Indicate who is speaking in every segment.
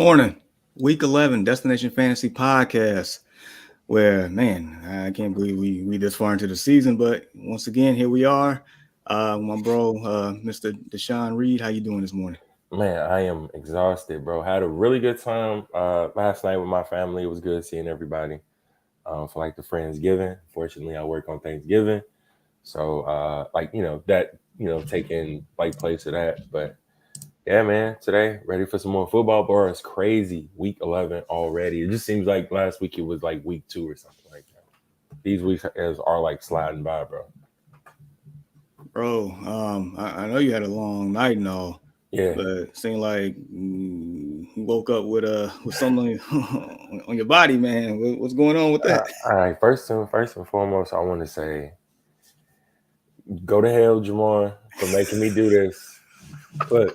Speaker 1: Morning, week 11, Destination Fantasy Podcast. Where, man, I can't believe we this far into the season, but once again, here we are. My bro, Mr. Deshaun Reed, how you doing this morning?
Speaker 2: Man, I am exhausted, bro. Had a really good time last night with my family. It was good seeing everybody for like the Friendsgiving. Fortunately, I work on Thanksgiving, so taking like place of that. But yeah, man, today ready for some more football. Bro, it's crazy. Week 11 already. It just seems like last week it was like week 2 or something like that. These weeks are like sliding by, bro.
Speaker 1: Bro, I know you had a long night and all,
Speaker 2: Yeah.
Speaker 1: but it seemed like you woke up with something on your body, man. What's going on with that?
Speaker 2: All right. First and foremost, I want to say go to hell, Jamar, for making me do this. Look,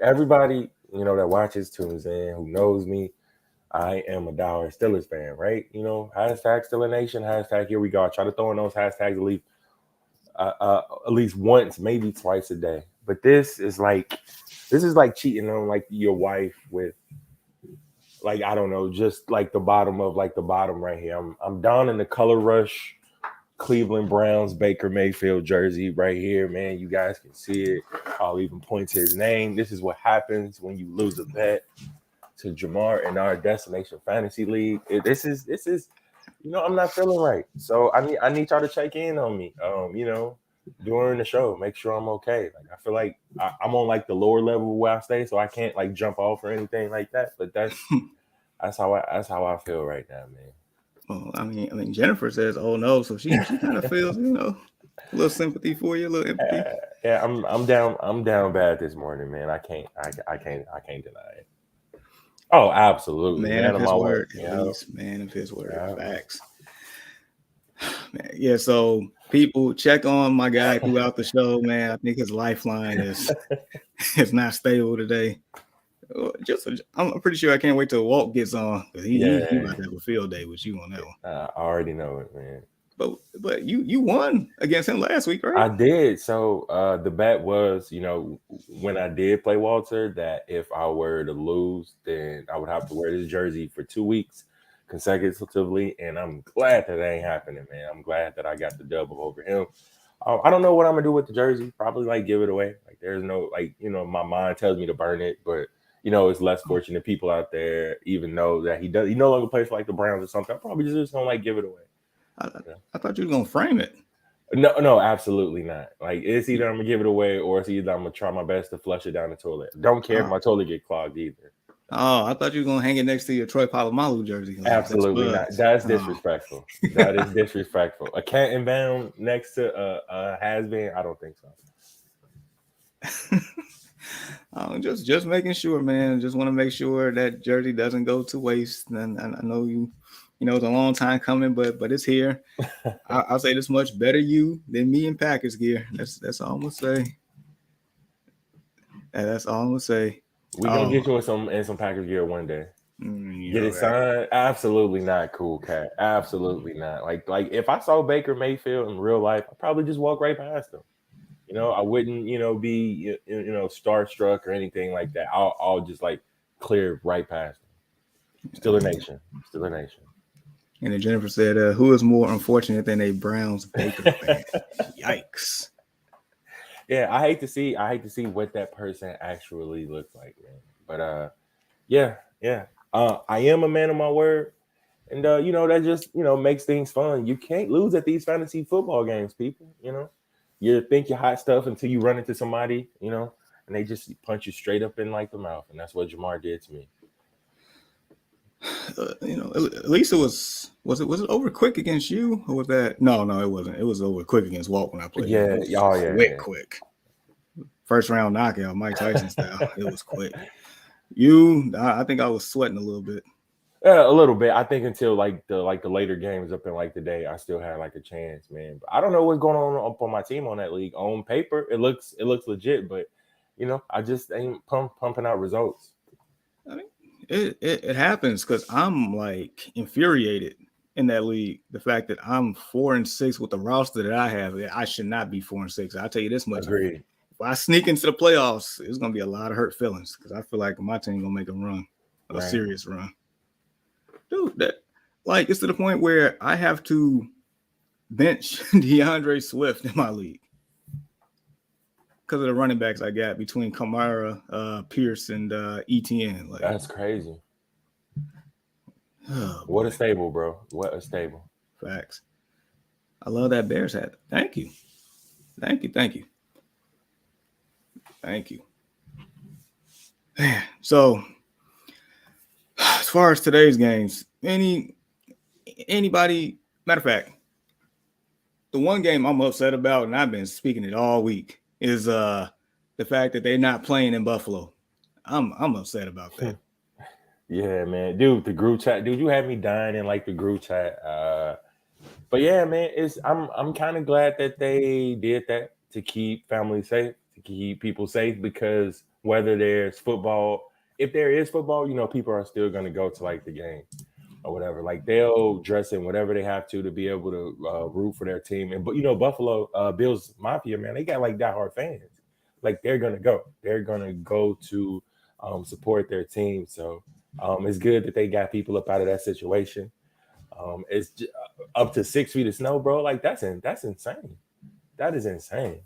Speaker 2: everybody, that watches, tunes in, who knows me, I am a Dollar Steelers fan, right? Hashtag Steeler Nation, hashtag here we go. I try to throw in those hashtags at least once, maybe twice a day. But this is like cheating on like your wife with like I don't know, just like the bottom of like the bottom right here. I'm down in the color rush Cleveland Browns Baker Mayfield jersey right here, man. You guys can see it. I'll even point to his name. This is what happens when you lose a bet to Jamar in our Destination Fantasy League. This is I'm not feeling right. So I need y'all to check in on me. During the show, make sure I'm okay. Like I feel like I'm on like the lower level where I stay, so I can't like jump off or anything like that. But that's how I feel right now, man.
Speaker 1: Well, I mean, Jennifer says, "Oh no," so she kind of feels, a little sympathy for you, a little empathy.
Speaker 2: Yeah, I'm down bad this morning, man. I can't deny it. Oh, absolutely,
Speaker 1: Man
Speaker 2: man
Speaker 1: of
Speaker 2: of
Speaker 1: his
Speaker 2: my word.
Speaker 1: word, at least. Man of his word.
Speaker 2: Yeah.
Speaker 1: Facts. Man, yeah, so people check on my guy throughout the show, man. I think his lifeline is is not stable today. I'm pretty sure I can't wait till Walt gets on because he
Speaker 2: Yeah,
Speaker 1: about to have a field day with you on that one.
Speaker 2: I already know it, man.
Speaker 1: But you won against him last week, right?
Speaker 2: I did. So the bet was, when I did play Walter, that if I were to lose, then I would have to wear this jersey for 2 weeks consecutively. And I'm glad that ain't happening, man. I'm glad that I got the double over him. I don't know what I'm gonna do with the jersey. Probably like give it away. Like there's no like my mind tells me to burn it, but it's less fortunate people out there even know that he no longer plays for like the Browns or something. I'm probably just gonna like give it away.
Speaker 1: I,
Speaker 2: You know?
Speaker 1: I thought you were gonna frame it.
Speaker 2: No, no, absolutely not. Like it's either I'm gonna give it away or it's either I'm gonna try my best to flush it down the toilet. Don't care if
Speaker 1: Oh,
Speaker 2: my toilet get clogged either.
Speaker 1: I thought you were gonna hang it next to your Troy Polamalu jersey, like best
Speaker 2: Absolutely not.
Speaker 1: buds.
Speaker 2: That's
Speaker 1: Oh.
Speaker 2: disrespectful. That is disrespectful. A Canton bound next to a has been. I don't think so.
Speaker 1: Just making sure, man. Just want to make sure that jersey doesn't go to waste. And I know it's a long time coming, but it's here. I'll say this much: better you than me in Packers gear. That's all I'm gonna say. That's all I'm gonna say.
Speaker 2: We gonna
Speaker 1: Oh,
Speaker 2: get you in some Packers gear one day. Get it
Speaker 1: right.
Speaker 2: signed? Absolutely not, cool cat. Absolutely not. Like if I saw Baker Mayfield in real life, I'd probably just walk right past him. I wouldn't, be, starstruck or anything like that. I'll just like clear right past them. Still a nation. Still a nation.
Speaker 1: And then Jennifer said, "Who is more unfortunate than a Browns Baker fan?" Yikes.
Speaker 2: Yeah, I hate to see what that person actually looks like, man. But yeah, yeah. I am a man of my word. And that just, makes things fun. You can't lose at these fantasy football games, people. You think you're hot stuff until you run into somebody, and they just punch you straight up in like the mouth. And that's what Jamar did to me.
Speaker 1: At least it was it over quick against you, or was that no, it wasn't. It was over quick against Walt when I played him.
Speaker 2: Yeah,
Speaker 1: It was
Speaker 2: oh yeah,
Speaker 1: quick. First round knockout, Mike Tyson style. It was quick. I think I was sweating a little bit.
Speaker 2: yeah. A little bit. I think until like the later games up in like the day, I still had like a chance, man. But I don't know what's going on up on my team on that league. On paper, it looks legit, but I just ain't pumping out results.
Speaker 1: I mean, it happens because I'm like infuriated in that league. The fact that I'm 4-6 with the roster that I have, I should not be 4-6. I'll tell you this much:
Speaker 2: Agreed.
Speaker 1: I sneak into the playoffs, it's gonna be a lot of hurt feelings because I feel like my team gonna make a run, a
Speaker 2: Right.
Speaker 1: serious run, dude. That like it's to the point where I have to bench DeAndre Swift in my league because of the running backs I got between Kamara, Pierce, and ETN. Like,
Speaker 2: That's crazy.
Speaker 1: oh
Speaker 2: What a
Speaker 1: boy,
Speaker 2: stable, bro. What a stable.
Speaker 1: facts. I love that Bears hat. Thank you, thank you, thank you, thank you. So, as far as today's games, anybody, matter of fact, the one game I'm upset about, and I've been speaking it all week, is the fact that they're not playing in Buffalo. I'm upset about that.
Speaker 2: Yeah, man. Dude, the group chat. Dude, you had me dying in like the group chat. But yeah, man, I'm kind of glad that they did that to keep families safe, to keep people safe, because whether there's football, if there is football, people are still gonna go to like the game or whatever. Like they'll dress in whatever they have to be able to root for their team. And but Buffalo Bills Mafia, man, they got like diehard fans. Like they're gonna go. They're gonna go to support their team. So it's good that they got people up out of that situation. Up to 6 feet of snow, bro. Like that's insane. That is insane.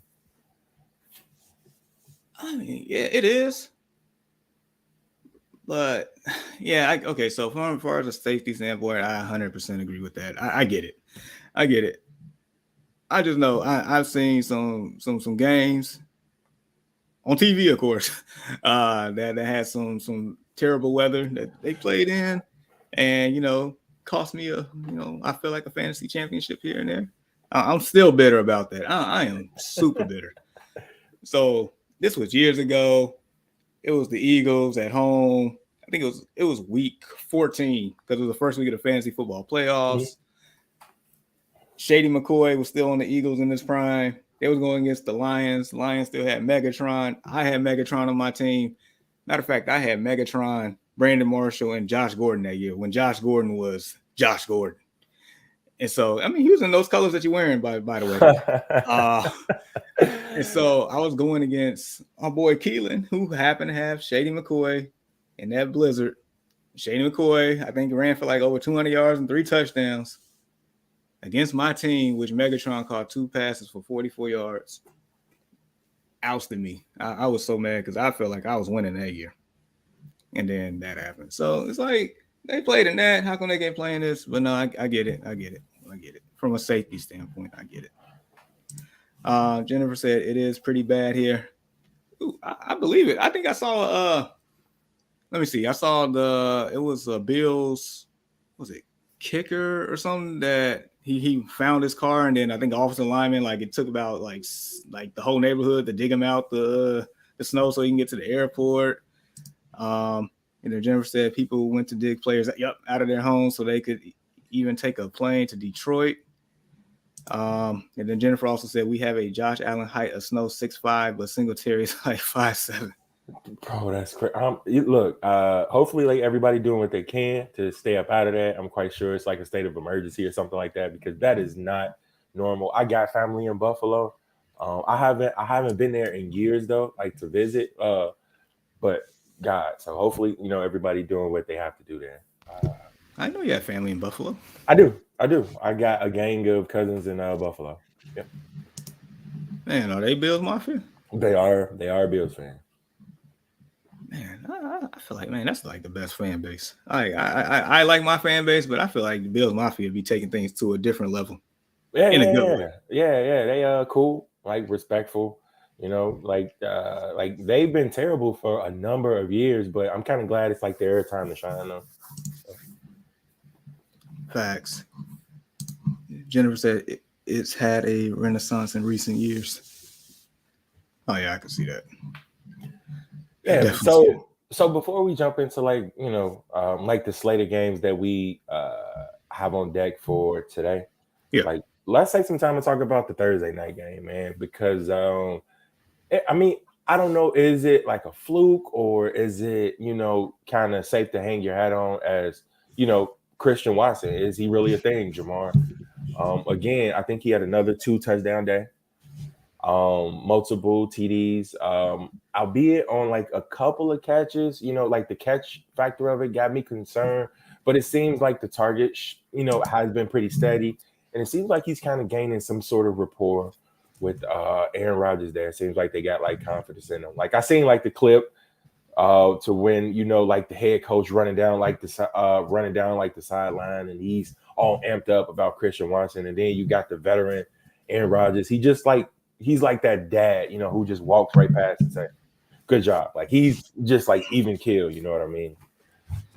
Speaker 1: I mean, yeah, it is. But yeah, okay. So from as far as a safety standpoint, I 100% agree with that. I get it. I get it. I just know I've seen some games on TV, of course, that had some terrible weather that they played in, and cost me I feel like a fantasy championship here and there. I'm still bitter about that. I am super bitter. So this was years ago. It was the Eagles at home. I think it was week 14 because it was the first week of the fantasy football playoffs.
Speaker 2: Mhm.
Speaker 1: Shady McCoy was still on the Eagles in his prime. They was going against the Lions. The Lions still had Megatron. I had Megatron on my team. Matter of fact, I had Megatron, Brandon Marshall, and Josh Gordon that year when Josh Gordon was Josh Gordon. And so, I mean, he was in those colors that you're wearing, by the way. And so I was going against my boy Keelan, who happened to have Shady McCoy in that blizzard. Shady McCoy, I think, ran for like over 200 yards and 3 touchdowns against my team, which Megatron caught 2 passes for 44 yards. Ousted me. I was so mad because I felt like I was winning that year. And then that happened. So it's like they played in that. How come they can't play in this? But no, I get it. I get it. I get it. From a safety standpoint, I get it. Jennifer said it is pretty bad here. Ooh, I believe it. I think I saw let me see. I saw it was Bill's, was it kicker or something that he found his car, and then I think officer lineman, like it took about like the whole neighborhood to dig him out the snow so he can get to the airport. Jennifer said people went to dig players out of their homes so they could even take a plane to Detroit. And then Jennifer also said we have a Josh Allen height of snow 6'5", but Singletary's height 5'7".
Speaker 2: Bro, that's crazy. Look, hopefully, like everybody doing what they can to stay up out of that. I'm quite sure it's like a state of emergency or something like that, because that is not normal. I got family in Buffalo. I haven't been there in years though, like to visit. But God, so hopefully, everybody doing what they have to do there.
Speaker 1: I know you have family in Buffalo.
Speaker 2: I do. I got a gang of cousins in Buffalo. Yep.
Speaker 1: Man, are they Bills Mafia?
Speaker 2: They are Bills fans.
Speaker 1: Man, I feel like, man, that's like the best fan base. I like my fan base, but I feel like the Bills Mafia be taking things to a different level.
Speaker 2: Yeah,
Speaker 1: in a good way.
Speaker 2: Yeah. They cool, like respectful. Like they've been terrible for a number of years, but I'm kind of glad it's like their time to shine though.
Speaker 1: Facts. Jennifer said it's had a renaissance in recent years. Oh yeah, I can see that.
Speaker 2: Yeah. So before we jump into like like the slate of games that we have on deck for today, like let's take some time to talk about the Thursday night game, man, because I mean, I don't know, is it like a fluke or is it kind of safe to hang your hat on as Christian Watson? Is he really a thing, Jamar? Again, I think he had another 2 touchdown day. multiple TDs, albeit on like a couple of catches. Like the catch factor of it got me concerned, but it seems like the target, has been pretty steady, and it seems like he's kind of gaining some sort of rapport with Aaron Rodgers. There, it seems like they got like confidence in him. Like I seen like the clip to when like the head coach running down like the sideline, and he's all amped up about Christian Watson, and then you got the veteran Aaron Rodgers. He's like that dad, who just walks right past and say, "Good job." Like he's just like even kill. You know what I mean?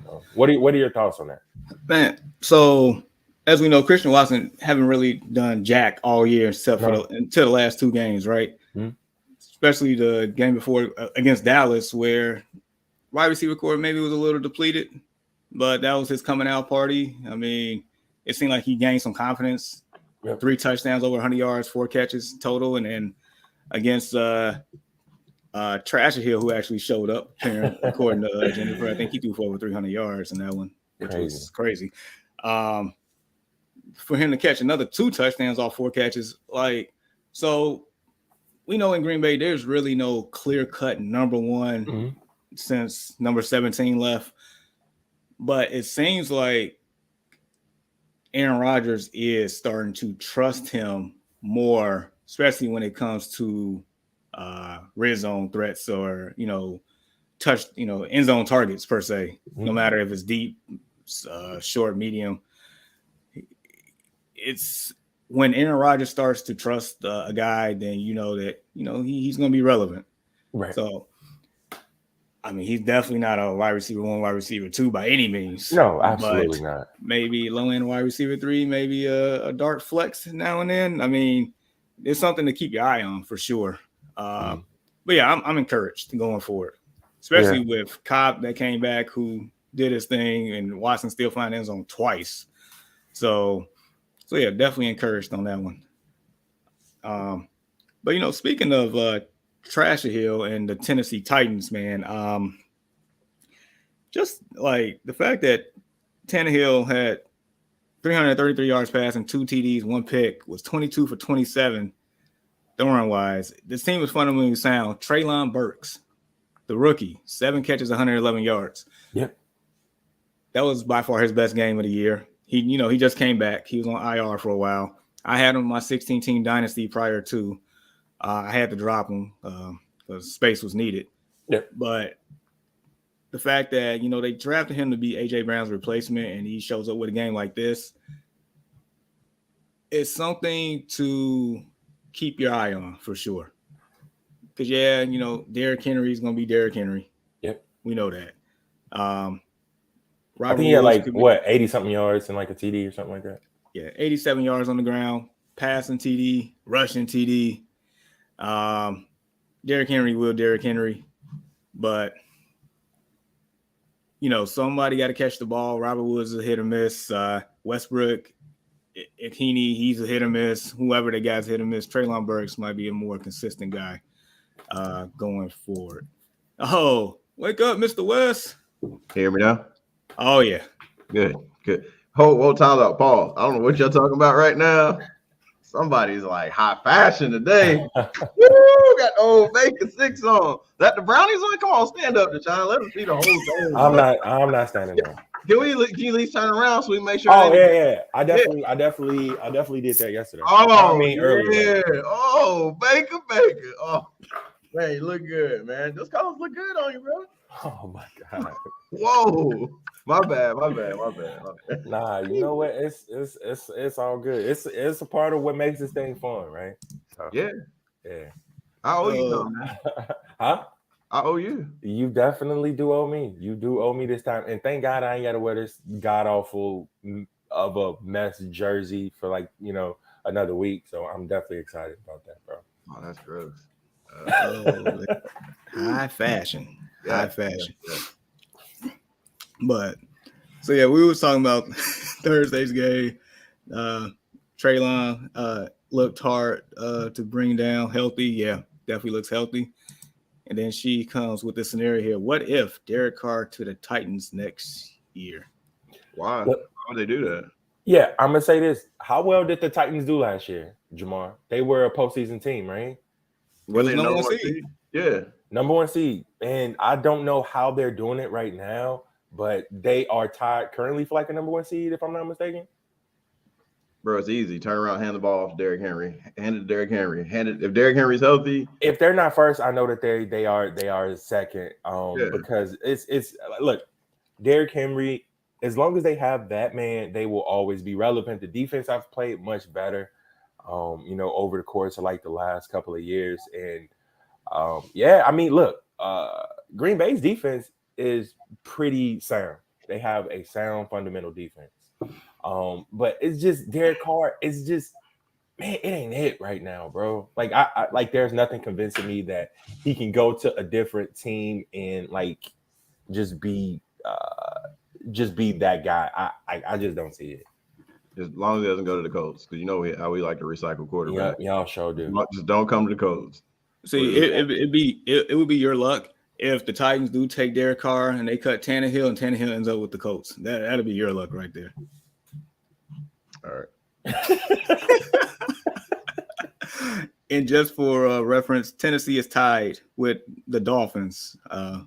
Speaker 2: So, what are your thoughts on that,
Speaker 1: man? So as we know, Christian Watson haven't really done jack all year except for until the last 2 games, right?
Speaker 2: Mm-hmm.
Speaker 1: Especially the game before against Dallas, where wide receiver core maybe was a little depleted, but that was his coming out party. I mean, it seemed like he gained some confidence. Yep. 3 touchdowns, over 100 yards, 4 catches total, and then against Trasher Hill, who actually showed up, according to Jennifer, I think he threw for over 300 yards in that one, which was crazy. For him to catch another 2 touchdowns off 4 catches, so we know in Green Bay there's really no clear-cut number one since number 17 left, but it seems like Aaron Rodgers is starting to trust him more, especially when it comes to red zone threats or end zone targets per se. No matter if it's deep, short, medium. It's when Aaron Rodgers starts to trust a guy, then you know that he's going to be relevant.
Speaker 2: Right.
Speaker 1: So, I mean, he's definitely not a wide receiver 1, wide receiver 2 by any means.
Speaker 2: No, absolutely not.
Speaker 1: Maybe low end wide receiver 3, maybe a dart flex now and then. I mean, it's something to keep your eye on for sure. But yeah, I'm encouraged going forward, especially with Cobb that came back, who did his thing, and Watson still found end zone twice. So yeah, definitely encouraged on that one. But speaking of Trasher Hill and the Tennessee Titans, man, just like the fact that Tannehill had 333 yards passing, 2 TDs, 1 pick, was 22 for 27 throwing wise. This team was fundamentally sound. Treylon Burks, the rookie, 7 catches, 111 yards.
Speaker 2: Yep.
Speaker 1: That was by far his best game of the year. He just came back. He was on IR for a while. I had him in my 16-team dynasty prior to. I had to drop him because space was needed.
Speaker 2: Yep.
Speaker 1: But the fact that, they drafted him to be A.J. Brown's replacement and he shows up with a game like this, it's something to keep your eye on for sure. Because, Derrick Henry is going to be Derrick Henry.
Speaker 2: Yep.
Speaker 1: We know that.
Speaker 2: I think he had 80-something yards and like a TD or something like that.
Speaker 1: Yeah, 87 yards on the ground, passing TD, rushing TD. Derrick Henry will Derrick Henry. But, somebody got to catch the ball. Robert Woods is a hit or miss. Westbrook, Ikini, he's a hit or miss. Whoever the guy's hit or miss. Treylon Burks might be a more consistent guy going forward. Oh, wake up, Mr. West.
Speaker 3: Hear me now?
Speaker 1: Oh, yeah.
Speaker 3: Good. Hold time out, Paul. I don't know what you're talking about right now. Somebody's like high fashion today. Woo, got the old Bacon 6 on. That the brownies on? Come on, stand up, Deshaun. Let us see the whole thing.
Speaker 2: I'm not standing up.
Speaker 3: Can you at least turn around so we make sure?
Speaker 2: Oh yeah. I definitely did that yesterday.
Speaker 3: Oh,
Speaker 2: earlier.
Speaker 3: Oh, Bacon. Oh, man, you look good, man. Those colors look good on you, bro.
Speaker 2: Oh my God.
Speaker 3: Whoa. My bad.
Speaker 2: Nah, you know what? It's all good. It's a part of what makes this thing fun, right? So,
Speaker 3: yeah. I owe you though, man.
Speaker 2: Huh?
Speaker 3: I owe you.
Speaker 2: You definitely do owe me. You do owe me this time. And thank God I ain't got to wear this god awful of a mess jersey for another week. So I'm definitely excited about that, bro.
Speaker 3: Oh, that's gross.
Speaker 1: High fashion.
Speaker 3: Yeah,
Speaker 1: high fashion. Yeah. But so yeah, we was talking about Thursday's game. Treylon looked hard to bring down, healthy. Yeah, definitely looks healthy. And then she comes with this scenario here. What if Derek Carr to the Titans next year?
Speaker 3: Why? Why would they do that?
Speaker 2: Yeah, I'm gonna say this. How well did the Titans do last year, Jamar? They were a postseason team, right?
Speaker 1: It was
Speaker 3: they
Speaker 1: number
Speaker 3: number
Speaker 1: one
Speaker 3: one
Speaker 1: seed.
Speaker 3: seed? Yeah.
Speaker 2: Number one seed. And I don't know how they're doing it right now, but they are tied currently for like a number one seed, if I'm not mistaken.
Speaker 3: Bro, it's easy. Turn around, hand the ball off to Derrick Henry. Hand it to Derrick Henry. Hand it if Derrick Henry's healthy.
Speaker 2: If they're not first, I know that they are second.
Speaker 3: Yeah.
Speaker 2: Because it's look, Derrick Henry, as long as they have that man, they will always be relevant. The defense I've played much better, over the course of like the last couple of years. And yeah, I mean, look, Green Bay's defense is pretty sound. They have a sound fundamental defense. But it's just Derek Carr. It's just, man, it ain't it right now, bro. Like I like there's nothing convincing me that he can go to a different team and like just be that guy. I just don't see it.
Speaker 3: As long as he doesn't go to the Colts, because you know how we like to recycle quarterbacks.
Speaker 2: Yeah, y'all sure do.
Speaker 3: Just don't come to the Colts.
Speaker 1: See, it would be your luck if the Titans do take Derek Carr and they cut Tannehill and Tannehill ends up with the Colts. That'll be your luck right there.
Speaker 3: All right.
Speaker 1: And just for reference, Tennessee is tied with the Dolphins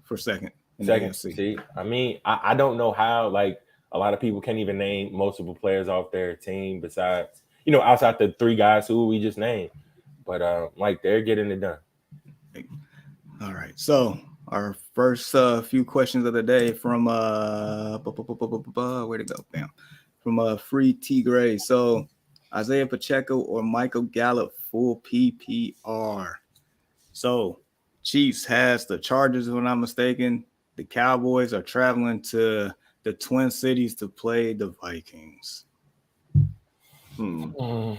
Speaker 1: for second.
Speaker 2: Second, see, I mean, I don't know how. Like a lot of people can't even name multiple players off their team besides, outside the three guys who we just named. But like they're getting it done.
Speaker 1: All right, so our first few questions of the day from where'd it go? Bam. From Free T Gray. So Isaiah Pacheco or Michael Gallup full PPR. So Chiefs has the Chargers, if I'm not mistaken. The Cowboys are traveling to the Twin Cities to play the Vikings.
Speaker 3: I want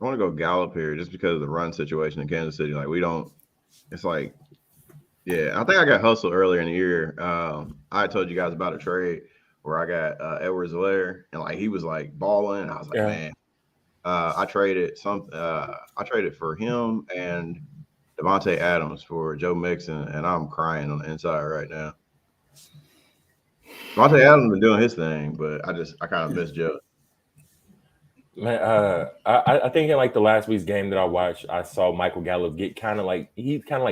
Speaker 3: to go Gallup here just because of the run situation in Kansas City. Like it's like, yeah, I think I got hustled earlier in the year. I told you guys about a trade where I got Edwards-Helaire and like he was like balling. I was like, man, I traded for him and Devontae Adams for Joe Mixon, and I'm crying on the inside right now. Devontae Adams been doing his thing, but I kind of miss Joe.
Speaker 2: Man, I think in like the last week's game that I watched, I saw Michael Gallup get kind of like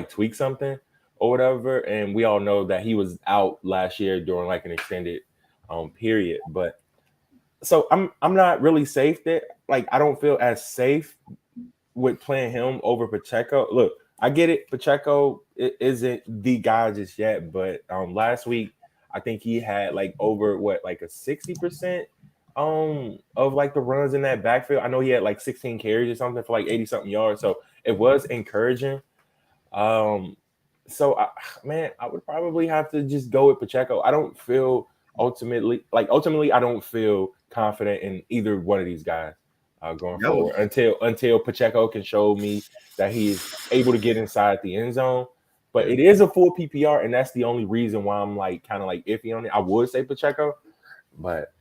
Speaker 2: tweak something or whatever, and we all know that he was out last year during like an extended period. But so I'm not really safe that like I don't feel as safe with playing him over Pacheco. Look, I get it, Pacheco isn't the guy just yet, but last week I think he had like over like a 60%. Of like the runs in that backfield. I know he had like 16 carries or something for like 80 something yards, so it was encouraging. So I would probably have to just go with Pacheco. I don't feel ultimately I don't feel confident in either one of these guys going forward until Pacheco can show me that he is able to get inside the end zone. But it is a full PPR, and that's the only reason why I'm like kind of like iffy on it. I would say Pacheco, but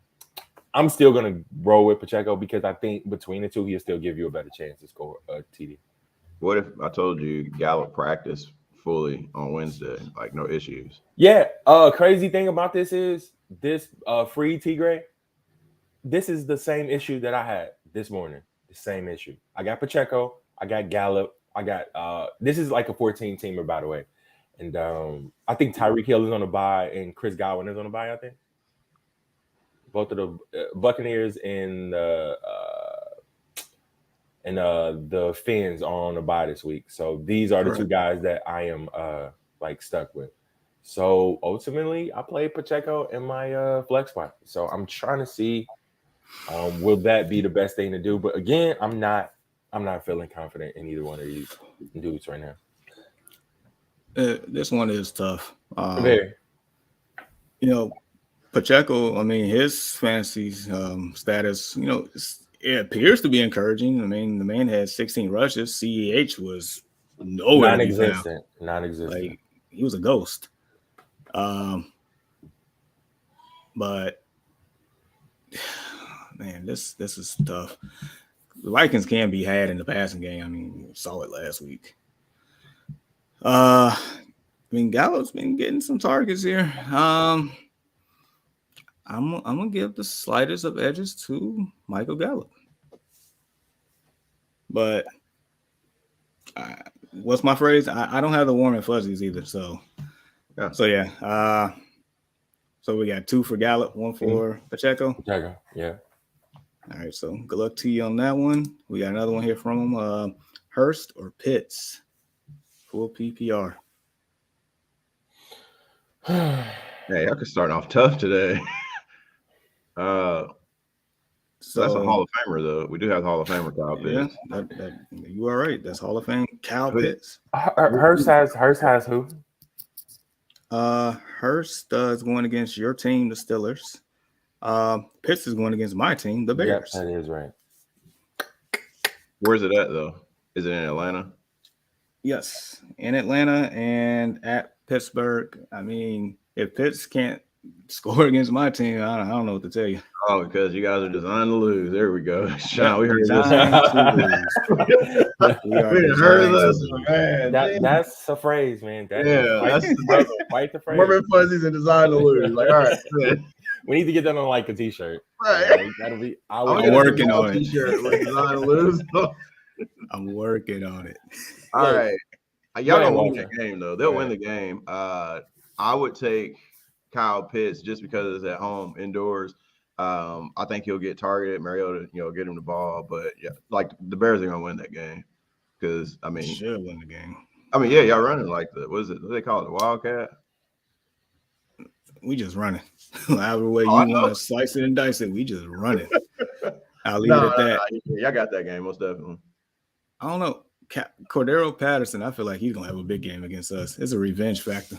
Speaker 2: I'm still going to roll with Pacheco because I think between the two, he'll still give you a better chance to score a TD.
Speaker 3: What if I told you Gallup practiced fully on Wednesday? Like, no issues.
Speaker 2: Yeah. Crazy thing about this is this free T-Gray, this is the same issue that I had this morning. The same issue. I got Pacheco. I got Gallup. I got this is like a 14-teamer, by the way. And I think Tyreek Hill is on a bye and Chris Godwin is on a bye, I think. Both of the Buccaneers and the Fins are on a bye this week. So these are the two guys that I am like stuck with. So ultimately, I play Pacheco in my flex spot. So I'm trying to see will that be the best thing to do. But again, I'm not feeling confident in either one of these dudes right now.
Speaker 1: This one is tough.
Speaker 2: Very.
Speaker 1: Pacheco, I mean, his fantasy status, it appears to be encouraging. I mean, the man had 16 rushes. CEH was nowhere
Speaker 2: non-existent.
Speaker 1: Like, he was a ghost. But man, this is tough. The Vikings can be had in the passing game. I mean, we saw it last week. I mean, Gallup's been getting some targets here. I'm gonna give the slightest of edges to Michael Gallup, but what's my phrase? I don't have the warm and fuzzies either. So
Speaker 3: Yeah.
Speaker 1: so yeah. So we got 2 for Gallup, 1 for Pacheco.
Speaker 2: Pacheco, yeah.
Speaker 1: All right, so good luck to you on that one. We got another one here from him. Hurst or Pitts? Full PPR.
Speaker 3: Hey, I could start off tough today. So that's a Hall of Famer, though. We do have the Hall of Famer, Kyle Pitts.
Speaker 1: Yeah, you are right. That's Hall of Fame Kyle Pitts.
Speaker 2: Hurst has who?
Speaker 1: Hurst is going against your team, the Steelers. Pitts is going against my team, the Bears.
Speaker 2: Yep, that is right.
Speaker 3: Where's it at, though? Is it in Atlanta?
Speaker 1: Yes, in Atlanta and at Pittsburgh. I mean, if Pitts can't score against my team, I don't know what to tell you.
Speaker 3: Oh, because you guys are designed to lose. There we go. Sean, we heard this.
Speaker 1: We
Speaker 3: heard this, man.
Speaker 2: That's a phrase, man.
Speaker 3: That's
Speaker 2: quite the phrase.
Speaker 3: Warm and fuzzies and designed to lose. Like, all right, man.
Speaker 2: We need to get that on like a t-shirt.
Speaker 3: Right.
Speaker 2: That'll be.
Speaker 1: I'm working on it.
Speaker 3: T-shirt with designed to lose.
Speaker 1: I'm working on it.
Speaker 3: All right. Y'all gonna win
Speaker 2: Walter.
Speaker 3: the game, though. They'll win the game. I would take Kyle Pitts just because it's at home, indoors. I think he'll get targeted. Mariota, get him the ball. But yeah, like the Bears are gonna win that game because I mean,
Speaker 1: should win the game.
Speaker 3: I mean, yeah, y'all running like what is it? What do they call it? The Wildcat?
Speaker 1: We just running. However way you want to slice it and dice it, we just running. I'll leave it at that.
Speaker 3: Y'all got that game most definitely.
Speaker 1: I don't know. Cordero Patterson, I feel like he's gonna have a big game against us. It's a revenge factor.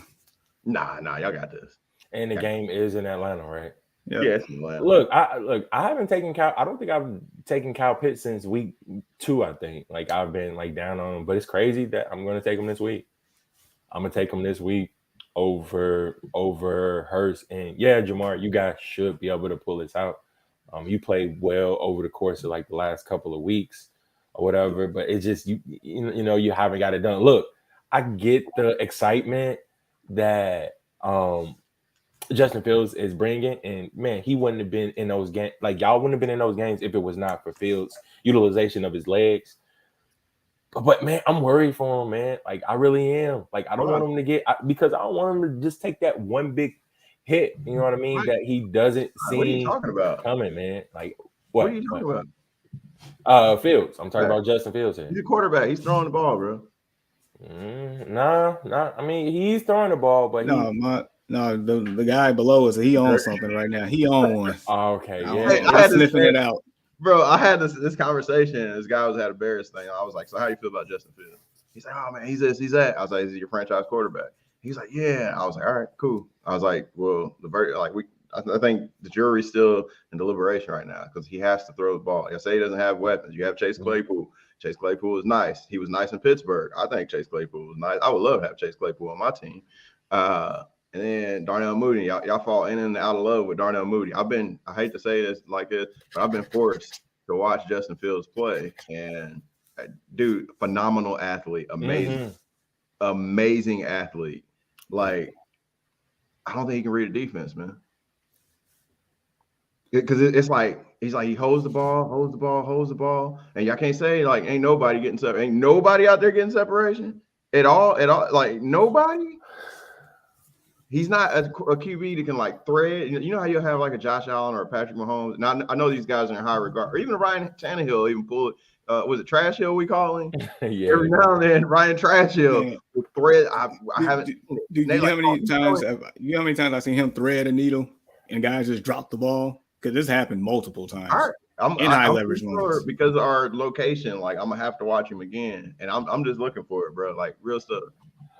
Speaker 3: Nah, y'all got this.
Speaker 2: And the game is in Atlanta, right?
Speaker 1: Yep.
Speaker 3: Yeah, it's in Atlanta.
Speaker 2: Look, I haven't taken Cal. I don't think I've taken Kyle Pitts since week 2. I think like I've been like down on him, but it's crazy that I'm going to take him this week. I'm gonna take him this week over Hurst. And yeah, Jamar, you guys should be able to pull this out. You played well over the course of like the last couple of weeks or whatever, but it's just you haven't got it done. Look, I get the excitement that Justin Fields is bringing, and man, he wouldn't have been in those games. Like y'all wouldn't have been in those games if it was not for Fields' utilization of his legs. But man, I'm worried for him, man. Like I really am. Like I don't want him to get because I don't want him to just take that one big hit. You know what I mean? That he doesn't see
Speaker 3: what are you talking about?
Speaker 2: Coming, man. Like
Speaker 3: what are you talking about?
Speaker 2: Fields. I'm talking about Justin Fields here.
Speaker 3: He's a quarterback. He's throwing the ball, bro.
Speaker 2: Nah. I mean, he's throwing the ball, but
Speaker 1: the guy below us, he owns something right now. He on one.
Speaker 2: Okay, yeah.
Speaker 1: I had sniffing it out.
Speaker 3: Bro, I had this conversation. This guy was at a Bears thing. I was like, so how do you feel about Justin Fields? He's like, oh man, he's this, he's that. I was like, is he your franchise quarterback? He's like, yeah. I was like, all right, cool. I was like, well, I think the jury's still in deliberation right now because he has to throw the ball. I say he doesn't have weapons. You have Chase Claypool. Chase Claypool is nice. He was nice in Pittsburgh. I think Chase Claypool was nice. I would love to have Chase Claypool on my team. And then Darnell Mooney, y'all fall in and out of love with Darnell Mooney. I hate to say this like this, but I've been forced to watch Justin Fields play. And dude, phenomenal athlete, amazing athlete. Like, I don't think he can read a defense, man. Because it's like he holds the ball, and y'all can't say like ain't nobody out there getting separation at all. Like nobody. He's not a QB that can like thread. You know how you'll have like a Josh Allen or a Patrick Mahomes. Now I know these guys are in high regard, or even Ryan Tannehill even pulled. Was it Trash Hill we call him?
Speaker 2: Yeah.
Speaker 3: Every now and then, Ryan Trash Hill will thread. I haven't.
Speaker 1: You know how many times I've seen him thread a needle and guys just drop the ball? Because this happened multiple times.
Speaker 3: All right. I'm
Speaker 1: high leverage moments.
Speaker 3: Because of our location, like I'm gonna have to watch him again, and I'm just looking for it, bro. Like real stuff.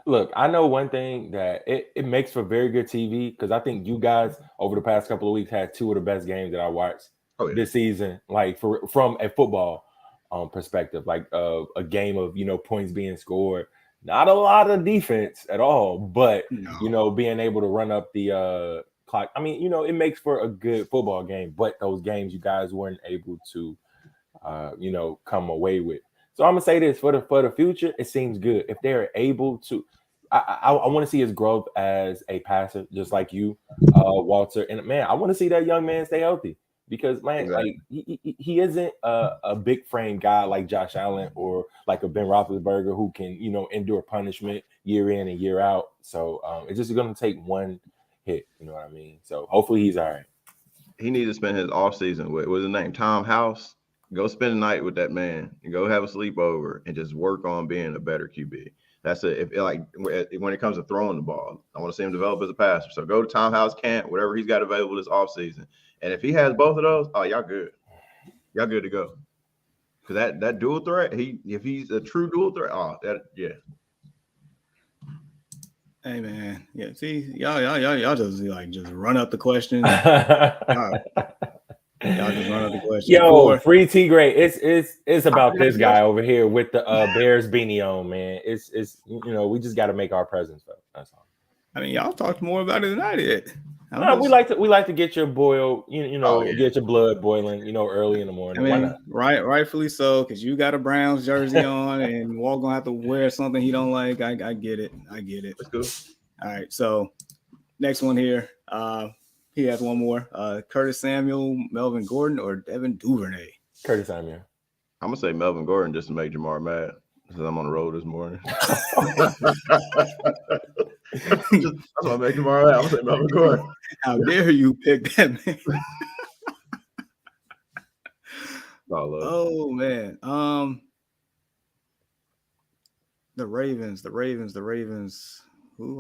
Speaker 2: Look, I know one thing that it makes for very good TV because I think you guys over the past couple of weeks had 2 of the best games that I watched this season. Like from a football perspective, like a game of points being scored, not a lot of defense at all, but being able to run up the clock. I mean, it makes for a good football game, but those games you guys weren't able to come away with. So I'm gonna say this for the future, it seems good if they're able to. I want to see his growth as a passer, just like you, Walter. And man, I want to see that young man stay healthy because man,
Speaker 3: Exactly.
Speaker 2: like he isn't a big frame guy like Josh Allen or like a Ben Roethlisberger who can endure punishment year in and year out. So it's just going to take one hit. You know what I mean? So hopefully he's all right.
Speaker 3: He needs to spend his off season with what's his name, Tom House. Go spend the night with that man and go have a sleepover and just work on being a better QB. That's it. If like when it comes to throwing the ball, I want to see him develop as a passer. So go to Tom House camp, whatever he's got available this off season. And if he has both of those, oh, y'all good. Y'all good to go. Because that dual threat, if he's a true dual threat, oh, that yeah.
Speaker 1: Hey man, yeah. See, y'all just run up the question. Y'all just run up the question.
Speaker 2: Yo, free T Gray. It's about this guy over here with the Bears beanie on, man. It's we just got to make our presence felt. That's all.
Speaker 1: I mean, y'all talked more about it than I did.
Speaker 2: No, we like to get your boil, get your blood boiling, early in the morning.
Speaker 1: I mean,
Speaker 2: Why not?
Speaker 1: Rightfully so, because you got a Browns jersey on, and Walt gonna have to wear something he don't like. I get it.
Speaker 3: That's cool.
Speaker 1: All right, so next one here. He has one more. Curtis Samuel, Melvin Gordon, or Devin Duvernay?
Speaker 2: Curtis Samuel.
Speaker 3: I'm gonna say Melvin Gordon just to make Jamar mad because I'm on the road this morning. That's what I make Jamar mad. I'm gonna say Melvin Gordon.
Speaker 1: How dare you pick that man? Oh man. The Ravens. Who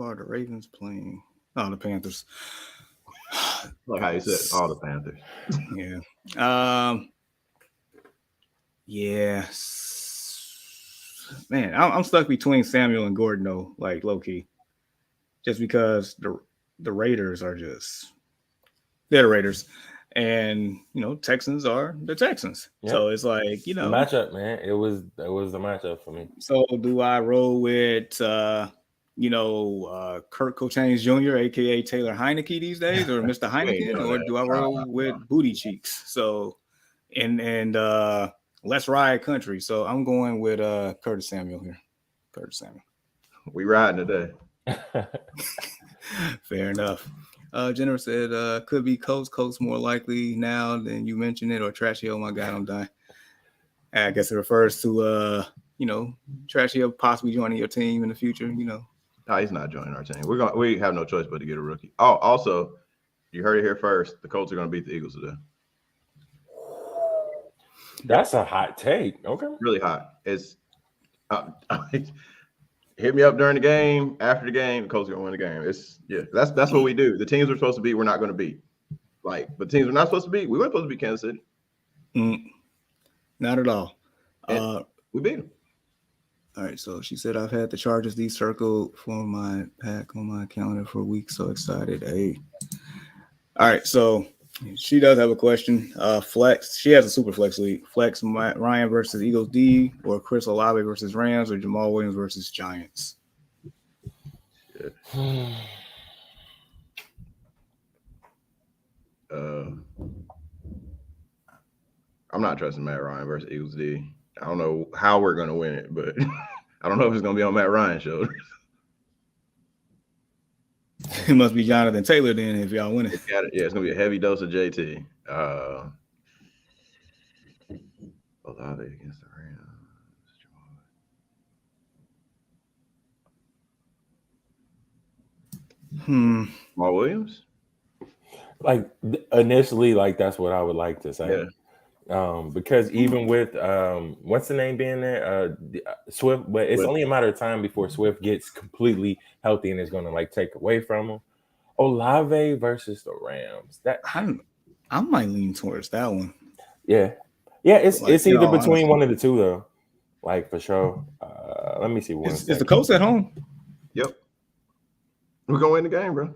Speaker 1: are the Ravens playing? Oh, the Panthers.
Speaker 3: Like how you said, all the Panthers.
Speaker 1: Yeah. Yeah. Man, I'm stuck between Samuel and Gordon though, like low key. Just because the Raiders are they're the Raiders. And Texans are the Texans. Yep. So it's like,
Speaker 2: the matchup, man. It was the matchup for me.
Speaker 1: So do I roll with Kurt Cochains Jr., aka Taylor Heineke these days, or Mr. Heineken, or do I roll with Booty Cheeks? So and let's ride country. So I'm going with Curtis Samuel here. Curtis Samuel.
Speaker 3: We riding today.
Speaker 1: Fair enough. Jennifer said could be Coach more likely now than you mentioned it, or Trashy. Oh my God, I'm dying. I guess it refers to Trashy possibly joining your team in the future.
Speaker 3: No, he's not joining our team. We have no choice but to get a rookie. Oh, also, you heard it here first. The Colts are going to beat the Eagles today.
Speaker 2: That's a hot take. Okay,
Speaker 3: really hot. It's hit me up during the game. After the game, the Colts are going to win the game. That's what we do. The teams we're supposed to beat, we're not going to beat. But teams we're not supposed to beat, we weren't supposed to beat Kansas City.
Speaker 1: Not at all.
Speaker 3: We beat them.
Speaker 1: All right, so she said, I've had the Chargers circled for my pack on my calendar for a week. So excited. Hey. All right, so she does have a question. Flex. She has a super flex league. Flex Ryan versus Eagles D, or Chris Olave versus Rams, or Jamal Williams versus Giants.
Speaker 3: I'm not trusting Matt Ryan versus Eagles D. I don't know how we're going to win it, but I don't know if it's going to be on Matt Ryan's shoulders.
Speaker 1: It must be Jonathan Taylor then if y'all win it.
Speaker 3: It's going to be a heavy dose of JT. Olave against the Rams. Jamal Williams?
Speaker 2: Like initially, that's what I would like to say. Yeah. Because even with what's the name being there, Swift, but it's only a matter of time before Swift gets completely healthy and is going to take away from him. Olave versus the Rams. That
Speaker 1: I might lean towards that one.
Speaker 2: Yeah. It's either between one of the two though, for sure. Let me see one.
Speaker 1: Is the Colts at home?
Speaker 3: Yep. We're gonna win the game, bro.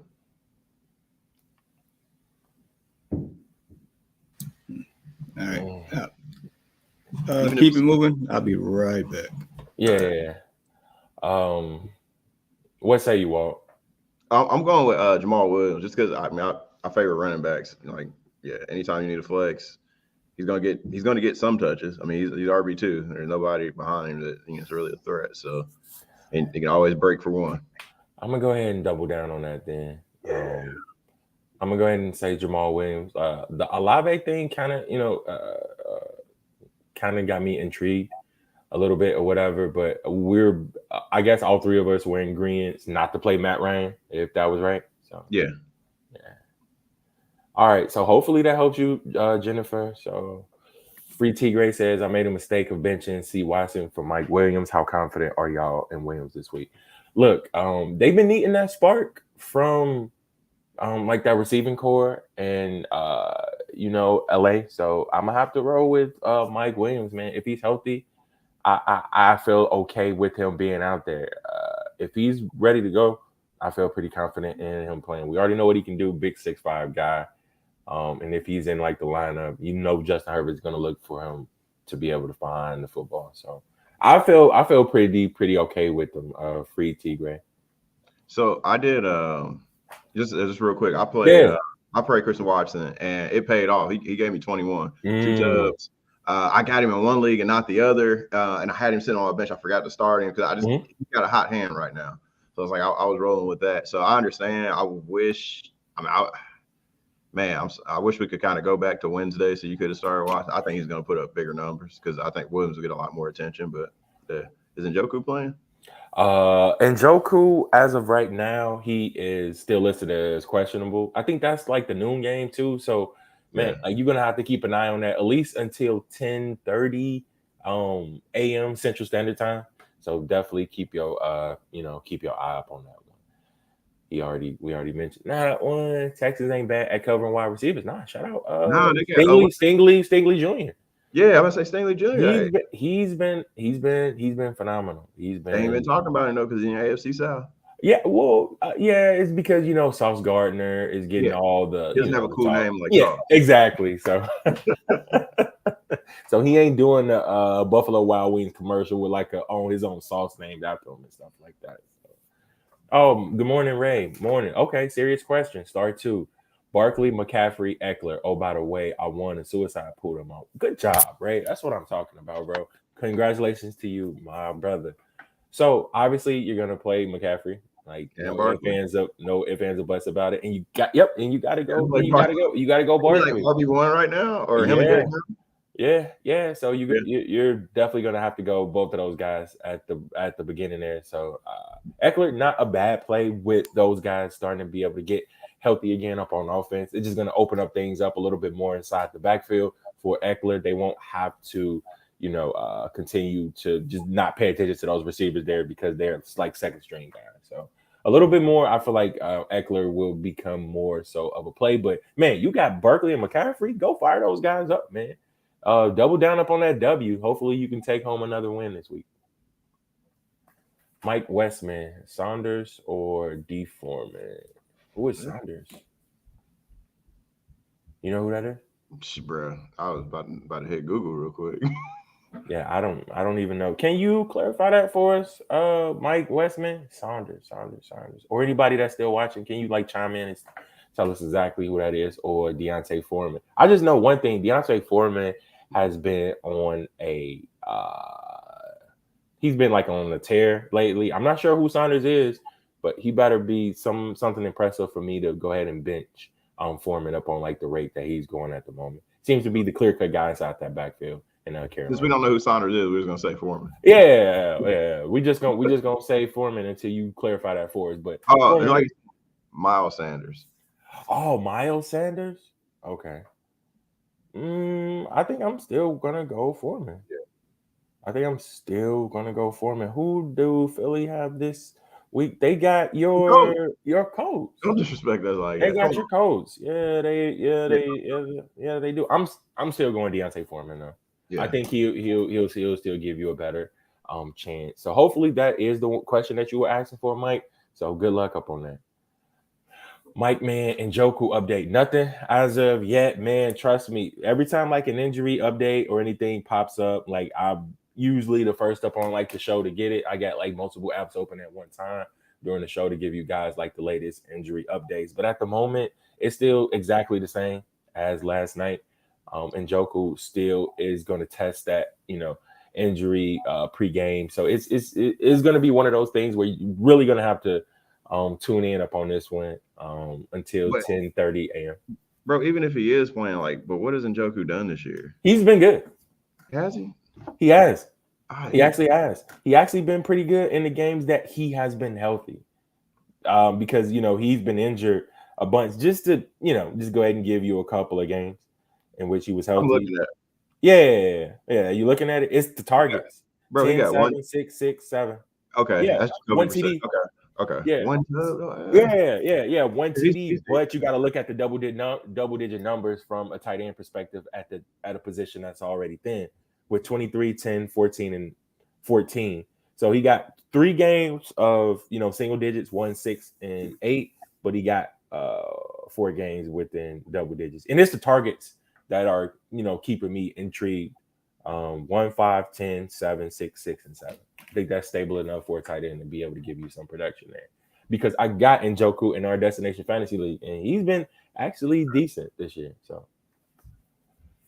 Speaker 1: All right. Keep it moving. I'll be right back.
Speaker 2: Yeah. What say you, Walt?
Speaker 3: I'm going with Jamal Williams just because I favor running backs. Anytime you need a flex, he's gonna get some touches. I mean, he's RB2. There's nobody behind him that is really a threat. So, and he can always break for one.
Speaker 2: I'm gonna go ahead and double down on that then. I'm gonna go ahead and say Jamal Williams. The Olave thing kind of, kind of got me intrigued a little bit or whatever. But I guess all three of us were in agreement not to play Matt Ryan, if that was right. So
Speaker 3: Yeah.
Speaker 2: All right. So hopefully that helps you, Jennifer. So Free T Gray says, I made a mistake of benching C. Watson for Mike Williams. How confident are y'all in Williams this week? Look, they've been needing that spark from like that receiving core and LA. So I'm gonna have to roll with Mike Williams, man. If he's healthy, I feel okay with him being out there. If he's ready to go, I feel pretty confident in him playing. We already know what he can do, big 6'5" guy. And if he's in like the lineup, Justin Herbert's gonna look for him to be able to find the football. So I feel pretty okay with them. Free T Gray.
Speaker 3: So I did just real quick. I played Christian Watson and it paid off. He gave me 21, 2 tubs. I got him in one league and not the other. And I had him sitting on my bench. I forgot to start him because he got a hot hand right now. So it's like I was rolling with that. So I understand. I wish we could kind of go back to Wednesday so you could have started watching. I think he's going to put up bigger numbers because I think Williams will get a lot more attention. But is Njoku playing?
Speaker 2: Njoku, as of right now, he is still listed as questionable. I think that's like the noon game too. So, man, you're gonna have to keep an eye on that at least until 10:30 a.m. Central Standard Time. So definitely keep your eye up on that one. We already mentioned that one. Texas ain't bad at covering wide receivers. Nah, shout out Stingley Jr.
Speaker 3: Yeah, I'm gonna say Stingley Jr.
Speaker 2: He's been phenomenal.
Speaker 3: They ain't been talking about it though because in the AFC South.
Speaker 2: Yeah, well, it's because Sauce Gardner is getting all the.
Speaker 3: He doesn't have a cool name like
Speaker 2: Sauce. Exactly. So, so he ain't doing the Buffalo Wild Wings commercial with like his own sauce named after him and stuff like that. So. Oh, good morning, Ray. Morning. Okay, serious question. Start 2. Barkley, McCaffrey, Eckler. Oh, by the way, I won a suicide pool tomorrow. Good job, Ray. That's what I'm talking about, bro. Congratulations to you, my brother. So obviously you're gonna play McCaffrey. Like no ifs, ands, or buts about it. And you got to go. You gotta go Barkley.
Speaker 3: Like RB1 right now, or him and Derek?
Speaker 2: Yeah. So you're definitely gonna have to go both of those guys at the beginning there. So Eckler, not a bad play with those guys starting to be able to get healthy again up on offense. It's just gonna open up things up a little bit more inside the backfield for Eckler. They won't have to continue to just not pay attention to those receivers there because they're like second string guys. So a little bit more, I feel like Eckler will become more so of a play. But man, you got Barkley and McCaffrey. Go fire those guys up, man. Double down up on that W. Hopefully you can take home another win this week. Mike Westman, Saunders or D Foreman? Who is Saunders? You know who that is?
Speaker 3: Bro, I was about to hit Google real quick.
Speaker 2: Yeah, I don't even know. Can you clarify that for us, Mike Westman? Saunders, or anybody that's still watching? Can you chime in and tell us exactly who that is, or Deontay Foreman? I just know one thing: Deontay Foreman has been on he's been on a tear lately. I'm not sure who Saunders is, but he better be something impressive for me to go ahead and bench Foreman up on the rate that he's going at the moment. Seems to be the clear-cut guy inside that backfield.
Speaker 3: Because we don't know who Saunders is, we're just gonna say Foreman.
Speaker 2: Yeah. We just gonna say Foreman until you clarify that for us. But
Speaker 3: Miles Sanders.
Speaker 2: Oh, Miles Sanders. Okay. I think I'm still gonna go Foreman.
Speaker 3: Yeah.
Speaker 2: I think I'm still gonna go Foreman. Who do Philly have this week? They got your codes.
Speaker 3: Don't disrespect us
Speaker 2: they got your codes. Yeah, they do. I'm still going Deontay Foreman though. Yeah. I think he'll still give you a better chance. So hopefully that is the question that you were asking for, Mike. So good luck up on that. Mike, man, Njoku update. Nothing as of yet, man. Trust me. Every time an injury update or anything pops up, I'm usually the first up on the show to get it. I got multiple apps open at one time during the show to give you guys the latest injury updates. But at the moment, it's still exactly the same as last night. Njoku still is going to test that, injury pregame. So it's going to be one of those things where you're really going to have to tune in up on this one. until
Speaker 3: But
Speaker 2: 10:30 a.m.
Speaker 3: bro, even if he is playing, like, but what has Njoku done this year?
Speaker 2: He's been good.
Speaker 3: Has he?
Speaker 2: He has.
Speaker 3: Ah,
Speaker 2: He actually has. He actually been pretty good in the games that he has been healthy. Because he's been injured a bunch. Just to just go ahead and give you a couple of games in which he was
Speaker 3: I'm
Speaker 2: healthy.
Speaker 3: looking at.
Speaker 2: Yeah. You looking at it? It's the targets.
Speaker 3: Bro, he
Speaker 2: 10,
Speaker 3: got 1.
Speaker 2: 7, 6, 6, 7.
Speaker 3: Okay,
Speaker 2: Yeah,
Speaker 3: that's
Speaker 2: one
Speaker 3: Jacoby Brissett.
Speaker 2: TD.
Speaker 3: Okay.
Speaker 2: Yeah,
Speaker 3: 1
Speaker 2: one
Speaker 3: He's
Speaker 2: TD.
Speaker 3: decent.
Speaker 2: But you got to look at the double digit numbers from a tight end perspective at a position that's already thin with 23, 10, 14, and 14. So he got 3 games of single digits, 1, 6, and 8, but he got 4 games within double digits, and it's the targets that are keeping me intrigued. 1, 5, 10, 7, 6, 6, and 7. I think that's stable enough for a tight end to be able to give you some production there. Because I got Njoku in our destination fantasy league, and he's been actually decent this year. So,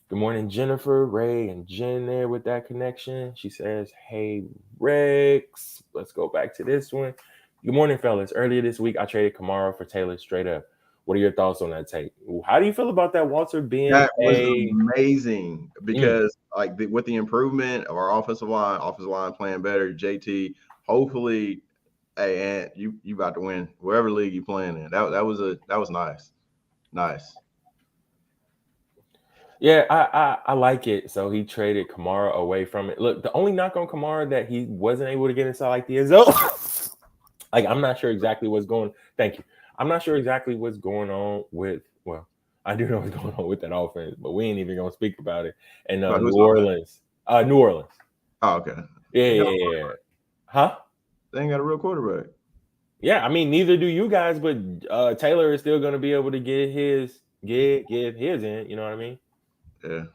Speaker 2: good morning, Jennifer, Ray, and Jen there with that connection. She says, "Hey, Rex, let's go back to this one. Good morning, fellas. Earlier this week, I traded Kamara for Taylor straight up. What are your thoughts on that take? How do you feel about that, Walter, being
Speaker 3: That was amazing
Speaker 2: Mm.
Speaker 3: because, like, with the improvement of our offensive line playing better, JT, hopefully, hey, Ant, you about to win wherever league you playing in. That was nice.
Speaker 2: Yeah, I like it. So he traded Kamara away from it. Look, the only knock on Kamara that he wasn't able to get inside like the end zone. Like, I'm not sure exactly what's going. Thank you. I'm not sure exactly what's going on with. Well, I do know what's going on with that offense, but we ain't even gonna speak about it. And
Speaker 3: But
Speaker 2: New
Speaker 3: who's
Speaker 2: Orleans, New Orleans.
Speaker 3: Oh, okay.
Speaker 2: Yeah. Huh?
Speaker 3: They ain't got a real quarterback.
Speaker 2: Yeah, I mean, neither do you guys, but Taylor is still gonna be able to get get his in. You know what I mean?
Speaker 3: Yeah.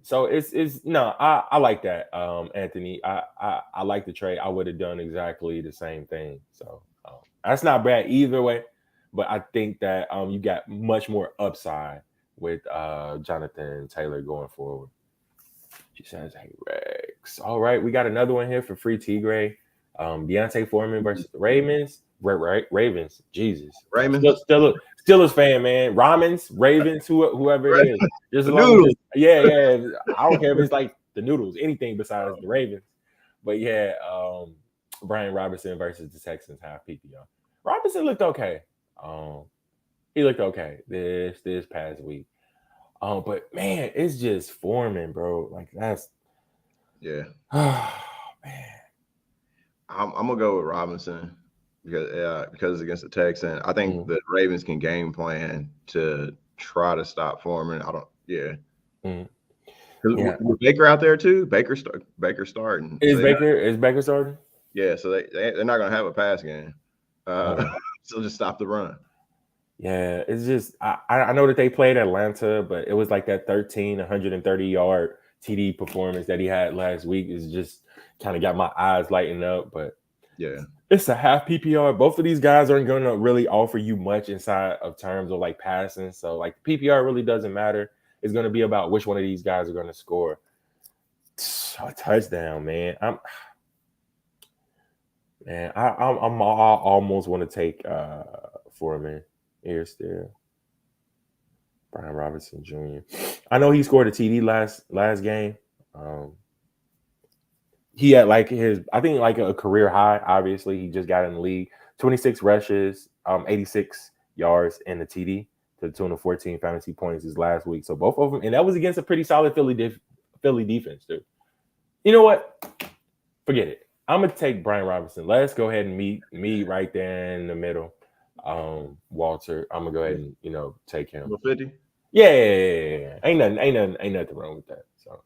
Speaker 2: So it's no, I like that, Anthony. I like the trade. I would have done exactly the same thing. So that's not bad either way. But I think that you got much more upside with Jonathan Taylor going forward. She says, "Hey Rex, all right, we got another one here for free T Gray. Deontay Foreman versus the Ravens. Ravens, Jesus,
Speaker 3: Raymond.
Speaker 2: Steelers fan, man. Ravens, whoever it is. Just
Speaker 3: The
Speaker 2: as long as
Speaker 3: noodles.
Speaker 2: yeah. I don't care if it's like the noodles, anything besides the Ravens. But yeah, Brian Robinson versus the Texans half PPR. Robinson looked okay. He looked okay this past week. But man, it's just Foreman, bro. Like that's
Speaker 3: Yeah.
Speaker 2: man.
Speaker 3: I'm gonna go with Robinson because it's against the Texans. I think the Ravens can game plan to try to stop Foreman. I don't. Yeah.
Speaker 2: Yeah.
Speaker 3: With Baker out there too. Baker starting.
Speaker 2: Is Baker starting?
Speaker 3: Yeah. So they're not gonna have a pass game. So just stop the run.
Speaker 2: Yeah, it's just I know that they played Atlanta, but it was like that 130-yard TD performance that he had last week is just kind of got my eyes lighting up. But
Speaker 3: yeah,
Speaker 2: it's a half PPR. Both of these guys aren't going to really offer you much inside of terms of like passing. So like PPR really doesn't matter. It's going to be about which one of these guys are going to score a touchdown, man. I almost want to take Foreman here still. Brian Robinson Jr. I know he scored a TD last game. He had like I think like a career high. Obviously, he just got in the league. 26 rushes, 86 yards, and a TD to the tune of 14 fantasy points his last week. So both of them, and that was against a pretty solid Philly defense, dude. You know what? Forget it. I'm gonna take Brian Robinson. Let's go ahead and meet right there in the middle. Walter, I'm gonna go ahead and take him.
Speaker 3: 50.
Speaker 2: Yeah. Ain't nothing wrong with that. So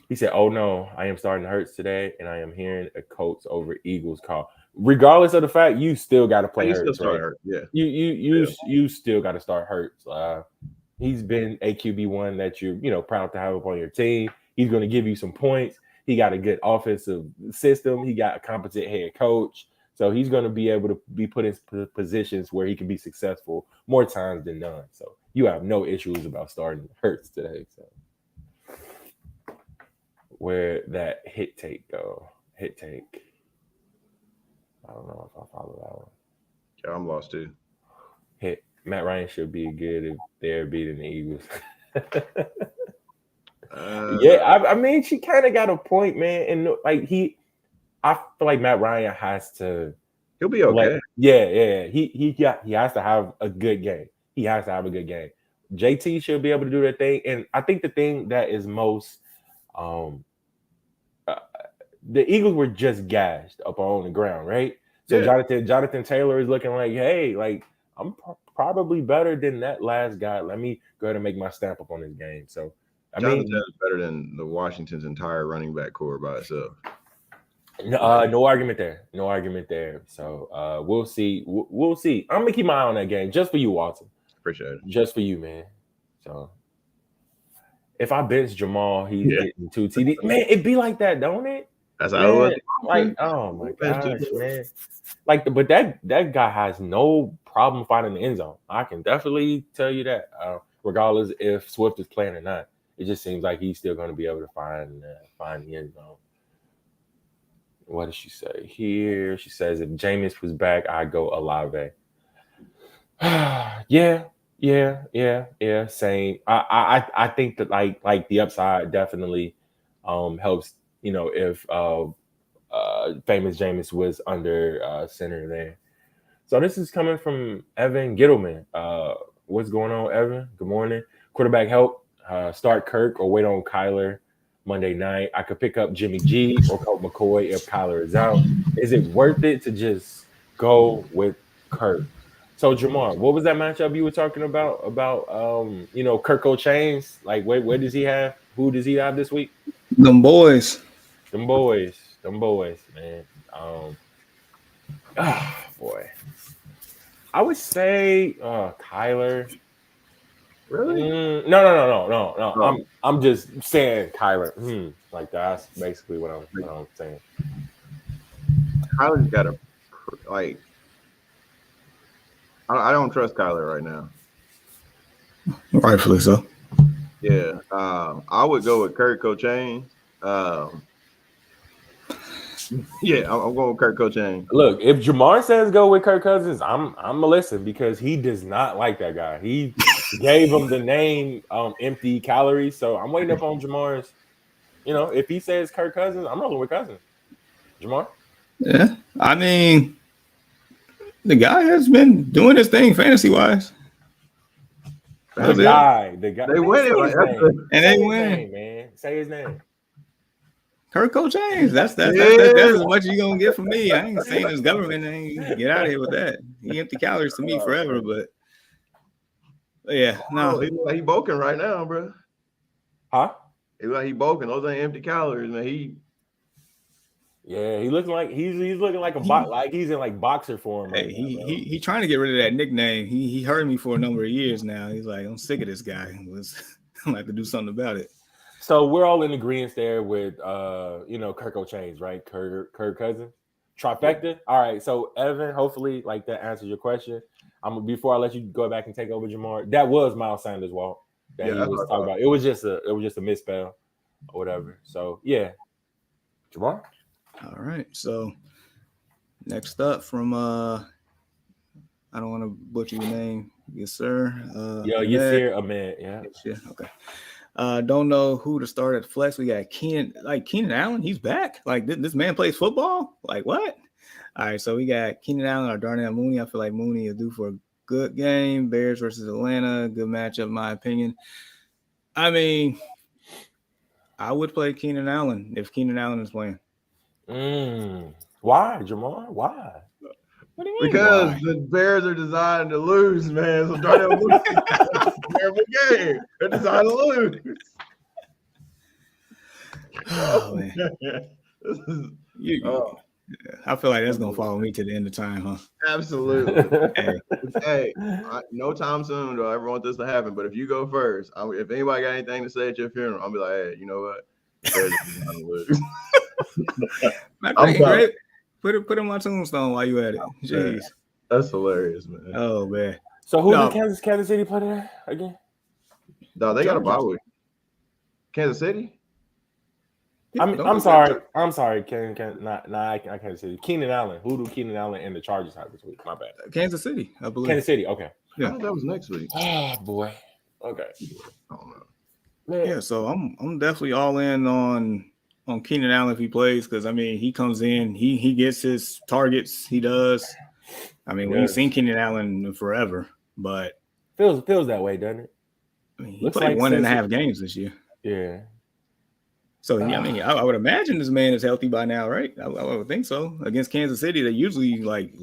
Speaker 2: he said, "Oh no, I am starting Hurts today, and I am hearing a Colts over Eagles call. Regardless of the fact, you still got to play Hurts, right?
Speaker 3: Yeah.
Speaker 2: You still got to start Hurts. He's been a QB1 that you're proud to have up on your team. He's going to give you some points. He got a good offensive system. He got a competent head coach. So he's going to be able to be put in positions where he can be successful more times than none. So you have no issues about starting Hurts today. So where that hit take go? Hit take. I don't know if I follow that one.
Speaker 3: Yeah, I'm lost too.
Speaker 2: hit. Matt Ryan should be good if they're beating the Eagles. Yeah, I mean, she kind of got a point, man. And like I feel like Matt Ryan has to.
Speaker 3: He'll be okay.
Speaker 2: Yeah. He has to have a good game. He has to have a good game. JT should be able to do their thing, and I think the thing that is most, the Eagles were just gashed up on the ground, right? So
Speaker 3: Yeah.
Speaker 2: Jonathan Taylor is looking like, hey, like I'm probably better than that last guy. Let me go ahead and make my stamp up on this game. So, I
Speaker 3: Jonathan
Speaker 2: mean,
Speaker 3: is better than the Washington's entire running back core by itself.
Speaker 2: no argument there. No argument there. So we'll see. We'll see. I'm gonna keep my eye on that game just for you, Walter.
Speaker 3: Appreciate it.
Speaker 2: Just for you, man. So if I bench Jamal, he's getting 2 TD. Man, it be like that, don't it?
Speaker 3: That's how it was.
Speaker 2: Like, oh my gosh, man. Like, but that guy has no problem finding the end zone. I can definitely tell you that. Regardless if Swift is playing or not, it just seems like he's still going to be able to find the end zone. What does she say here? She says if Jameis was back, I'd go Olave. Yeah. Same. I think that like the upside definitely helps. You know, if famous Jameis was under center there. So this is coming from Evan Gittleman. What's going on, Evan? Good morning. Quarterback help. Start Kirk or wait on Kyler Monday night. I could pick up Jimmy G or Colt McCoy if Kyler is out. Is it worth it to just go with Kirk? So Jamar, what was that matchup you were talking about? About Kirko Chains? Like where does he have? Who does he have this week?
Speaker 1: Them boys,
Speaker 2: man. Boy. I would say Kyler.
Speaker 3: Really?
Speaker 2: No.
Speaker 3: Oh.
Speaker 2: I'm just saying Kyler. Like that's basically what I'm saying.
Speaker 3: Kyler's got a like. I don't trust Kyler right now.
Speaker 1: rightfully so.
Speaker 3: Yeah, I would go with Kurt Cochain. Yeah, I'm going with Kurt Cochain.
Speaker 2: Look, if Jamar says go with Kirk Cousins, I'm gonna listen because he does not like that guy. He gave him the name empty calories. So I'm waiting up on Jamar's. If he says Kirk Cousins, I'm rolling with Cousins. Jamar?
Speaker 1: Yeah, I mean, the guy has been doing his thing fantasy wise.
Speaker 2: The guy.
Speaker 3: They win it like
Speaker 1: and they win.
Speaker 2: Man, say his name.
Speaker 1: Kirko James. That's as much as you're gonna get from me. I ain't saying his government ain't get out of here with that. He empty calories to me forever, but yeah, no.
Speaker 3: He look like he bulking right now, bro.
Speaker 2: Huh?
Speaker 3: He look like he bulking. Those ain't empty calories, man.
Speaker 2: Yeah, he looking like he's looking like like he's in like boxer form.
Speaker 1: Right he trying to get rid of that nickname. He heard me for a number of years now. He's like, I'm sick of this guy. I'm like to do something about it.
Speaker 2: So we're all in agreement there with Kirko Chains, right? Kirk Cousins. Trifecta. All right. So Evan, hopefully like that answers your question. Before I let you go back and take over Jamar, that was Miles Sanders' Walt that he was talking about. It was just a misspell or whatever. So yeah. Jamar?
Speaker 1: All right. So next up from I don't want to butcher your name. Yes, sir.
Speaker 2: Yasir Ahmed. Yeah.
Speaker 1: Okay. Don't know who to start at flex. We got Keenan Allen. He's back. Like this man plays football. Like what? All right. So we got Keenan Allen or Darnell Mooney. I feel like Mooney is due for a good game. Bears versus Atlanta. Good matchup, in my opinion. I mean, I would play Keenan Allen if Keenan Allen is playing.
Speaker 2: Why, Jamar? Why?
Speaker 1: What do you mean?
Speaker 3: Because the Bears are designed to lose, man. So Darnell Mooney is a terrible game. They're designed to lose.
Speaker 1: Oh, man. I feel like that's gonna follow me to the end of time, huh?
Speaker 3: Absolutely. Hey, no time soon do I ever want this to happen. But if you go first, if anybody got anything to say at your funeral, I'll be like, hey, you know what? Bears are designed to lose.
Speaker 1: Put him on tombstone while you at it. Jeez,
Speaker 3: man, that's hilarious, man.
Speaker 1: Oh man.
Speaker 2: So who did Kansas City play there again?
Speaker 3: No, they got a bye week. Kansas City.
Speaker 2: I'm sorry. I can't say Keenan Allen. Who do Keenan Allen and the Chargers have this week? My bad.
Speaker 1: Kansas City, I believe.
Speaker 2: Kansas City. Okay.
Speaker 3: I thought that was next week.
Speaker 2: Oh boy. Okay.
Speaker 3: I don't know.
Speaker 2: Man.
Speaker 1: Yeah, so I'm definitely all in on Keenan Allen if he plays, because I mean he comes in, he gets his targets, he does. I mean, we ain't seen Keenan Allen in forever, but
Speaker 2: feels that way, doesn't it?
Speaker 1: I mean, he
Speaker 2: Looks
Speaker 1: played
Speaker 2: like
Speaker 1: 1.5 games this year.
Speaker 2: Yeah.
Speaker 1: So I mean, I would imagine this man is healthy by now, right? I would think so. Against Kansas City, they usually like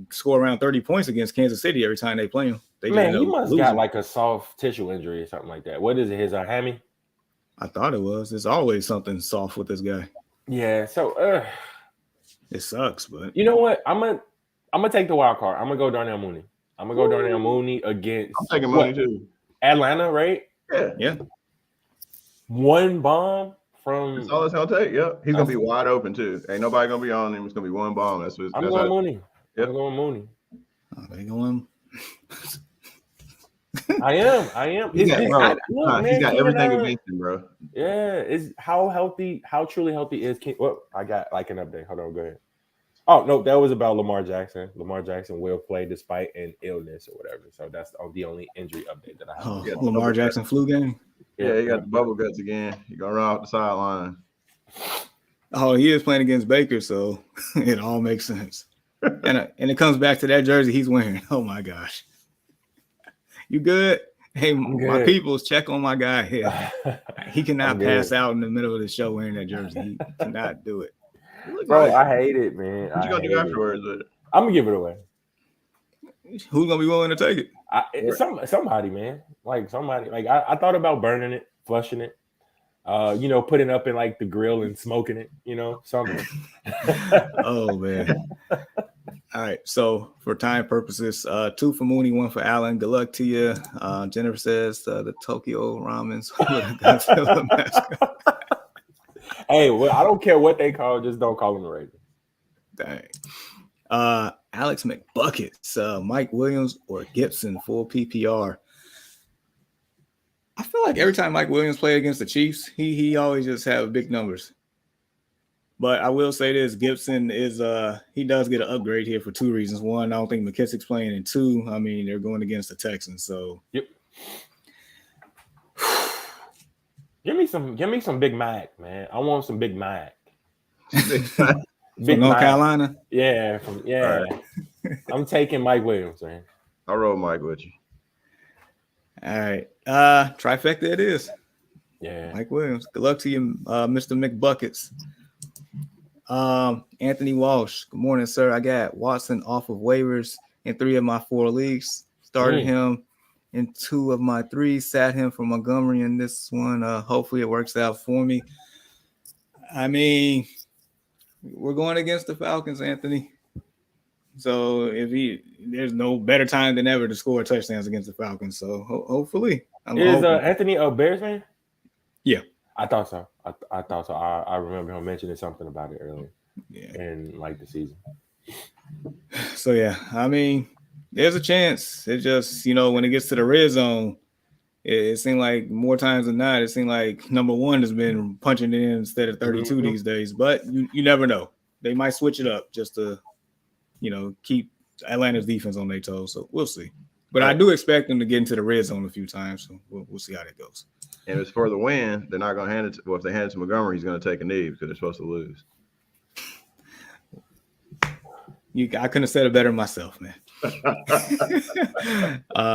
Speaker 1: score around 30 points against Kansas City every time they play him. They just
Speaker 2: Man,
Speaker 1: end
Speaker 2: he
Speaker 1: up
Speaker 2: must
Speaker 1: losing.
Speaker 2: got like a soft tissue injury or something like that. What is it? His hammy?
Speaker 1: I thought it was. There's always something soft with this guy.
Speaker 2: Yeah. So
Speaker 1: it sucks, but
Speaker 2: you know what? I'm gonna take the wild card. I'm gonna go Darnell Mooney. I'm gonna go Darnell Mooney against.
Speaker 3: I'm taking Mooney too.
Speaker 2: Atlanta, right?
Speaker 3: Yeah.
Speaker 2: One bomb from.
Speaker 3: That's all it's gonna take. Yep. He's gonna be wide open too. Ain't nobody gonna be on him. It's gonna be one bomb. That's what.
Speaker 2: I'm going Mooney. Yep. I'm going Mooney.
Speaker 1: Oh, they going.
Speaker 2: I am.
Speaker 3: He's got everything against him, bro.
Speaker 2: Yeah. Is how truly healthy is King? Well, I got like an update. Hold on, go ahead. Oh no, that was about Lamar Jackson. Lamar Jackson will play despite an illness or whatever. So that's the only injury update that I have.
Speaker 1: Oh, Lamar Jackson flu game.
Speaker 3: Yeah, he got the bubble guts again. He gonna run off the sideline.
Speaker 1: Oh, he is playing against Baker, so it all makes sense. And it comes back to that jersey he's wearing. Oh my gosh. You good? Hey, my peoples, check on my guy here. He cannot pass out in the middle of the show wearing that jersey. He cannot do it.
Speaker 2: Bro, I hate it, man.
Speaker 3: What you gonna do afterwards?
Speaker 2: I'm gonna give it away.
Speaker 1: Who's gonna be willing to take it?
Speaker 2: Somebody, man. Like somebody. Like I thought about burning it, flushing it. Putting up in like the grill and smoking it. Something.
Speaker 1: Oh man. All right. So for time purposes, 2 for Mooney, 1 for Allen. Good luck to you. Jennifer says the Tokyo Ramens with a Godzilla mascot.
Speaker 2: Hey, well, I don't care what they call, just don't call them the Raven.
Speaker 1: Dang. Alex McBuckets, Mike Williams or Gibson, full PPR. I feel like every time Mike Williams play against the Chiefs, he always just have big numbers. But I will say this, Gibson is he does get an upgrade here for 2 reasons. 1, I don't think McKissick's playing, and 2, I mean, they're going against the Texans. So
Speaker 2: yep. Give me some Big Mac, man. I want some Big Mac.
Speaker 1: Big North Carolina?
Speaker 2: Yeah, Right. I'm taking Mike Williams, man.
Speaker 3: I'll roll Mike with you.
Speaker 1: All right. Trifecta it is.
Speaker 2: Yeah.
Speaker 1: Mike Williams. Good luck to you, Mr. McBuckets. Anthony Walsh. Good morning, sir. I got Watson off of waivers in 3 of my 4 leagues. Started him in 2 of my 3. Sat him for Montgomery in this one. Hopefully it works out for me. I mean, we're going against the Falcons, Anthony. So there's no better time than ever to score touchdowns against the Falcons. So hopefully,
Speaker 2: is Anthony a Bears fan?
Speaker 1: Yeah,
Speaker 2: I thought so. I thought so. I remember him mentioning something about it earlier.
Speaker 1: Yeah,
Speaker 2: in like the season.
Speaker 1: So yeah, I mean, there's a chance. It just when it gets to the red zone, it seemed like more times than not, it seemed like number 1 has been punching in instead of 32 these days. But you never know. They might switch it up just to keep Atlanta's defense on their toes. So we'll see. But I do expect them to get into the red zone a few times. So we'll see how that goes.
Speaker 3: And if it's for the win, they're not going to hand it to – well, if they hand it to Montgomery, he's going to take a knee because they're supposed to lose.
Speaker 1: I couldn't have said it better myself, man.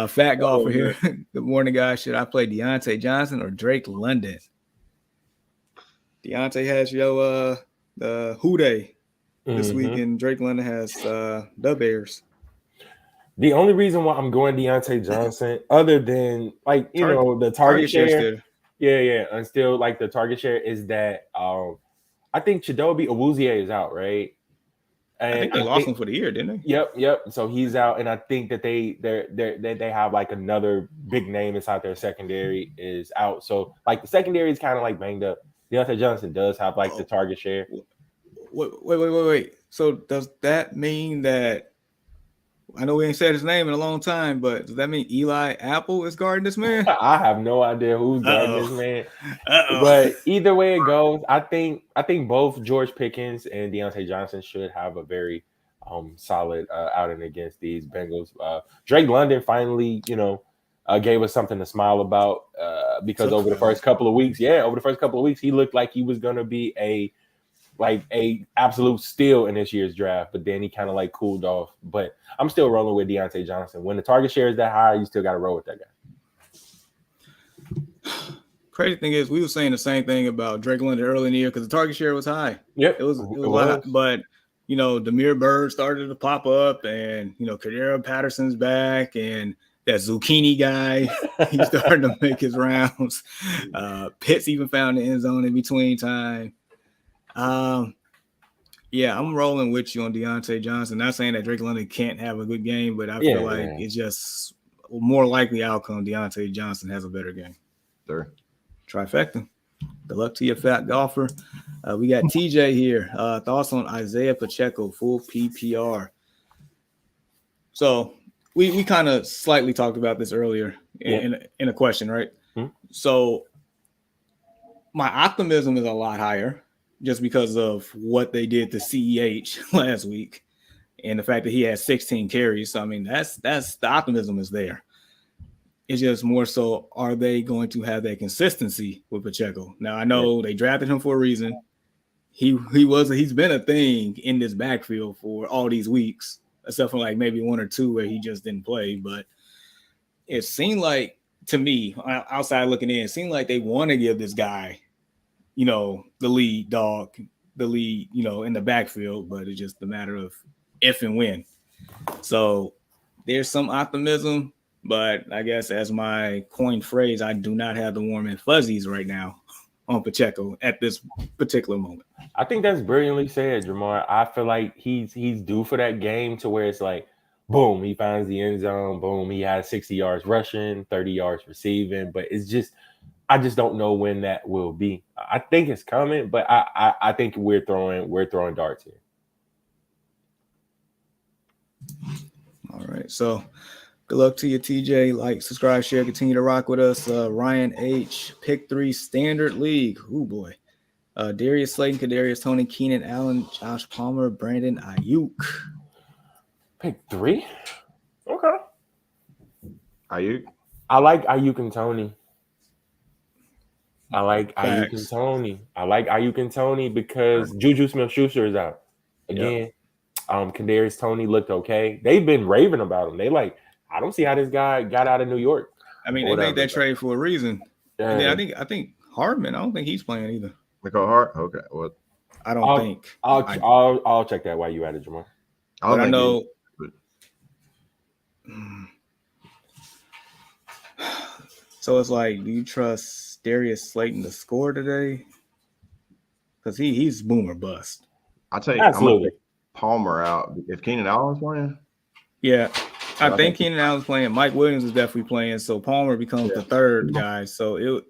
Speaker 1: Fat golfer here. Good morning, guys. Should I play Deontay Johnson or Drake London? Deontay has the Who Day this week, and Drake London has the Bears.
Speaker 2: The only reason why I'm going Deontay Johnson, other than the target share, and still like the target share, is that I think Chidobe Awuzie is out, right? And
Speaker 1: I think they lost him for the year, didn't they?
Speaker 2: Yep. So he's out, and I think that they have like another big name inside their secondary is out. So like the secondary is kind of like banged up. Deontay Johnson does have like the target share.
Speaker 1: Wait. So does that mean that? I know we ain't said his name in a long time, but does that mean Eli Apple is guarding this man?
Speaker 2: I have no idea who's guarding this man. But either way it goes, I think both George Pickens and Deontay Johnson should have a very solid outing against these Bengals. Drake London finally, gave us something to smile about because over the first couple of weeks, he looked like he was going to be a absolute steal in this year's draft, but then he kind of cooled off. But I'm still rolling with Deontay Johnson. When the target share is that high, you still got to roll with that guy.
Speaker 1: Crazy thing is, we were saying the same thing about Drake London early in the year because the target share was high.
Speaker 2: Yep,
Speaker 1: it was a lot. But Demir Bird started to pop up, and Kadera Patterson's back, and that Zucchini guy, he's starting to make his rounds. Pitts even found the end zone in between time. Yeah, I'm rolling with you on Deontay Johnson. Not saying that Drake London can't have a good game, but I feel like it's just more likely outcome. Deontay Johnson has a better game.
Speaker 3: Sure.
Speaker 1: Trifecta. Good luck to your fat golfer. We got TJ here. Thoughts on Isaiah Pacheco, full PPR. So we kind of slightly talked about this earlier in a question, right?
Speaker 2: Hmm?
Speaker 1: So my optimism is a lot higher just because of what they did to CEH last week and the fact that he had 16 carries. So, I mean, that's the optimism is there. It's just more so, are they going to have that consistency with Pacheco? Now, I know they drafted him for a reason. He's been a thing in this backfield for all these weeks, except for maybe one or two where he just didn't play. But it seemed like, to me, outside looking in, it seemed like they want to give this guy, the lead dog, the lead, in the backfield, but it's just a matter of if and when. So there's some optimism. But I guess as my coined phrase, I do not have the warm and fuzzies right now on Pacheco at this particular moment.
Speaker 2: I think that's brilliantly said, Jamar. I feel like he's due for that game to where it's boom, he finds the end zone. Boom, he has 60 yards rushing, 30 yards receiving. But I just don't know when that will be. I think it's coming, but I think we're throwing darts here.
Speaker 1: All right, so. Good luck to you, TJ. Like, subscribe, share, continue to rock with us. Ryan H. Pick 3 Standard League. Oh, boy. Darius Slayton, Kadarius Toney, Keenan Allen, Josh Palmer, Brandon Ayuk.
Speaker 2: Pick 3? Okay.
Speaker 3: Ayuk?
Speaker 2: I like Ayuk and Toney. I like Ayuk and Toney because Juju Smith-Schuster is out. Again, Kadarius Toney looked okay. They've been raving about him. They I don't see how this guy got out of New York.
Speaker 1: I mean, they made that trade for a reason. Yeah. And then I think Hardman, I don't think he's playing either.
Speaker 3: Michael Hart? Okay. Well,
Speaker 1: I don't think.
Speaker 2: I'll check that while you at it, Jamar.
Speaker 1: I know. So it's do you trust Darius Slayton to score today? Because he's boom or bust.
Speaker 3: I'm going to take Palmer out. If Keenan Allen's playing?
Speaker 1: Yeah. I think Keenan Allen's playing. Mike Williams is definitely playing. So Palmer becomes the third guy. So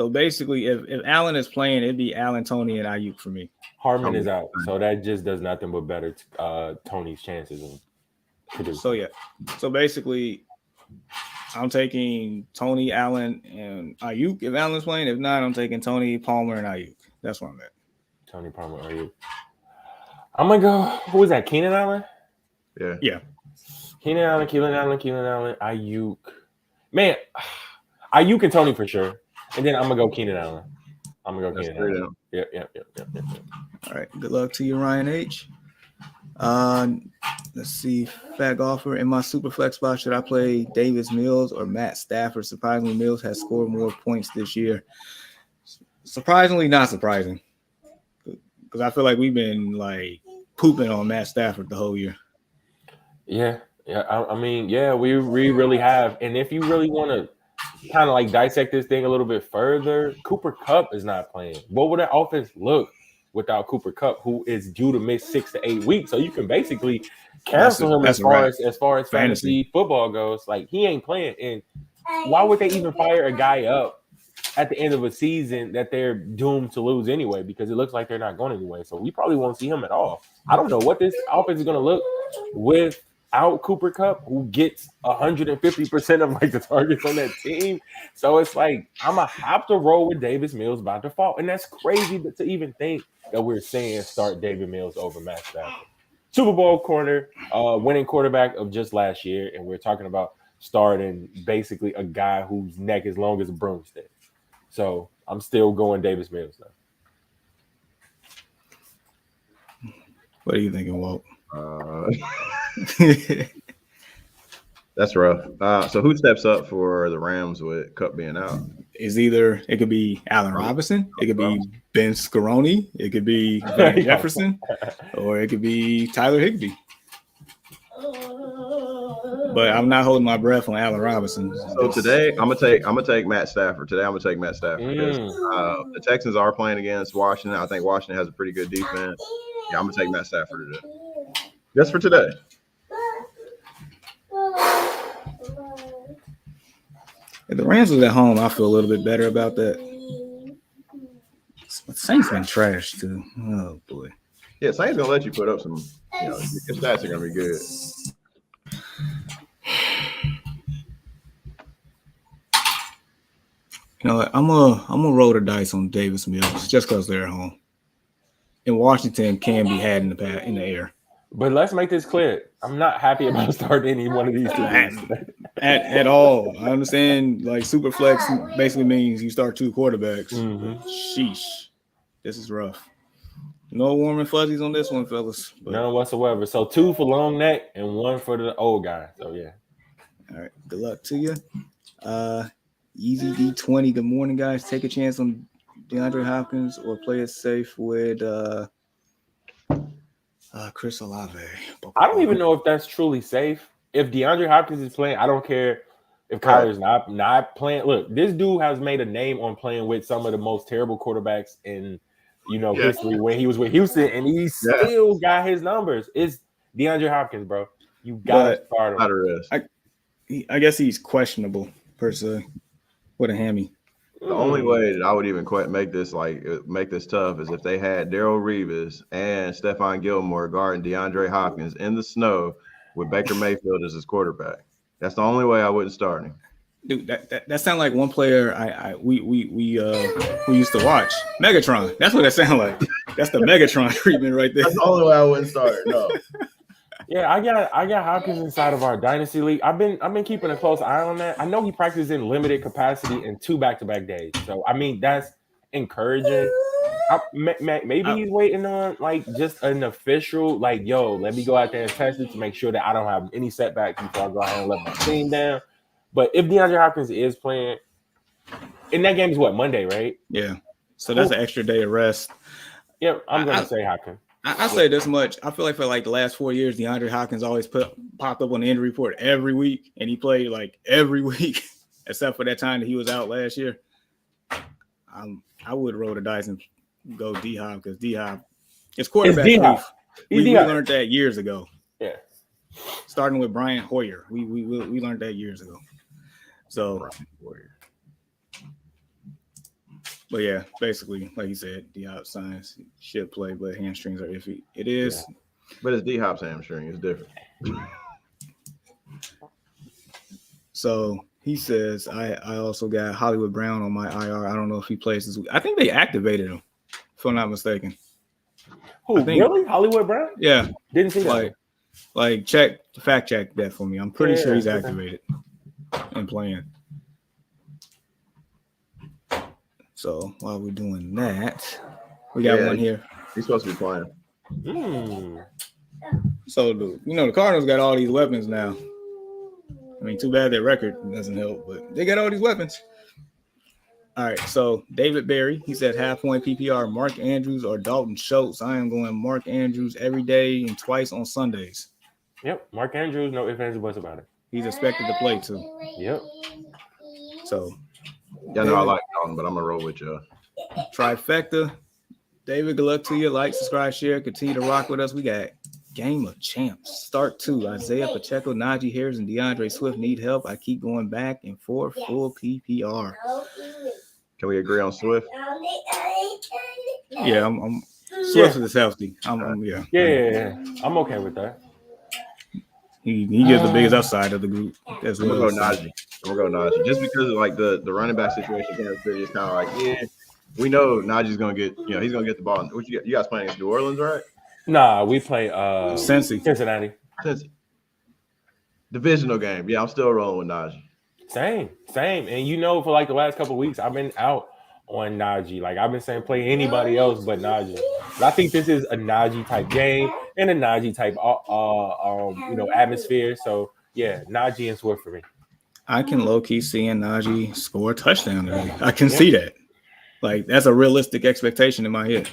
Speaker 1: basically, if Allen is playing, it'd be Allen, Toney, and Ayuk for me.
Speaker 2: Harmon is out, so that just does nothing but better Toney's chances.
Speaker 1: So basically, I'm taking Toney, Allen, and Ayuk if Allen's playing. If not, I'm taking Toney, Palmer, and Ayuk. That's where I'm at.
Speaker 2: Toney, Palmer, Ayuk. I'm gonna go. Who was that? Keenan Allen.
Speaker 1: Yeah.
Speaker 2: Keenan Allen, Ayuk. Man, Ayuk and Toney for sure. And then I'm going to go Keenan Allen. Yep.
Speaker 1: All right. Good luck to you, Ryan H. Let's see. Fat golfer. In my super flex spot, should I play Davis Mills or Matt Stafford? Surprisingly, Mills has scored more points this year. Surprisingly, not surprising. Because I feel like we've been pooping on Matt Stafford the whole year.
Speaker 2: Yeah. I mean, we really have. And if you really want to kind of dissect this thing a little bit further, Cooper Kupp is not playing. What would that offense look without Cooper Kupp, who is due to miss 6 to 8 weeks? So you can basically cancel him as far as fantasy football goes. He ain't playing. And why would they even fire a guy up at the end of a season that they're doomed to lose anyway? Because it looks like they're not going anyway. So we probably won't see him at all. I don't know what this offense is going to look without Cooper Kupp, who gets 150% of the targets on that team. So it's I'm gonna have to roll with Davis Mills by default, and that's crazy to even think that we're saying start David Mills over Matt Stafford. Super Bowl winning quarterback of just last year, and we're talking about starting basically a guy whose neck is long as a broomstick. So I'm still going Davis Mills though.
Speaker 1: What are you thinking, Walt?
Speaker 3: That's rough. So who steps up for the Rams with Cup being out?
Speaker 1: It could be Allen Robinson, it could be Ben Scaroni, it could be Van Jefferson, or it could be Tyler Higbee. But I'm not holding my breath on Allen Robinson.
Speaker 3: So today I'm gonna take Matt Stafford. Today I'm gonna take Matt Stafford because the Texans are playing against Washington. I think Washington has a pretty good defense. Yeah, I'm gonna take Matt Stafford today. Just for today.
Speaker 1: If the Rams was at home, I feel a little bit better about that. The Saints been trash too. Oh boy.
Speaker 3: Yeah, Saints gonna let you put up some. Your stats are gonna be good.
Speaker 1: You know what? I'm gonna roll the dice on Davis Mills just because they're at home. And Washington can be had in the air.
Speaker 2: But let's make this clear. I'm not happy about starting any one of these two games
Speaker 1: at all. I understand like super flex basically means you start two quarterbacks.
Speaker 2: Mm-hmm.
Speaker 1: Sheesh. This is rough. No warm and fuzzies on this one, fellas.
Speaker 2: None whatsoever. So 2 for long neck and 1 for the old guy. So yeah.
Speaker 1: All right. Good luck to you. Easy D20. Good morning, guys. Take a chance on DeAndre Hopkins or play it safe with Chris Olave.
Speaker 2: I don't even know if that's truly safe. If DeAndre Hopkins is playing, I don't care if Kyler's not playing. Look, this dude has made a name on playing with some of the most terrible quarterbacks in history when he was with Houston, and he still got his numbers. It's DeAndre Hopkins, bro. You gotta start him.
Speaker 1: I guess he's questionable per se with a hammy.
Speaker 3: The only way that I would even make this tough is if they had Darrelle Revis and Stephon Gilmore guarding DeAndre Hopkins in the snow with Baker Mayfield as his quarterback. That's the only way I wouldn't start him.
Speaker 1: Dude, that sounds like one player we used to watch. Megatron. That's what that sounds like. That's the Megatron treatment right there.
Speaker 3: That's the only way I wouldn't start. No.
Speaker 2: Yeah, I got Hopkins inside of our dynasty league. I've been keeping a close eye on that. I know he practiced in limited capacity in 2 back-to-back days. So I mean that's encouraging. Maybe he's waiting on like just an official let me go out there and test it to make sure that I don't have any setbacks before I go ahead and let my team down. But if DeAndre Hopkins is playing, and that game is Monday, right?
Speaker 1: Yeah. So that's an extra day of rest.
Speaker 2: Yeah, I'm gonna say Hopkins.
Speaker 1: I say this much. I feel like for like the last 4 years, DeAndre Hopkins always popped up on the injury report every week, and he played like every week, except for that time that he was out last year. I would roll the dice and go D-Hop because D-Hop is quarterback proof. We learned that years ago.
Speaker 2: Yeah.
Speaker 1: Starting with Brian Hoyer. We learned that years ago. So but yeah, basically, like you said, D-Hop signs should play, but hamstrings are iffy. It is.
Speaker 3: Yeah. But it's D-Hop's hamstring. It's different.
Speaker 1: So he says, I also got Hollywood Brown on my IR. I don't know if he plays this week. I think they activated him, if I'm not mistaken.
Speaker 2: Who, really? Hollywood Brown?
Speaker 1: Yeah.
Speaker 2: Didn't see that.
Speaker 1: Fact check that for me. I'm pretty sure he's activated and playing. So while we're doing that, we got one here.
Speaker 3: He's supposed to be playing.
Speaker 1: So the Cardinals got all these weapons now. I mean, too bad their record doesn't help, but they got all these weapons. All right, so David Berry, he said half-point PPR, Mark Andrews or Dalton Schultz. I am going Mark Andrews every day and twice on Sundays.
Speaker 2: Yep, Mark Andrews, no ifs, ands, or buts about it.
Speaker 1: He's expected to play too.
Speaker 2: Yep.
Speaker 1: So,
Speaker 3: yeah, no, I like Dalton, but I'm gonna roll with you.
Speaker 1: Trifecta. David, good luck to you. Like, subscribe, share, continue to rock with us. We got Game of Champs. Start 2. Isaiah Pacheco, Najee Harris, and DeAndre Swift need help. I keep going back and forth. Full PPR.
Speaker 3: Can we agree on Swift?
Speaker 1: Yeah, I'm Swift is healthy.
Speaker 2: Yeah. I'm okay with that.
Speaker 1: He gives the biggest upside of the group as well.
Speaker 3: I'm gonna go Najee. Just because of like the running back situation, Kansas City is kind of like, we know Najee's gonna get, he's gonna get the ball. What you guys playing against New Orleans, right?
Speaker 2: Nah, we play
Speaker 1: Cincy.
Speaker 2: Cincinnati.
Speaker 3: Divisional game. Yeah, I'm still rolling with Najee.
Speaker 2: Same. And you know, for like the last couple of weeks, I've been out on Najee. Like I've been saying, play anybody else but Najee. But I think this is a Najee type game and a Najee type, atmosphere. So yeah, Najee and Swift for me.
Speaker 1: I can low key seeing Najee score a touchdown today. I can
Speaker 2: Yep.
Speaker 1: see that. Like that's a realistic expectation in my head.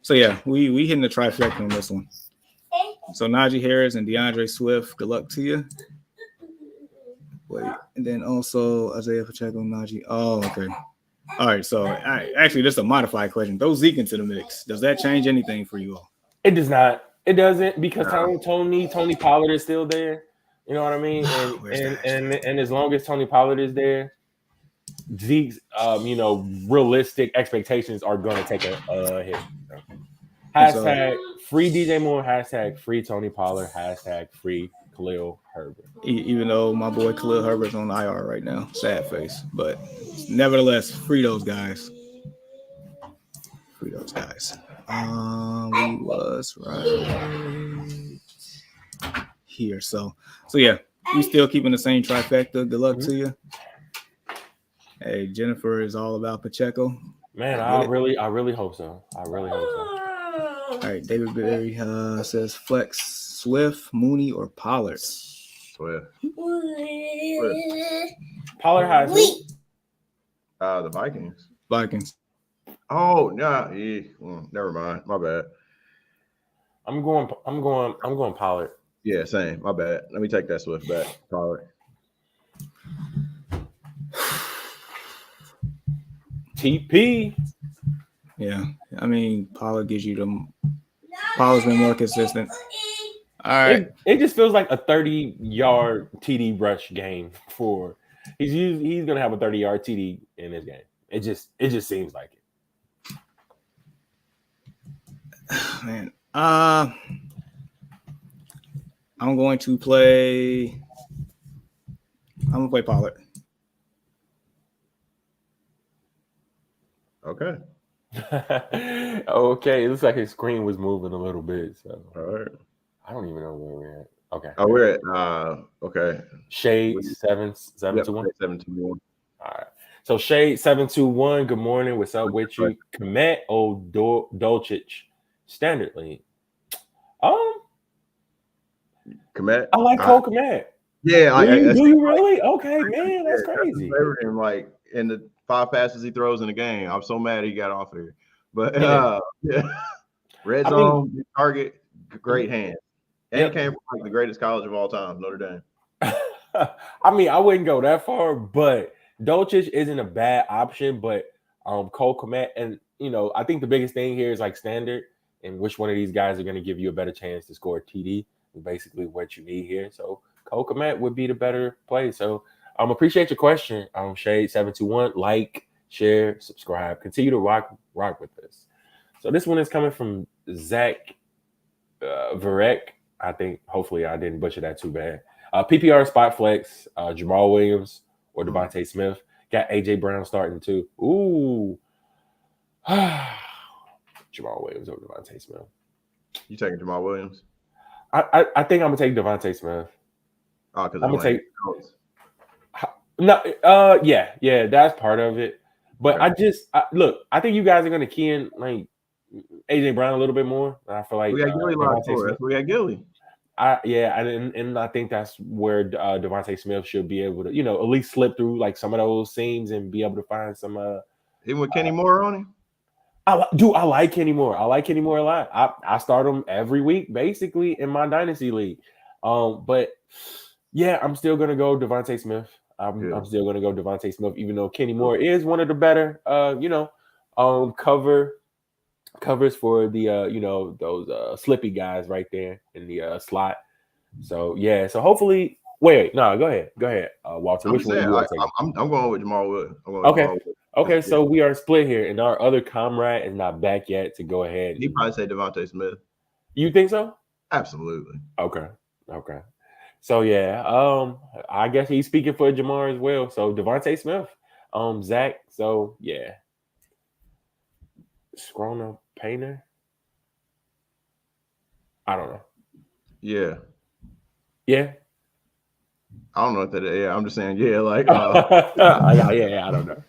Speaker 1: So yeah, we hitting the trifecta on this one. So Najee Harris and DeAndre Swift, good luck to you. Wait, and then also Isaiah Pacheco, Najee. Oh, okay. All right. So actually, this is a modified question. Throw Zeke into the mix. Does that change anything for you all?
Speaker 2: It does not. It doesn't because Tony Pollard is still there. You know what I mean? And as long as Tony Pollard is there, Zeke's realistic expectations are going to take a hit. Hashtag free DJ Moore. Hashtag free Tony Pollard. Hashtag free Khalil Herbert.
Speaker 1: Even though my boy Khalil Herbert's on IR right now, sad face, but nevertheless, free those guys. Free those guys. We was right here. So yeah, we still keeping the same trifecta. Good luck to you. Hey, Jennifer is all about Pacheco.
Speaker 2: Man, I really hope so. I really hope so.
Speaker 1: All right, David Berry says flex Swift, Mooney, or Pollard.
Speaker 3: Swift.
Speaker 2: Pollard has
Speaker 3: the Vikings.
Speaker 1: Vikings.
Speaker 3: Oh no, never mind. My bad.
Speaker 2: I'm going Pollard.
Speaker 3: Yeah, same. My bad. Let me take that Swift back. Pollard.
Speaker 2: TP.
Speaker 1: Yeah, I mean Pollard gives you the. Pollard's been more consistent. All right.
Speaker 2: It just feels like a 30-yard TD rush game for. He's gonna have a 30-yard TD in this game. It just seems like it.
Speaker 1: Man, I'm going to play. I'm gonna play Pollard.
Speaker 3: Okay.
Speaker 2: Okay, it looks like his screen was moving a little bit. So
Speaker 3: all right.
Speaker 2: I don't even know where we're at. Okay.
Speaker 3: Oh, we're at okay.
Speaker 2: Shade 721.
Speaker 3: 721.
Speaker 2: All right. So Shade 721. Good morning. What's up with you? Komet or Dolcic? Standard league.
Speaker 3: Komet.
Speaker 2: I like Cole Komet.
Speaker 3: Yeah.
Speaker 2: Do you really? Okay, man. That's crazy.
Speaker 3: I favorite him like in the 5 passes he throws in the game. I'm so mad he got off here. But red zone, target, great hand. And he came from like the greatest college of all time, Notre Dame.
Speaker 2: I mean, I wouldn't go that far, but Dolcic isn't a bad option. But Cole Komet, and I think the biggest thing here is like standard and which one of these guys are going to give you a better chance to score a TD. Basically, what you need here. So Cole Komet would be the better play. So appreciate your question. Shade 721. Like, share, subscribe. Continue to rock with us. So this one is coming from Zach Varek. I think hopefully I didn't butcher that too bad. PPR spot flex, Jamal Williams or Devontae Smith. Got AJ Brown starting too. Ooh. Jamal Williams or Devontae Smith.
Speaker 3: You taking Jamal Williams?
Speaker 2: I think I'm gonna take Devontae Smith.
Speaker 3: Oh, because
Speaker 2: I'm gonna take. No, yeah, that's part of it. But okay. I think you guys are gonna key in like AJ Brown a little bit more. I feel like
Speaker 3: we got Gilly locked for us. We got Gilly.
Speaker 2: And I think that's where Devontae Smith should be able to, at least slip through like some of those seams and be able to find some.
Speaker 3: Even with Kenny Moore on him.
Speaker 2: I like Kenny Moore. I like Kenny Moore a lot. I start him every week, basically, in my dynasty league. But yeah, I'm still gonna go Devontae Smith. I'm still gonna go Devontae Smith, even though Kenny Moore is one of the better, covers for the those slippy guys right there in the slot. So yeah, so hopefully. Wait, no, go ahead, Walter. Which one?
Speaker 3: I'm going with Jamal Wood.
Speaker 2: Okay, so we are split here, and our other comrade is not back yet to go ahead.
Speaker 3: He probably say Devontae Smith.
Speaker 2: You think so?
Speaker 3: Absolutely.
Speaker 2: Okay. So yeah, I guess he's speaking for Jamar as well. So Devontae Smith, Zach. So yeah, Scrona Painter. I don't know.
Speaker 3: Yeah.
Speaker 2: Yeah.
Speaker 3: I don't know what that is. Yeah, I'm just saying, yeah, like
Speaker 2: Yeah, I don't know.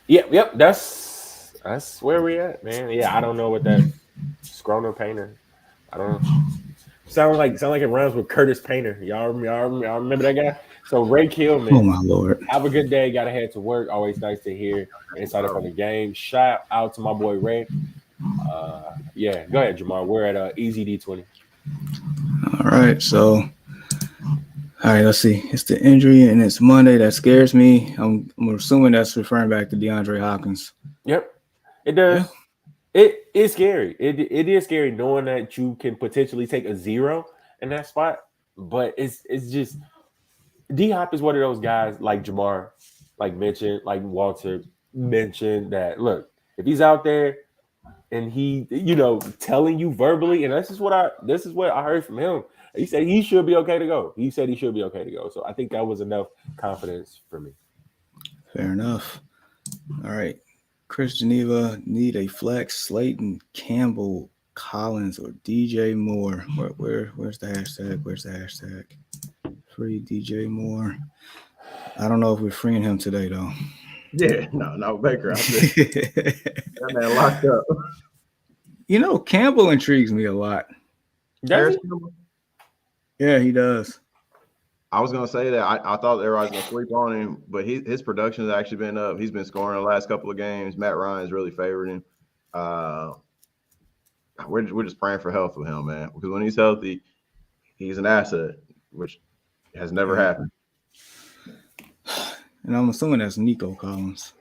Speaker 2: Yep. That's where we at, man. Yeah, I don't know what that scroner painter. I don't know. Sound like it rhymes with Curtis Painter. Y'all remember that guy? So Ray
Speaker 1: Oh
Speaker 2: Killman,
Speaker 1: my lord.
Speaker 2: have a good day. Got to head to work. Always nice to hear insight up on the game. Shout out to my boy Ray. Yeah, go ahead, Jamar. We're at Easy D20.
Speaker 1: All right, so all right, let's see. It's the injury and it's Monday. That scares me. I'm assuming that's referring back to DeAndre Hopkins.
Speaker 2: Yep, it
Speaker 1: Yeah.
Speaker 2: does. It's scary. It is scary knowing that you can potentially take a zero in that spot. But it's just D Hop is one of those guys like Jamar, like mentioned, like Walter mentioned that look, if he's out there and he, telling you verbally, and this is what I heard from him. He said he should be okay to go. He said he should be okay to go. So I think that was enough confidence for me.
Speaker 1: Fair enough. All right. Chris Geneva need a flex. Slayton, Campbell, Collins, or DJ Moore. Where's the hashtag? Where's the hashtag? Free DJ Moore. I don't know if we're freeing him today though.
Speaker 3: yeah, no, Baker out there. That man locked up.
Speaker 1: Campbell intrigues me a lot.
Speaker 2: Does
Speaker 3: Harris
Speaker 2: he?
Speaker 3: Campbell?
Speaker 1: Yeah, he does.
Speaker 3: I was gonna say that I thought everybody's gonna sleep on him, but his production has actually been up. He's been scoring the last couple of games. Matt Ryan's really favored him. Uh, we're just praying for health with him, man, because when he's healthy, he's an asset, which has never
Speaker 1: Yeah.
Speaker 3: happened.
Speaker 1: And I'm assuming that's Nico Collins.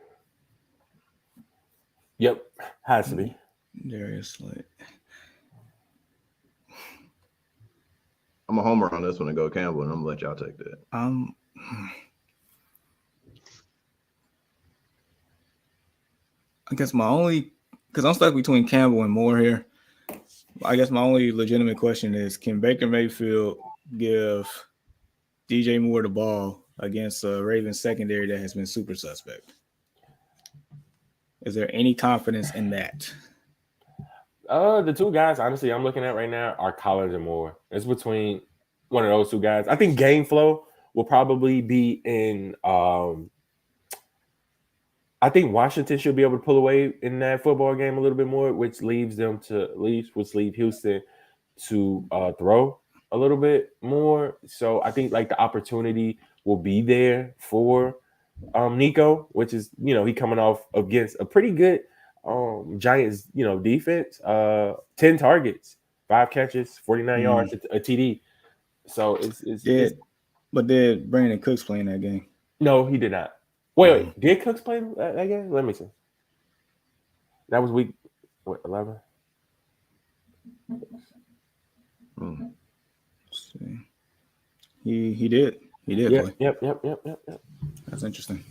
Speaker 2: Yep, has to be.
Speaker 1: Darius Slay.
Speaker 3: I'm a homer on this one and go Campbell, and I'm gonna let y'all take that.
Speaker 1: I guess because I'm stuck between Campbell and Moore here. I guess my only legitimate question is: can Baker Mayfield give DJ Moore the ball against a Ravens secondary that has been super suspect? Is there any confidence in that?
Speaker 2: The two guys, honestly, I'm looking at right now are Collins and Moore. It's between one of those two guys. I think game flow will probably be in. I think Washington should be able to pull away in that football game a little bit more, which leaves Houston to throw a little bit more. So I think like the opportunity will be there for Nico, which is he coming off against a pretty good Giants defense. 10 targets, 5 catches, 49 yards, a TD. So it's
Speaker 1: But did Brandon Cooks play in that game?
Speaker 2: no, he did not. Wait, did Cooks play that game? Let me see. That was week 11.
Speaker 1: Let's see. He did play.
Speaker 2: Yep.
Speaker 1: That's interesting.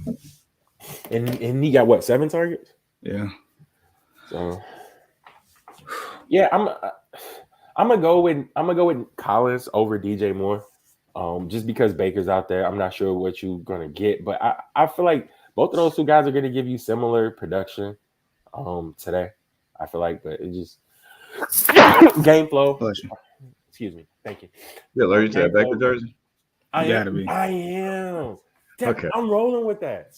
Speaker 2: And he got what, 7 targets?
Speaker 1: Yeah.
Speaker 2: So yeah, I'm gonna go with Collins over DJ Moore. Just because Baker's out there, I'm not sure what you're gonna get, but I feel like both of those two guys are gonna give you similar production today. I feel like, but it just game flow. Excuse me. Thank you.
Speaker 3: Yeah, Larry, to that Baker jersey.
Speaker 2: I
Speaker 1: Gotta be.
Speaker 2: am.
Speaker 3: Okay.
Speaker 2: I'm rolling with that.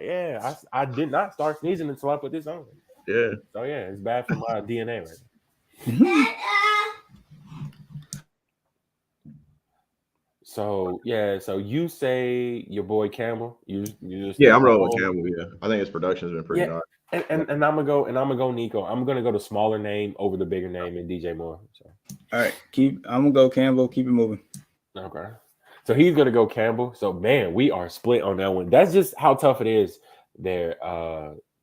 Speaker 2: Yeah, I did not start sneezing until I put this on.
Speaker 3: Yeah.
Speaker 2: So yeah, it's bad for my DNA right now. So yeah, so you say your boy Campbell. You just
Speaker 3: I'm rolling with Campbell. Yeah, I think his production has been pretty nice.
Speaker 2: And I'm gonna go Nico. I'm gonna go the smaller name over the bigger name in DJ Moore. So.
Speaker 1: All right, I'm gonna go Campbell. Keep it moving.
Speaker 2: Okay. So he's gonna go Campbell. So man, we are split on that one. That's just how tough it is there,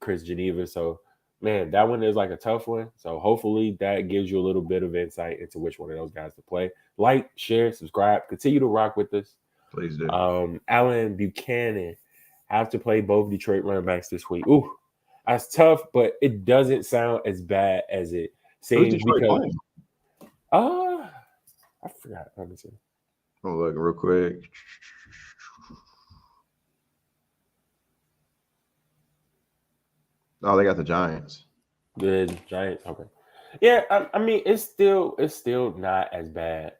Speaker 2: Chris Geneva. So man, that one is like a tough one. So hopefully that gives you a little bit of insight into which one of those guys to play. Like, share, subscribe, continue to rock with us.
Speaker 3: Please do.
Speaker 2: Alan Buchanan have to play both Detroit running backs this week. Ooh, that's tough, but it doesn't sound as bad as it seems because I forgot. Let me see.
Speaker 3: I'm looking real quick. Oh, they got the Giants.
Speaker 2: The Giants. Okay. Yeah, I mean it's still not as bad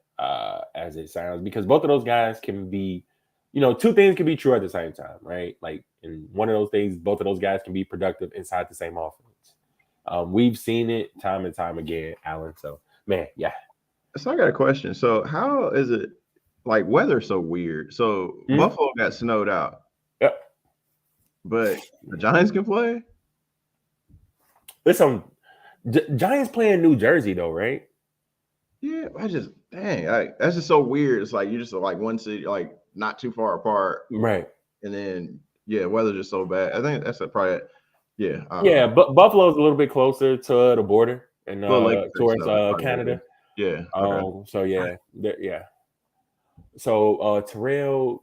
Speaker 2: as it sounds because both of those guys can be, two things can be true at the same time, right? Like, and one of those things, both of those guys can be productive inside the same offense. We've seen it time and time again, Alan. So man, yeah.
Speaker 3: So I got a question. So how is it like weather's so weird? So
Speaker 2: Hmm?
Speaker 3: Buffalo got snowed out,
Speaker 2: Yep.
Speaker 3: but the Giants can play?
Speaker 2: Listen, Giants playing New Jersey though, right?
Speaker 3: Yeah, I just dang, that's just so weird. It's like you just like one city, like not too far apart,
Speaker 2: Right.
Speaker 3: and then yeah, weather's just so bad. I think that's probably yeah.
Speaker 2: Yeah, but Buffalo's a little bit closer to the border and
Speaker 3: Little Lake Effect
Speaker 2: towards
Speaker 3: stuff. That's probably what it is.
Speaker 2: Canada.
Speaker 3: Yeah. Okay.
Speaker 2: So yeah, yeah. So Terrell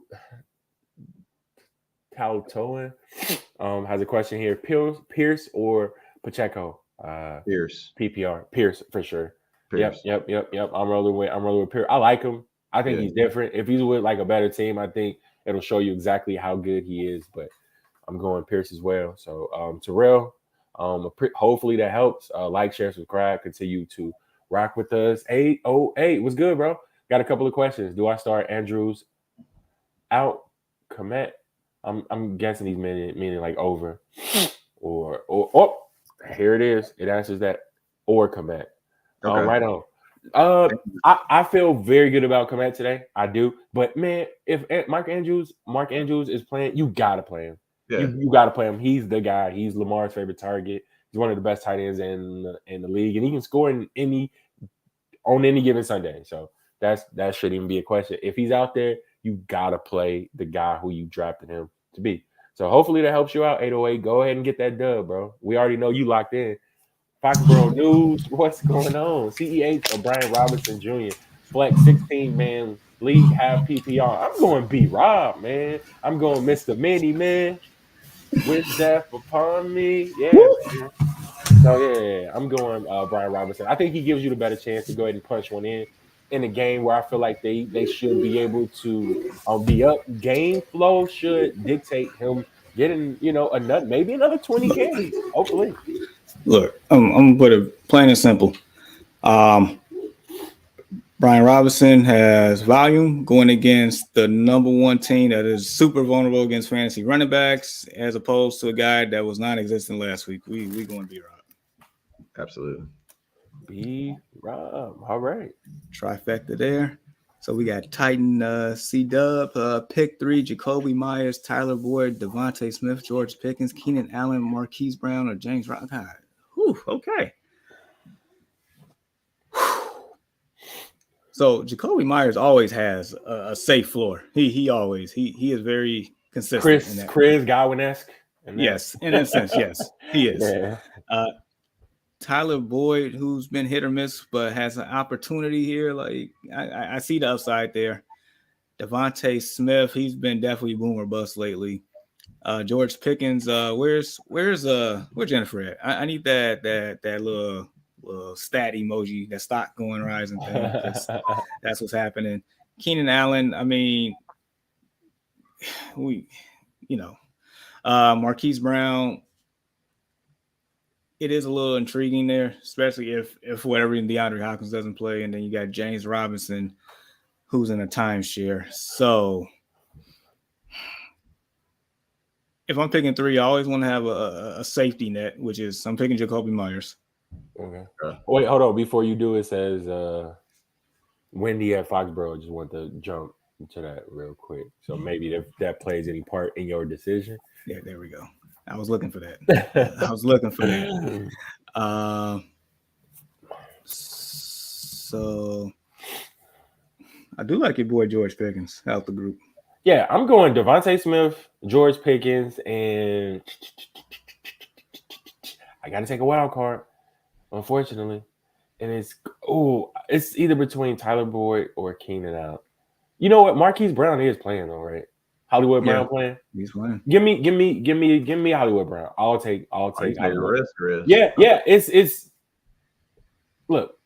Speaker 2: Taltoin has a question here: Pierce or Pacheco?
Speaker 3: Pierce.
Speaker 2: PPR Pierce for sure.
Speaker 3: Pierce.
Speaker 2: Yep. I'm rolling with Pierce. I like him. I think
Speaker 3: Yeah.
Speaker 2: he's different. If he's with like a better team, I think it'll show you exactly how good he is. But I'm going Pierce as well. So Terrell, hopefully that helps. Like, share, subscribe. Continue to rock with us. 808. What's good, bro? Got a couple of questions. Do I start Andrews out? Komet? I'm guessing he's meaning like over. Or oh, here it is. It answers that. Or Komet.
Speaker 3: Okay.
Speaker 2: Right on. I feel very good about Komet today. I do. But man, if Mark Andrews is playing, you gotta play him.
Speaker 3: Yeah.
Speaker 2: You got to play him. He's the guy. He's Lamar's favorite target. He's one of the best tight ends in the league, and he can score on any given Sunday. So that shouldn't even be a question. If he's out there, you gotta play the guy who you drafted him to be. So hopefully that helps you out. 808. Go ahead and get that dub, bro. We already know you locked in. Foxborough News. What's going on? CEH or Brian Robinson Jr. Flex 16-man league half PPR. I'm going B Rob, man. I'm going Mr. Mini, man. Wish death upon me. Yeah, man. So yeah, I'm going Brian Robinson. I think he gives you the better chance to go ahead and punch one in a game where I feel like they should be able to be up. Game flow should dictate him getting maybe another 20 carries. Hopefully.
Speaker 1: Look, I'm gonna put it plain and simple. Brian Robinson has volume going against the number one team that is super vulnerable against fantasy running backs, as opposed to a guy that was non-existent last week. We going to be Rob.
Speaker 3: Absolutely.
Speaker 2: B Rob. All right.
Speaker 1: Trifecta there. So we got Titan C Dub, pick 3, Jacoby Myers, Tyler Boyd, Devontae Smith, George Pickens, Keenan Allen, Marquise Brown, or James Robinson. Okay. So Jacoby Myers always has a safe floor. He always he is very consistent.
Speaker 2: Chris Godwin-esque.
Speaker 1: Yes, in that sense, yes, he is.
Speaker 2: Yeah.
Speaker 1: Tyler Boyd, who's been hit or miss, but has an opportunity here. Like I see the upside there. Devontae Smith, he's been definitely boom or bust lately. George Pickens, where's Jennifer at? I need that little stat emoji, that stock going rising thing. That's what's happening. Keenan Allen, I mean, Marquise Brown. It is a little intriguing there, especially if whatever DeAndre Hopkins doesn't play, and then you got James Robinson, who's in a timeshare. So if I'm picking 3, I always want to have a safety net, which is I'm picking Jacoby Myers.
Speaker 2: Okay. Wait, hold on. Before you do, it says Wendy at Foxborough. Just want to jump to that real quick. So maybe if that plays any part in your decision.
Speaker 1: Yeah, there we go. I was looking for that. So I do like your boy George Pickens out the group.
Speaker 2: Yeah, I'm going Devontae Smith, George Pickens, and I got to take a wild card, unfortunately. And it's either between Tyler Boyd or Keenan Allen. You know what? Marquise Brown is playing though, right? Hollywood Brown playing.
Speaker 1: He's playing.
Speaker 2: Give me Hollywood Brown. I'll take Hollywood.
Speaker 3: Risk.
Speaker 2: Yeah. It's look,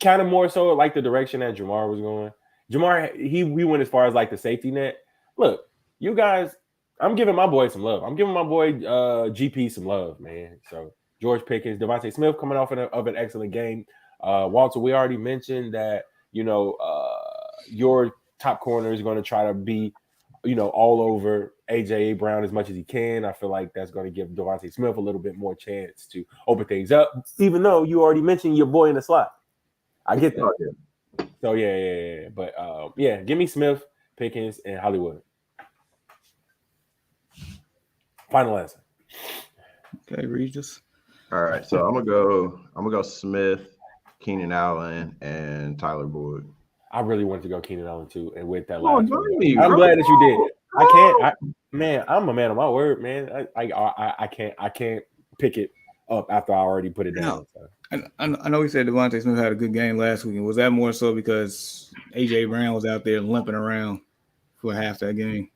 Speaker 2: kind of more so like the direction that Jamar was going. Jamar, we went as far as like the safety net. Look, you guys, I'm giving my boy some love. I'm giving my boy GP some love, man. So George Pickens, Devontae Smith coming off of an excellent game. Walter, we already mentioned that, your top corner is going to try to be, all over AJ Brown as much as he can. I feel like that's going to give Devontae Smith a little bit more chance to open things up, even though you already mentioned your boy in the slot. I get that. So, yeah. But, give me Smith, Pickens, and Hollywood. Final answer.
Speaker 1: Okay, Regis.
Speaker 3: All right, so I'm gonna go Smith, Keenan Allen, and Tyler Boyd.
Speaker 2: I really wanted to go Keenan Allen too, and with that
Speaker 3: Come on,
Speaker 2: last one,
Speaker 3: join me,
Speaker 2: I'm
Speaker 3: bro.
Speaker 2: glad that you did. I'm a man of my word, man. I can't pick it up after I already put it down. So.
Speaker 1: I know we said Devontae Smith had a good game last week. Was that more so because AJ Brown was out there limping around for half that game?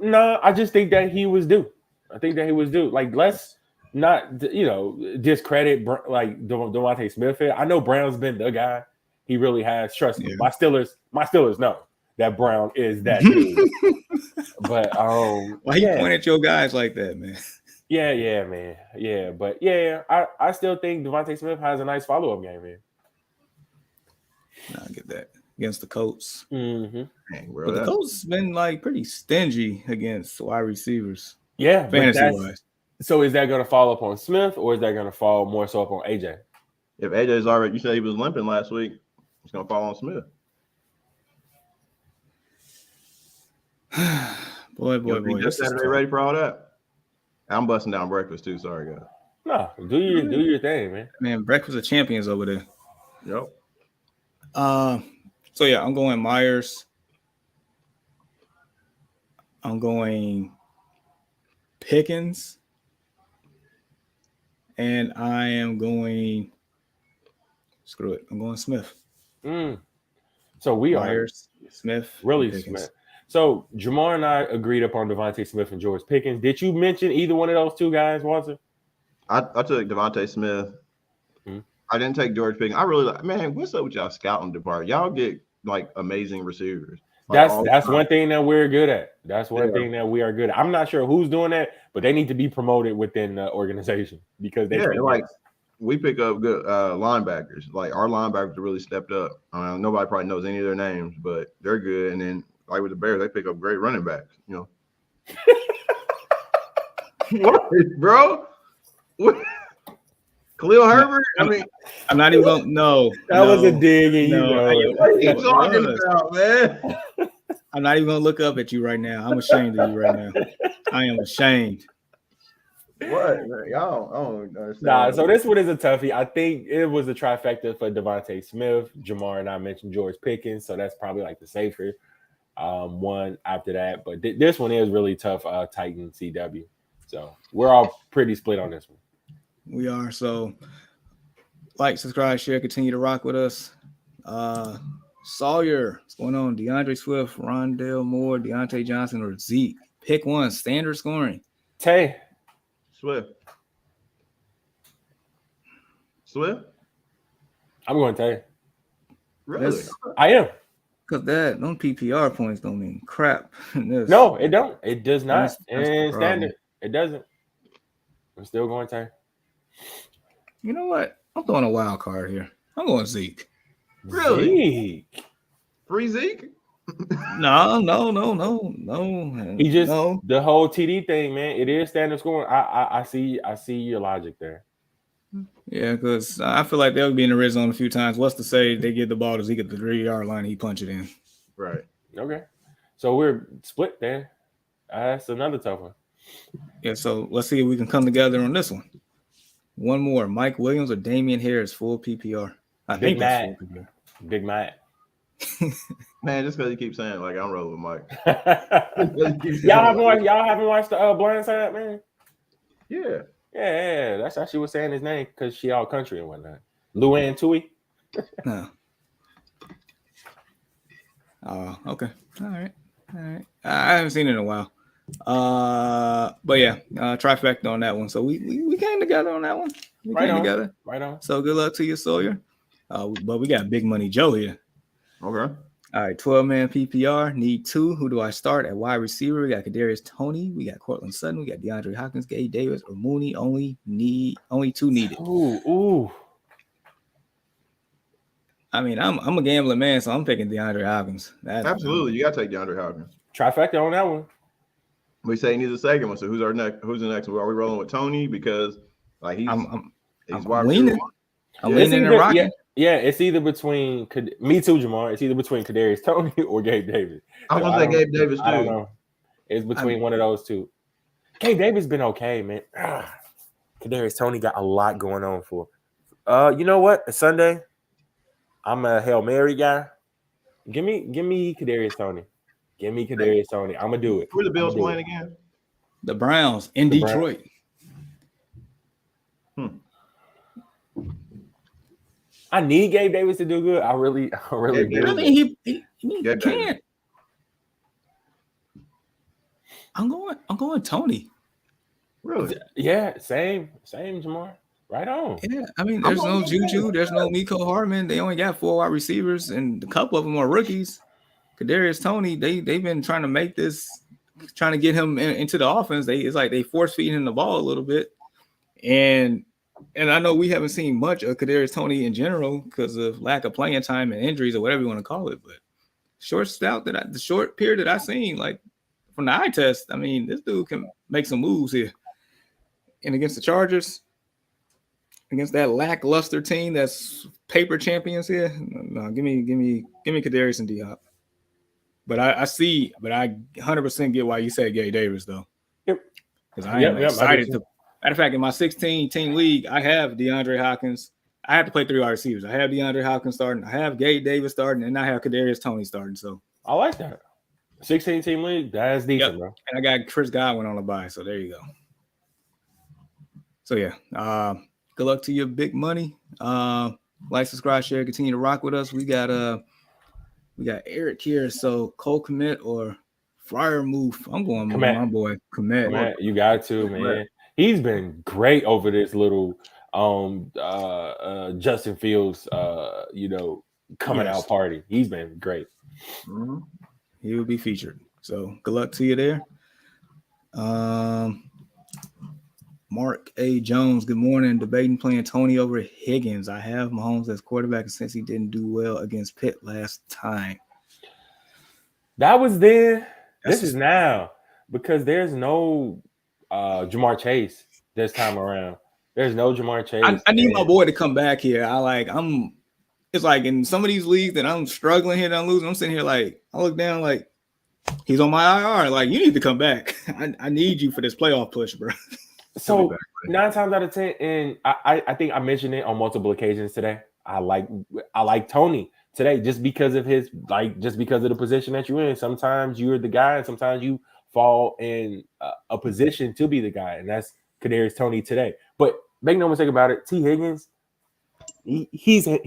Speaker 2: No, I just think that he was due. Like, let's not, discredit like Devontae Smith. I know Brown's been the guy. He really has. Trust me. My Steelers know that Brown is that dude. But
Speaker 1: why you point at your guys like that, man?
Speaker 2: Yeah, man. Yeah, but I still think Devontae Smith has a nice follow-up game, man.
Speaker 1: I get that. Against the Colts.
Speaker 2: Mm-hmm.
Speaker 3: Dang, bro,
Speaker 1: but the Colts been like pretty stingy against wide receivers.
Speaker 2: Yeah,
Speaker 1: fantasy-wise.
Speaker 2: So is that going to fall upon Smith, or is that going to fall more so upon AJ?
Speaker 3: If AJ's already, you said he was limping last week, it's going to fall on Smith.
Speaker 1: boy.
Speaker 3: Just Saturday ready for all that? I'm busting down breakfast too. Sorry, guys.
Speaker 2: No, do your thing, man.
Speaker 1: Man, breakfast of champions over there.
Speaker 3: Yep.
Speaker 1: So yeah, I'm going Myers. I'm going Pickens. And I am going screw it. I'm going Smith.
Speaker 2: So we
Speaker 1: Myers, Smith,
Speaker 2: really Smith. So Jamar and I agreed upon Devontae Smith and George Pickens. Did you mention either one of those two guys, Walter?
Speaker 3: I took Devontae Smith. I didn't take George Pickens. I really man, what's up with y'all scouting department? Y'all get like amazing receivers. Like,
Speaker 2: that's one thing that we're good at. That's one thing that we are good at. I'm not sure who's doing that, but they need to be promoted within the organization because they
Speaker 3: like we pick up good linebackers. Like our linebackers really stepped up. Nobody probably knows any of their names, but they're good. And then like with the Bears, they pick up great running backs. What, bro? What? Khalil Herbert? I mean,
Speaker 1: I'm not even going to know.
Speaker 2: That was a dig in you.
Speaker 3: What are you talking about, man?
Speaker 1: I'm not even going to look up at you right now. I'm ashamed of you right now. I am ashamed.
Speaker 3: What? Y'all, I don't understand.
Speaker 2: Nah, so this one is a toughie. I think it was a trifecta for Devontae Smith. Jamar and I mentioned George Pickens, so that's probably like the safer one after that. But this one is really tough, Titan CW. So we're all pretty split on this one.
Speaker 1: We are. So like, subscribe, share, continue to rock with us. Sawyer, what's going on? DeAndre Swift, Rondale Moore, Deontay Johnson, or Zeke? Pick one. Standard scoring.
Speaker 3: Swift.
Speaker 2: I'm going to tell you.
Speaker 3: Really?
Speaker 2: I am.
Speaker 1: Because them PPR points don't mean crap.
Speaker 2: No, it don't. It does not.
Speaker 1: That's
Speaker 2: and standard. It doesn't. I'm still going to tell you.
Speaker 1: You know what? I'm throwing a wild card here. I'm going Zeke.
Speaker 3: Really?
Speaker 2: Zeke.
Speaker 3: Free Zeke?
Speaker 1: No.
Speaker 2: He just the whole TD thing, man. It is standard scoring. I see your logic there.
Speaker 1: Yeah, because I feel like they'll be in the red zone a few times. What's to say they get the ball to Zeke at the 3-yard line, he punch it in.
Speaker 3: Right.
Speaker 2: Okay. So we're split there. That's another tough one.
Speaker 1: Yeah, so let's see if we can come together on this one. One more. Mike Williams or Damian Harris, full PPR?
Speaker 2: Big Matt. Big Matt.
Speaker 3: Man, just because you keep saying like I'm rolling with Mike.
Speaker 2: Y'all haven't watched the Blind Side, man?
Speaker 3: Yeah.
Speaker 2: Yeah. That's how she was saying his name because she all country and whatnot. Luann Tui.
Speaker 1: No. Oh, okay. All right. I haven't seen it in a while. But yeah, trifecta on that one. So we came together on that one. We came together.
Speaker 2: Right on.
Speaker 1: So good luck to you, Sawyer. But we got Big Money Joe here.
Speaker 3: Okay.
Speaker 1: All right, 12-man PPR. Need 2. Who do I start at wide receiver? We got Kadarius Toney. We got Cortland Sutton. We got DeAndre Hopkins, Gabe Davis, or Mooney. Only 2 needed.
Speaker 2: Ooh.
Speaker 1: I mean, I'm a gambling man, so I'm picking DeAndre Hopkins.
Speaker 3: Absolutely, you got to take DeAndre Hopkins.
Speaker 2: Trifecta on that one.
Speaker 3: We say he needs a second one. So who's our next? Who's the next one? Are we rolling with Toney because like he's wide
Speaker 1: leaning.
Speaker 3: receiver?
Speaker 1: I'm leaning and rocking.
Speaker 2: Yeah, it's either between me too, Jamar. It's either between Kadarius Toney or Gabe Davis.
Speaker 3: I was gonna say Gabe Davis too.
Speaker 2: I don't know. It's between one of those two. Gabe Davis been okay, man. Kadarius Toney got a lot going on for. You know what? It's Sunday. I'm a Hail Mary guy. Give me Kadarius Toney. Give me Kadarius Toney. I'm gonna do it.
Speaker 3: Who are the Bills playing again?
Speaker 1: The Browns in Detroit.
Speaker 2: I need Gabe Davis to do good. I really do.
Speaker 1: I mean, he can't. I'm going Toney.
Speaker 3: Really?
Speaker 2: Yeah, same, Jamar. Right on.
Speaker 1: Yeah, I mean, there's no Juju, there's no Miko Hardman. They only got 4 wide receivers, and a couple of them are rookies. Kadarius Toney, they've been trying to make this, trying to get him into the offense. It's like they force feeding him the ball a little bit, and I know we haven't seen much of Kadarius Toney in general because of lack of playing time and injuries or whatever you want to call it. But the short period that I've seen, like from the eye test, I mean, this dude can make some moves here. And against the Chargers, against that lackluster team that's paper champions here, no, give me Kadarius and D-Hop. But I 100% get why you say Gabe Davis though.
Speaker 2: Yep.
Speaker 1: Because I am excited to. Matter of fact, in my 16-team league, I have DeAndre Hopkins. I have to play 3 wide receivers. I have DeAndre Hopkins starting. I have Gabe Davis starting, and I have Kadarius Toney starting. So
Speaker 2: I like that. 16-team league, that's decent, bro.
Speaker 1: And I got Chris Godwin on the bye, so there you go. So yeah, good luck to your big money. Like, subscribe, share, continue to rock with us. We got Eric here. So Cole Kmet or Fryer Move. I'm going with my boy Kmet.
Speaker 2: You got to, man. He's been great over this little Justin Fields coming out party. He's been great.
Speaker 1: Mm-hmm. He will be featured. So good luck to you there. Mark A. Jones, good morning. Debating playing Toney over Higgins. I have Mahomes as quarterback since he didn't do well against Pitt last time.
Speaker 2: That was then. This is now because there's no Jamar Chase this time around. There's no Jamar Chase.
Speaker 1: I need my boy to come back here. It's like in some of these leagues that I'm struggling here, that I'm losing. I'm sitting here like I look down like he's on my IR. Like, you need to come back. I need you for this playoff push, bro.
Speaker 2: So 9 times out of 10, and I think I mentioned it on multiple occasions today. I like Toney today just because of the position that you're in. Sometimes you're the guy, and sometimes you fall in a position to be the guy, and that's Kadarius Toney today. But make no mistake about it, T. Higgins, he's a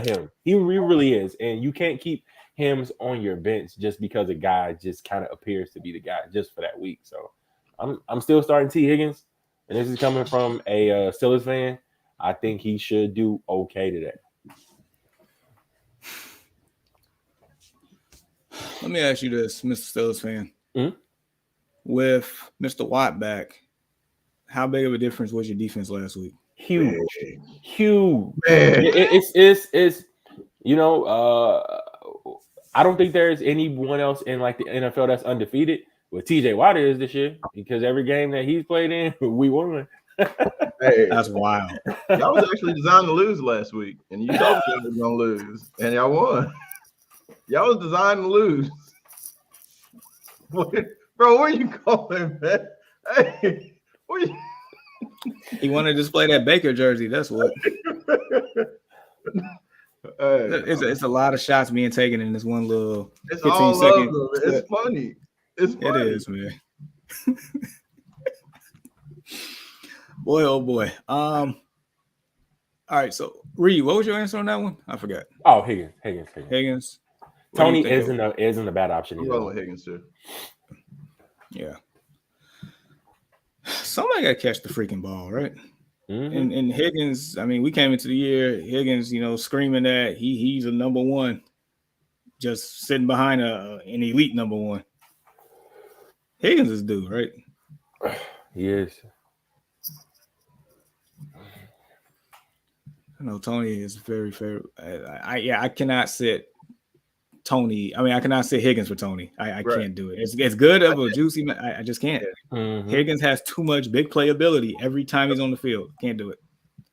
Speaker 2: him. He really is, and you can't keep him on your bench just because a guy just kind of appears to be the guy just for that week. So I'm still starting T. Higgins. And this is coming from a Steelers fan. I think he should do okay today.
Speaker 1: Let me ask you this, Mr. Steelers fan.
Speaker 2: Mm-hmm.
Speaker 1: With Mr. Watt back, how big of a difference was your defense last week?
Speaker 2: Huge.
Speaker 3: Man.
Speaker 2: It's I don't think there's anyone else in like the NFL that's undefeated. Well, TJ Watt is this year because every game that he's played in, we won.
Speaker 3: Hey,
Speaker 1: that's wild.
Speaker 3: Y'all was actually designed to lose last week, and you told me y'all was gonna lose, and y'all won. Y'all was designed to lose. Bro, where you going, man? Hey, where you?
Speaker 1: He wanted to display that Baker jersey. That's what. It's a lot of shots being taken in this one little 15-second.
Speaker 3: It's funny. It
Speaker 1: is, man. Boy, oh boy. All right. So, Reed, what was your answer on that one? I forgot.
Speaker 2: Oh, Higgins. Toney isn't a bad option.
Speaker 3: I'm going with Higgins too.
Speaker 1: Yeah. Somebody got to catch the freaking ball, right?
Speaker 2: Mm-hmm.
Speaker 1: And Higgins. I mean, we came into the year, Higgins, screaming that he's a number one. just sitting behind an elite number one. Higgins is due, right?
Speaker 2: He is.
Speaker 1: I know Tony is very fair. I cannot sit Tony. I mean, I cannot sit Higgins for Tony. I
Speaker 3: Right.
Speaker 1: can't do it. It's good of a juicy. I just can't.
Speaker 2: Mhm.
Speaker 1: Higgins has too much big playability every time he's on the field. Can't do it.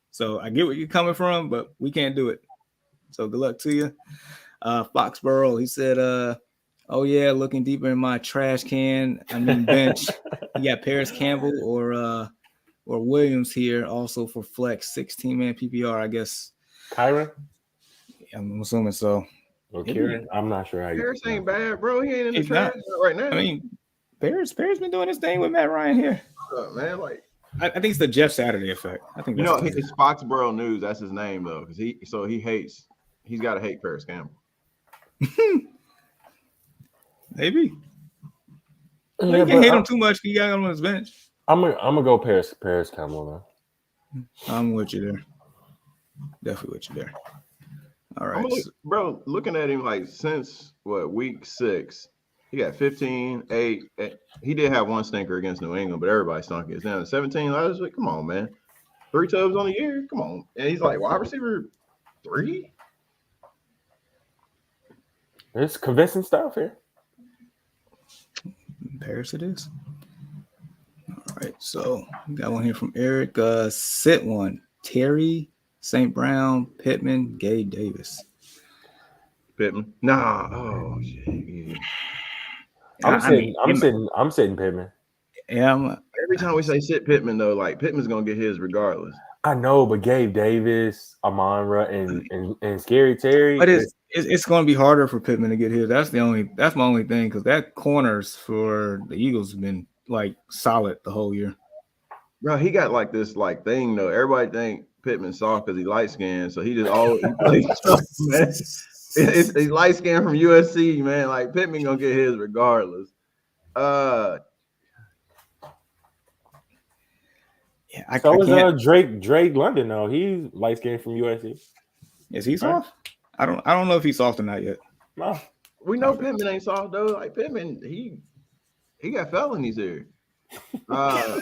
Speaker 1: So I get where you're coming from, but we can't do it. So good luck to you. Foxborough, he said, oh yeah, looking deeper in my trash can. I mean bench. You got Paris Campbell or Williams here also for flex 16-man PPR, I guess.
Speaker 2: Kyron
Speaker 1: I'm assuming so.
Speaker 2: or Kieran? I'm not sure how you.
Speaker 3: Paris ain't bad, bro. He ain't in the
Speaker 1: He's
Speaker 3: trash
Speaker 1: not.
Speaker 3: right now.
Speaker 1: I mean, Paris been doing his thing with Matt Ryan here.
Speaker 3: Man, like
Speaker 1: I think it's the Jeff Saturday effect. I think
Speaker 3: you
Speaker 1: that's
Speaker 3: know, it's Foxborough News. That's his name though, because he hates. He's got to hate Paris Campbell.
Speaker 1: maybe.
Speaker 2: Yeah,
Speaker 1: You can't hate him too much. He got him on his bench.
Speaker 2: I'm gonna go Paris Campbell though.
Speaker 1: I'm with you there. Definitely with you there. All right.
Speaker 3: Bro, looking at him like since week 6, he got 15, 8. He did have one stinker against New England, but everybody stunk it. Down to 17 last week. Come on, man. 3 tubs on the year. Come on. And he's like wide receiver 3.
Speaker 2: There's convincing stuff here.
Speaker 1: Paris it is. All right. So we got one here from Eric. Sit one. Terry, St. Brown, Pittman, Gabe Davis.
Speaker 3: Pittman. Nah. Oh shit. Yeah.
Speaker 2: I'm sitting Pittman.
Speaker 1: Yeah,
Speaker 3: Every time we say sit Pittman though, like Pittman's gonna get his regardless.
Speaker 2: I know, but Gabe Davis, Amon-Ra, and Scary Terry.
Speaker 1: but it's going to be harder for Pittman to get his. That's my only thing, because that corners for the Eagles have been like solid the whole year.
Speaker 3: Bro, he got like this like thing though. Everybody think Pittman's soft because he light skinned, so he just always plays tough, man. He's light skinned from USC, man. Like Pittman gonna get his regardless.
Speaker 1: Yeah,
Speaker 2: so is Drake London though. He's light skinned from USC.
Speaker 1: Is he soft? I don't know if he's soft or not yet.
Speaker 2: No.
Speaker 3: We know Pittman ain't soft though. Like Pittman, he got felonies here. I'm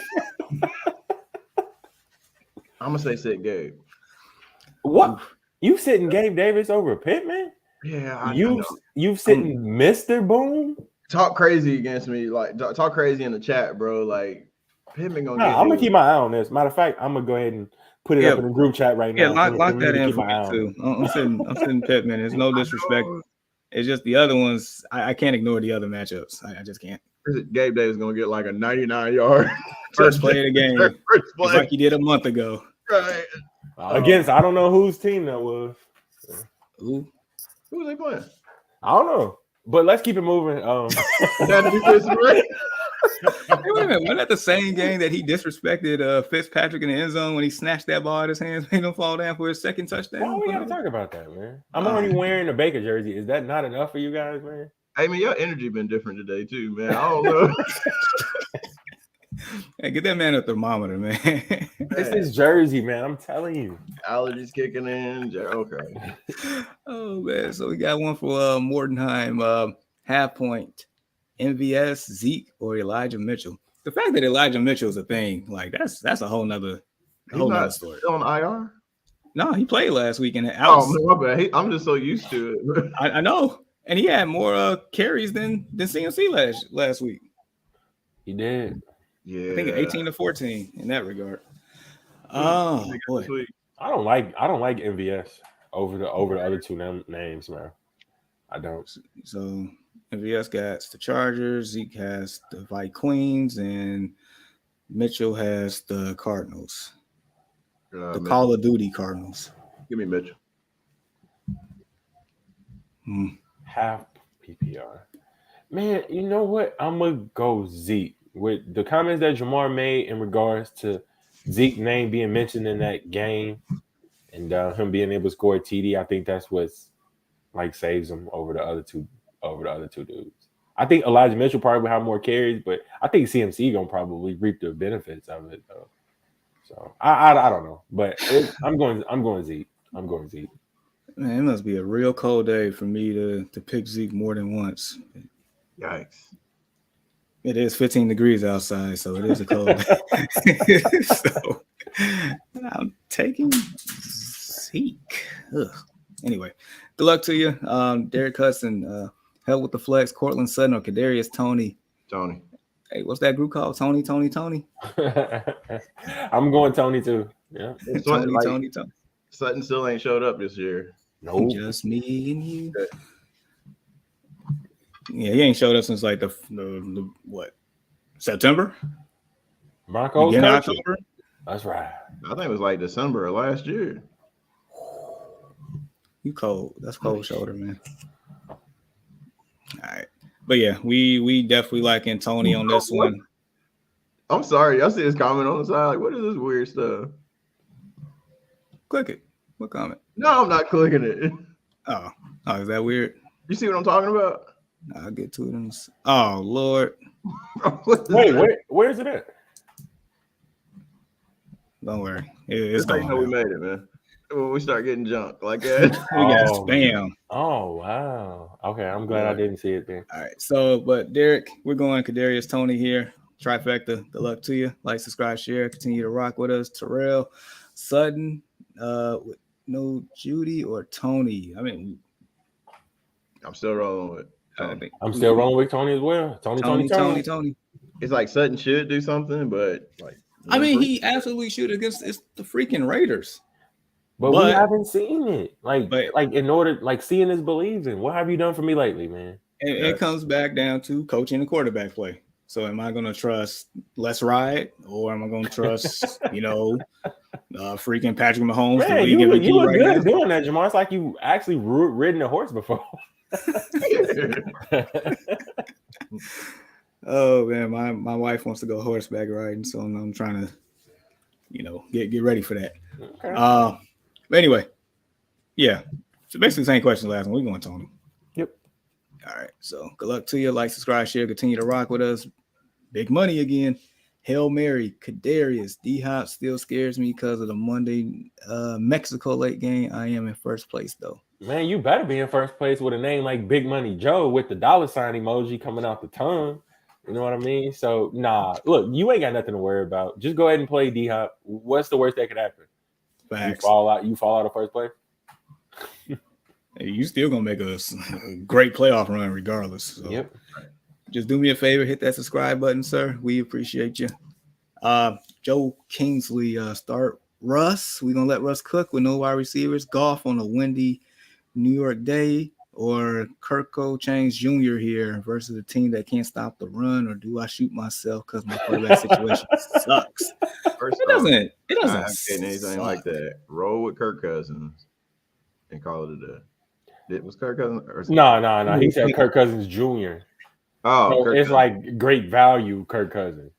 Speaker 3: gonna say sit Gabe.
Speaker 2: What? You sitting Gabe Davis over Pittman?
Speaker 3: Yeah,
Speaker 2: you sitting Mr. Boom?
Speaker 3: Talk crazy against me, like talk crazy in the chat, bro. Like Pittman gonna get.
Speaker 2: I'm gonna keep my eye on this. Matter of fact, I'm gonna go ahead and put it up in the group chat right now.
Speaker 1: Yeah, lock that in for me too. I'm sitting Pittman. There's no disrespect. It's just the other ones. I can't ignore the other matchups. I just can't.
Speaker 3: Gabe Davis gonna get like a 99-yard
Speaker 1: first play of the game,
Speaker 3: first play.
Speaker 1: like he did a month ago.
Speaker 3: Right.
Speaker 2: Against I don't know whose team that was.
Speaker 1: Who
Speaker 3: was they playing?
Speaker 2: I don't know. But let's keep it moving.
Speaker 1: Hey, wait a minute. Wasn't that the same game that he disrespected Fitzpatrick in the end zone when he snatched that ball out of his hands, made him fall down for his second touchdown?
Speaker 2: Why we gotta talk about that, man? I'm already wearing a Baker jersey. Is that not enough for you guys, man?
Speaker 3: I mean, your energy been different today too, man. I don't know.
Speaker 1: Hey, get that man a thermometer, man.
Speaker 2: It's his jersey, man. I'm telling you.
Speaker 3: Allergies kicking in. Okay.
Speaker 1: Oh man, so we got one for Mordenheim, half point. MVS, Zeke, or Elijah Mitchell. The fact that Elijah Mitchell is a thing, like that's a whole nother story.
Speaker 3: Still on IR?
Speaker 1: No, he played last week and
Speaker 3: my bad. I'm just so used to it.
Speaker 1: I know, and he had more carries than CMC last week.
Speaker 2: He did.
Speaker 3: Yeah,
Speaker 1: I think 18 to 14 in that regard. Oh boy,
Speaker 2: I don't like MVS over the other two names, man. I don't.
Speaker 1: So MVS got the Chargers, Zeke has the Vikings, and Mitchell has the Cardinals. The Call of Duty Cardinals.
Speaker 3: Give me Mitchell.
Speaker 2: Half PPR. Man, you know what? I'm going to go Zeke. With the comments that Jamar made in regards to Zeke's name being mentioned in that game and him being able to score a TD, I think that's what's like saves him over the other two dudes. I think Elijah Mitchell probably will have more carries, but I think CMC gonna probably reap the benefits of it though. So I don't know, but I'm going Zeke.
Speaker 1: Man, it must be a real cold day for me to pick Zeke more than once.
Speaker 3: Yikes.
Speaker 1: It is 15 degrees outside, so it is a cold day. So I'm taking Zeke. Ugh. Anyway, good luck to you. Derek Hudson, hell with the flex, Cortland Sutton or Kadarius Tony.
Speaker 3: Tony.
Speaker 1: Hey, what's that group called? Tony.
Speaker 2: I'm going Tony too. Yeah.
Speaker 3: It's what, like
Speaker 1: Tony.
Speaker 3: Sutton still ain't showed up this year.
Speaker 2: Nope.
Speaker 1: Just me and you. Yeah, he ain't showed up since like the what, September?
Speaker 2: Broncos
Speaker 1: Beginning of
Speaker 2: coaching.
Speaker 1: October?
Speaker 2: That's right.
Speaker 3: I think it was like December of last year.
Speaker 1: You cold. That's cold shoulder, man. All right. But yeah, we definitely liking Tony on this one.
Speaker 3: I'm sorry. I see his comment on the side. Like, what is this weird stuff?
Speaker 1: Click it. What comment?
Speaker 3: No, I'm not clicking it.
Speaker 1: Oh, is that weird?
Speaker 3: You see what I'm talking about?
Speaker 1: I'll get to it. Oh, Lord.
Speaker 2: Wait, where's it at?
Speaker 1: Don't worry. It's
Speaker 3: how you
Speaker 1: going
Speaker 3: know we
Speaker 1: now.
Speaker 3: made it, man. When we start getting junk like that.
Speaker 1: We got spam.
Speaker 2: Oh, wow. Okay, I'm glad I didn't see it then.
Speaker 1: All right. So, but Derek, we're going Kadarius Tony here. Trifecta. Good luck to you. Like, subscribe, share. Continue to rock with us. Terrell, Sutton, with no Judy or Tony. I mean,
Speaker 3: I'm still rolling with Tony.
Speaker 2: I'm still rolling with Tony as well. Tony.
Speaker 3: It's like Sutton should do something, but like
Speaker 1: I mean, he absolutely should against the freaking Raiders.
Speaker 2: But we haven't seen it. Like in order, like seeing is believing. What have you done for me lately, man?
Speaker 1: It comes back down to coaching and quarterback play. So am I going to trust Les Ride or am I going to trust, freaking Patrick Mahomes?
Speaker 2: Man, you look good at doing that, Jamar. It's like you actually ridden a horse before.
Speaker 1: Oh man, my wife wants to go horseback riding, so I'm trying to, get ready for that. Okay. But anyway, yeah. So basically, the same question last one. We're going Tony.
Speaker 2: Yep.
Speaker 1: All right. So good luck to you. Like, subscribe, share, continue to rock with us. Big money again. Hail Mary, Kadarius, D-Hop still scares me because of the Monday Mexico late game. I am in first place though.
Speaker 2: Man, you better be in first place with a name like Big Money Joe with the $ emoji coming out the tongue. You know what I mean? So, look, you ain't got nothing to worry about. Just go ahead and play D-Hop. What's the worst that could happen?
Speaker 1: Facts.
Speaker 2: You fall out of first place?
Speaker 1: Hey, you still going to make a great playoff run regardless. So.
Speaker 2: Yep.
Speaker 1: Just do me a favor, hit that subscribe button, sir. We appreciate you. Joe Kingsley, start Russ. We're going to let Russ cook with no wide receivers. Golf on a windy New York day, or Kirko Chains Jr. here versus a team that can't stop the run, or do I shoot myself because my quarterback situation sucks? It doesn't
Speaker 3: suck. Anything like that. Roll with Kirk Cousins and call it a day. It was Kirk Cousins?
Speaker 2: No. He said Kirk Cousins Jr.
Speaker 3: Oh,
Speaker 2: so it's like great value, Kirk Cousins.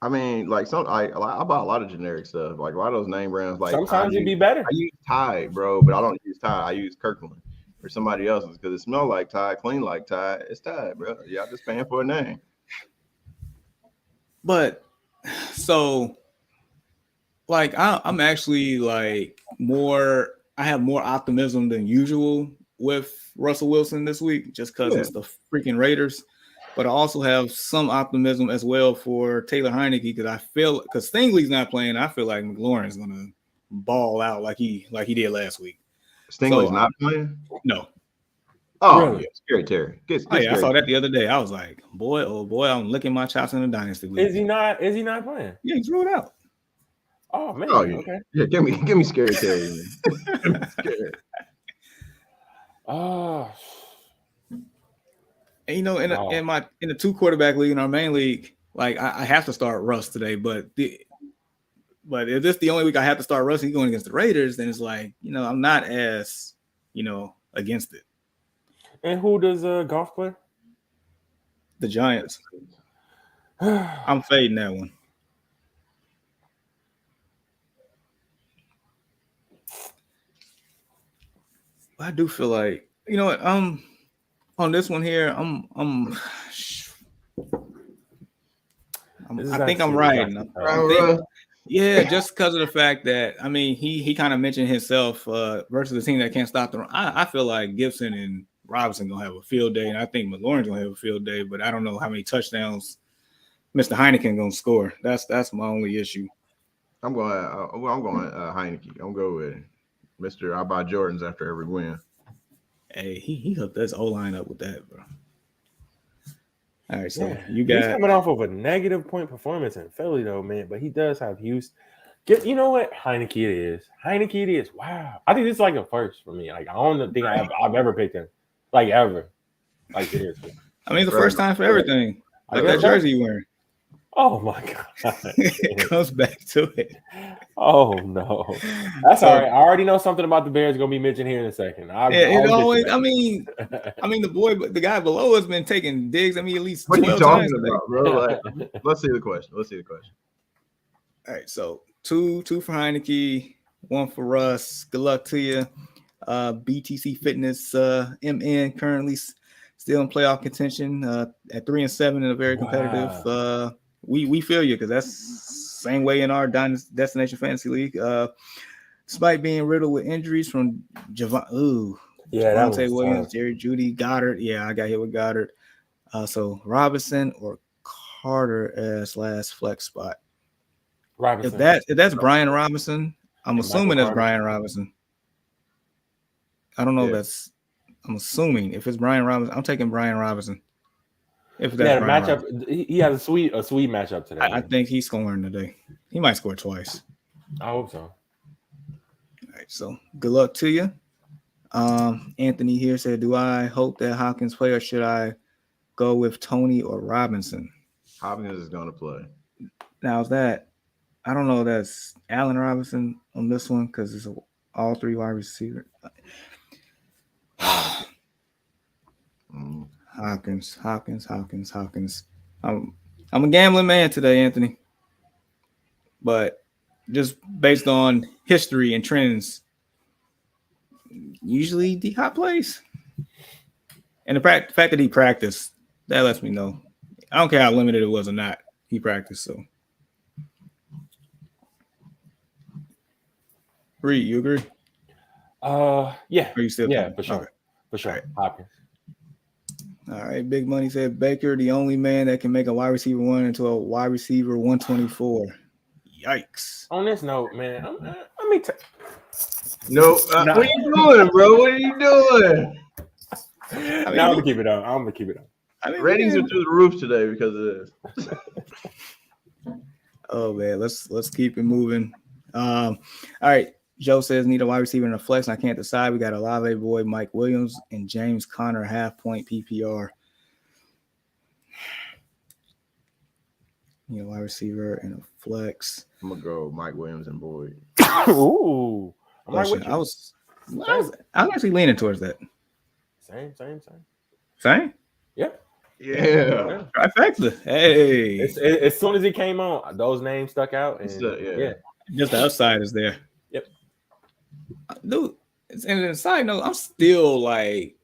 Speaker 3: I mean, like I buy a lot of generic stuff. Like a lot of those name brands. Like
Speaker 2: sometimes it'd be better.
Speaker 3: I use Tide, bro, but I don't use Tide. I use Kirkland or somebody else's because it smells like Tide, clean like Tide. It's Tide, bro. Y'all just paying for a name.
Speaker 1: But so, like, I'm actually like more. I have more optimism than usual with Russell Wilson this week, just because it's the freaking Raiders. But I also have some optimism as well for Taylor Heineke because Stingley's not playing. I feel like McLaurin's gonna ball out like he did last week.
Speaker 3: Stingley's not playing?
Speaker 1: No.
Speaker 3: Oh, really? Yeah, scary Terry.
Speaker 1: I saw that the other day. I was like, boy, oh boy, I'm licking my chops in the dynasty league.
Speaker 2: Is he not playing?
Speaker 1: Yeah, he's ruled out.
Speaker 2: Oh man.
Speaker 3: Oh, yeah.
Speaker 2: Okay.
Speaker 3: Yeah, give me scary Terry.
Speaker 2: Oh.
Speaker 1: And, in the 2 quarterback league in our main league, like I have to start Russ today, but if this is the only week I have to start Russ, he's going against the Raiders, then it's like, I'm not as, against it.
Speaker 2: And who does Golf play?
Speaker 1: The Giants. I'm fading that one. I do feel like, on this one here, I think I'm riding. Yeah, just because of the fact that I mean he kind of mentioned himself versus the team that can't stop the run. I feel like Gibson and Robinson gonna have a field day, and I think McLaurin's gonna have a field day, but I don't know how many touchdowns Mr. Heineken gonna score. That's my only issue.
Speaker 3: I'm going. I'm going Heineke. I'm going with Mr. I buy Jordans after every win.
Speaker 1: Hey, he hooked this O line up with that, bro. All right, so
Speaker 2: Yeah,
Speaker 1: you
Speaker 2: he's
Speaker 1: got
Speaker 2: coming off of a negative point performance in Philly, though, man. But he does have Houston. You know what? Heineke it is. Heineke it is. Wow. I think this is like a first for me. Like I don't think I've ever picked him. Like ever. Like seriously.
Speaker 1: I mean, it's the first time for everything.
Speaker 2: I
Speaker 1: Like
Speaker 2: guess
Speaker 1: that
Speaker 2: so.
Speaker 1: jersey you wearing.
Speaker 2: Oh my god.
Speaker 1: It comes back to it.
Speaker 2: Oh no. That's all right. I already know something about the Bears gonna be mentioned here in a second.
Speaker 1: Yeah, it always. I mean, the guy below has been taking digs at me at least
Speaker 3: What are you
Speaker 1: 12
Speaker 3: talking
Speaker 1: times today.
Speaker 3: about, bro? Like, let's see the question.
Speaker 1: All right, so two for Heineke, one for Russ. Good luck to you. BTC Fitness MN currently still in playoff contention at 3-7 in a very competitive. We feel you because that's same way in our Destination Fantasy League. Despite being riddled with injuries from Javonte Williams, tough. Jerry Jeudy, Goddard. Yeah, I got hit with Goddard. So Robinson or Carter as last flex spot.
Speaker 2: Robinson.
Speaker 1: If that's Brian Robinson, I'm assuming that's Brian Robinson. I don't know. Yeah. I'm assuming if it's Brian Robinson, I'm taking Brian Robinson. If that's
Speaker 2: Brian matchup, Robinson. He has a sweet matchup today.
Speaker 1: I think he's scoring today. He might score twice.
Speaker 2: I hope so.
Speaker 1: All right, so good luck to you. Anthony here said, "Do I hope that Hopkins play or should I go with Tony or Robinson?"
Speaker 3: Hopkins is going to play.
Speaker 1: Now is that? I don't know. That's Allen Robinson on this one because it's all three wide receivers. Hopkins. I'm a gambling man today, Anthony. But just based on history and trends, usually D-Hop plays. And the fact that he practiced, that lets me know. I don't care how limited it was or not. He practiced, so. Reed, you agree?
Speaker 2: Yeah.
Speaker 1: Are you still
Speaker 2: for sure. Okay. For sure. Right. Hopkins.
Speaker 1: All right. Big Money said Baker, the only man that can make a wide receiver 1 into a wide receiver 124. Yikes.
Speaker 2: On this note, man, let me
Speaker 3: No, what are you doing, bro? What are you doing?
Speaker 2: I'm gonna keep it on.
Speaker 3: Ratings are through the roof today because of this.
Speaker 1: Oh man, let's keep it moving. All right. Joe says need a wide receiver in a flex. I can't decide. We got Olave Boyd, Mike Williams, and James Conner half-point PPR. You know, wide receiver in a flex.
Speaker 3: I'm gonna go Mike Williams and Boyd.
Speaker 2: Ooh, I'm right with you.
Speaker 1: I was actually leaning towards that.
Speaker 2: Same.
Speaker 3: Yep.
Speaker 2: Yeah.
Speaker 1: Trifecta. Hey.
Speaker 2: As soon as he came on, those names stuck out. And yeah.
Speaker 1: Just the upside is there.
Speaker 2: Yep.
Speaker 1: Dude, and a side note, I'm still like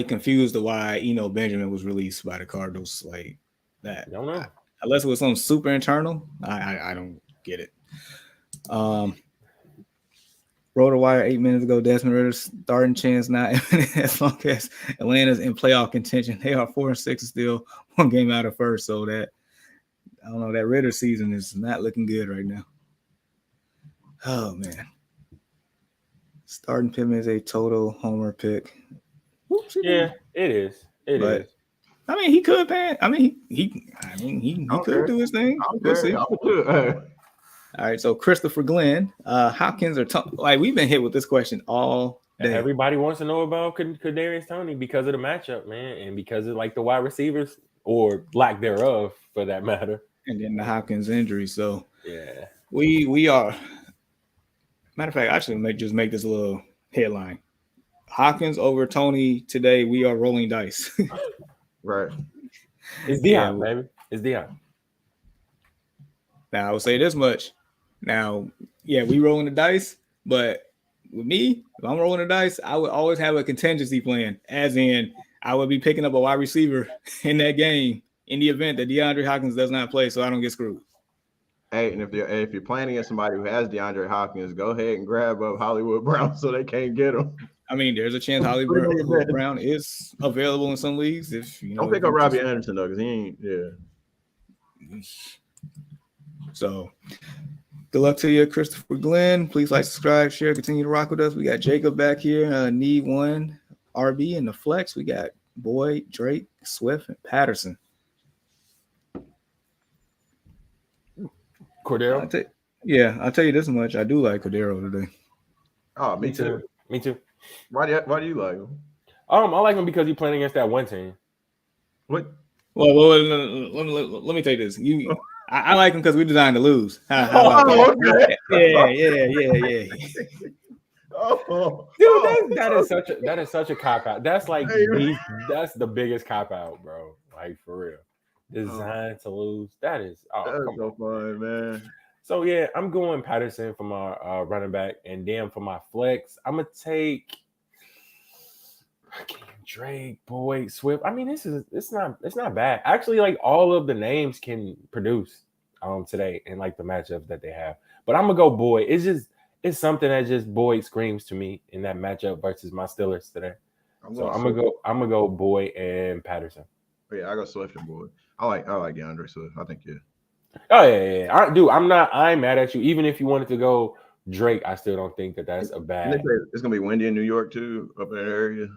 Speaker 1: confused to why Benjamin was released by the Cardinals like that.
Speaker 2: I don't know.
Speaker 1: Unless it was something super internal. I don't get it. RotoWire 8 minutes ago, Desmond Ritter's starting chance now as long as Atlanta's in playoff contention. They are 4-6 still one game out of first. So that I don't know, that Ritter season is not looking good right now. Oh man. Starting Pittman is a total homer pick.
Speaker 2: Yeah, it is. It is.
Speaker 1: I mean, he could pan. I mean, he could do his thing. We'll see. All right, so Christopher Glenn, Hopkins or like we've been hit with this question all day.
Speaker 2: Everybody wants to know about Kadarius Toney because of the matchup, man, and because of like the wide receivers or lack thereof, for that matter,
Speaker 1: and then the Hopkins injury. So
Speaker 2: yeah,
Speaker 1: we are. Matter of fact, I should make this a little headline: Hopkins over Toney today. We are rolling dice.
Speaker 3: Right.
Speaker 2: It's Deion, baby. It's Deion.
Speaker 1: Now I will say this much. Now, yeah, we rolling the dice, but with me, if I'm rolling the dice, I would always have a contingency plan, as in I would be picking up a wide receiver in that game in the event that DeAndre Hopkins does not play, so I don't get screwed.
Speaker 3: Hey, and if you're playing against somebody who has DeAndre Hopkins, go ahead and grab up Hollywood Brown so they can't get him.
Speaker 1: I mean, there's a chance
Speaker 3: Put him on your bench.
Speaker 1: Brown is available in some leagues. If you know,
Speaker 3: Don't pick up Robbie Anderson though, because he ain't. Yeah.
Speaker 1: So, good luck to you, Christopher Glenn. Please like, subscribe, share, continue to rock with us. We got Jacob back here. Need one RB in the flex. We got Boyd, Drake, Swift, and Patterson.
Speaker 2: Cordero.
Speaker 1: I'll tell you this much. I do like Cordero today.
Speaker 3: Oh, me too.
Speaker 2: Me too.
Speaker 3: Why do you like him?
Speaker 2: I like him because he's playing against that one team.
Speaker 3: What?
Speaker 1: Well, let me tell you this. I like him because we designed to lose.
Speaker 3: Okay.
Speaker 1: Yeah.
Speaker 3: Oh,
Speaker 2: dude, that is such a cop out. That's like that's the biggest cop out, bro. Like for real. Designed to lose. That's
Speaker 3: so fun, man.
Speaker 2: So yeah, I'm going Patterson for my running back, and then for my flex, I'm gonna take Drake, Boyd, Swift. I mean, it's not bad. Actually, like all of the names can produce today and like the matchups that they have. But I'm gonna go Boyd. It's something that just Boyd screams to me in that matchup versus my Steelers today. I'm gonna go Boyd and Patterson.
Speaker 3: Yeah, I go Swift and Boyd. I like DeAndre Swift. I think
Speaker 2: Oh yeah. I'm mad at you. Even if you wanted to go Drake, I still don't think that's a bad.
Speaker 3: It's gonna be windy in New York too, up in that area.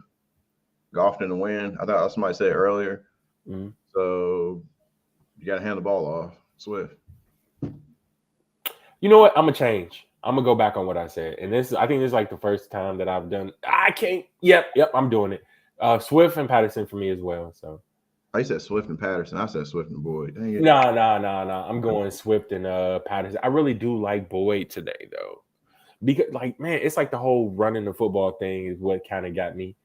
Speaker 3: Golfing in the wind. I thought somebody said earlier. Mm-hmm. So you got to hand the ball off, Swift.
Speaker 2: You know what? I'm gonna change. I'm gonna go back on what I said, and I think this is like the first time that I've done. I can't. Yep. I'm doing it. Swift and Patterson for me as well. So.
Speaker 3: I said Swift and Patterson. I said Swift and Boyd.
Speaker 2: No. I'm going Swift and Patterson. I really do like Boyd today though, because like man, it's like the whole running the football thing is what kind of got me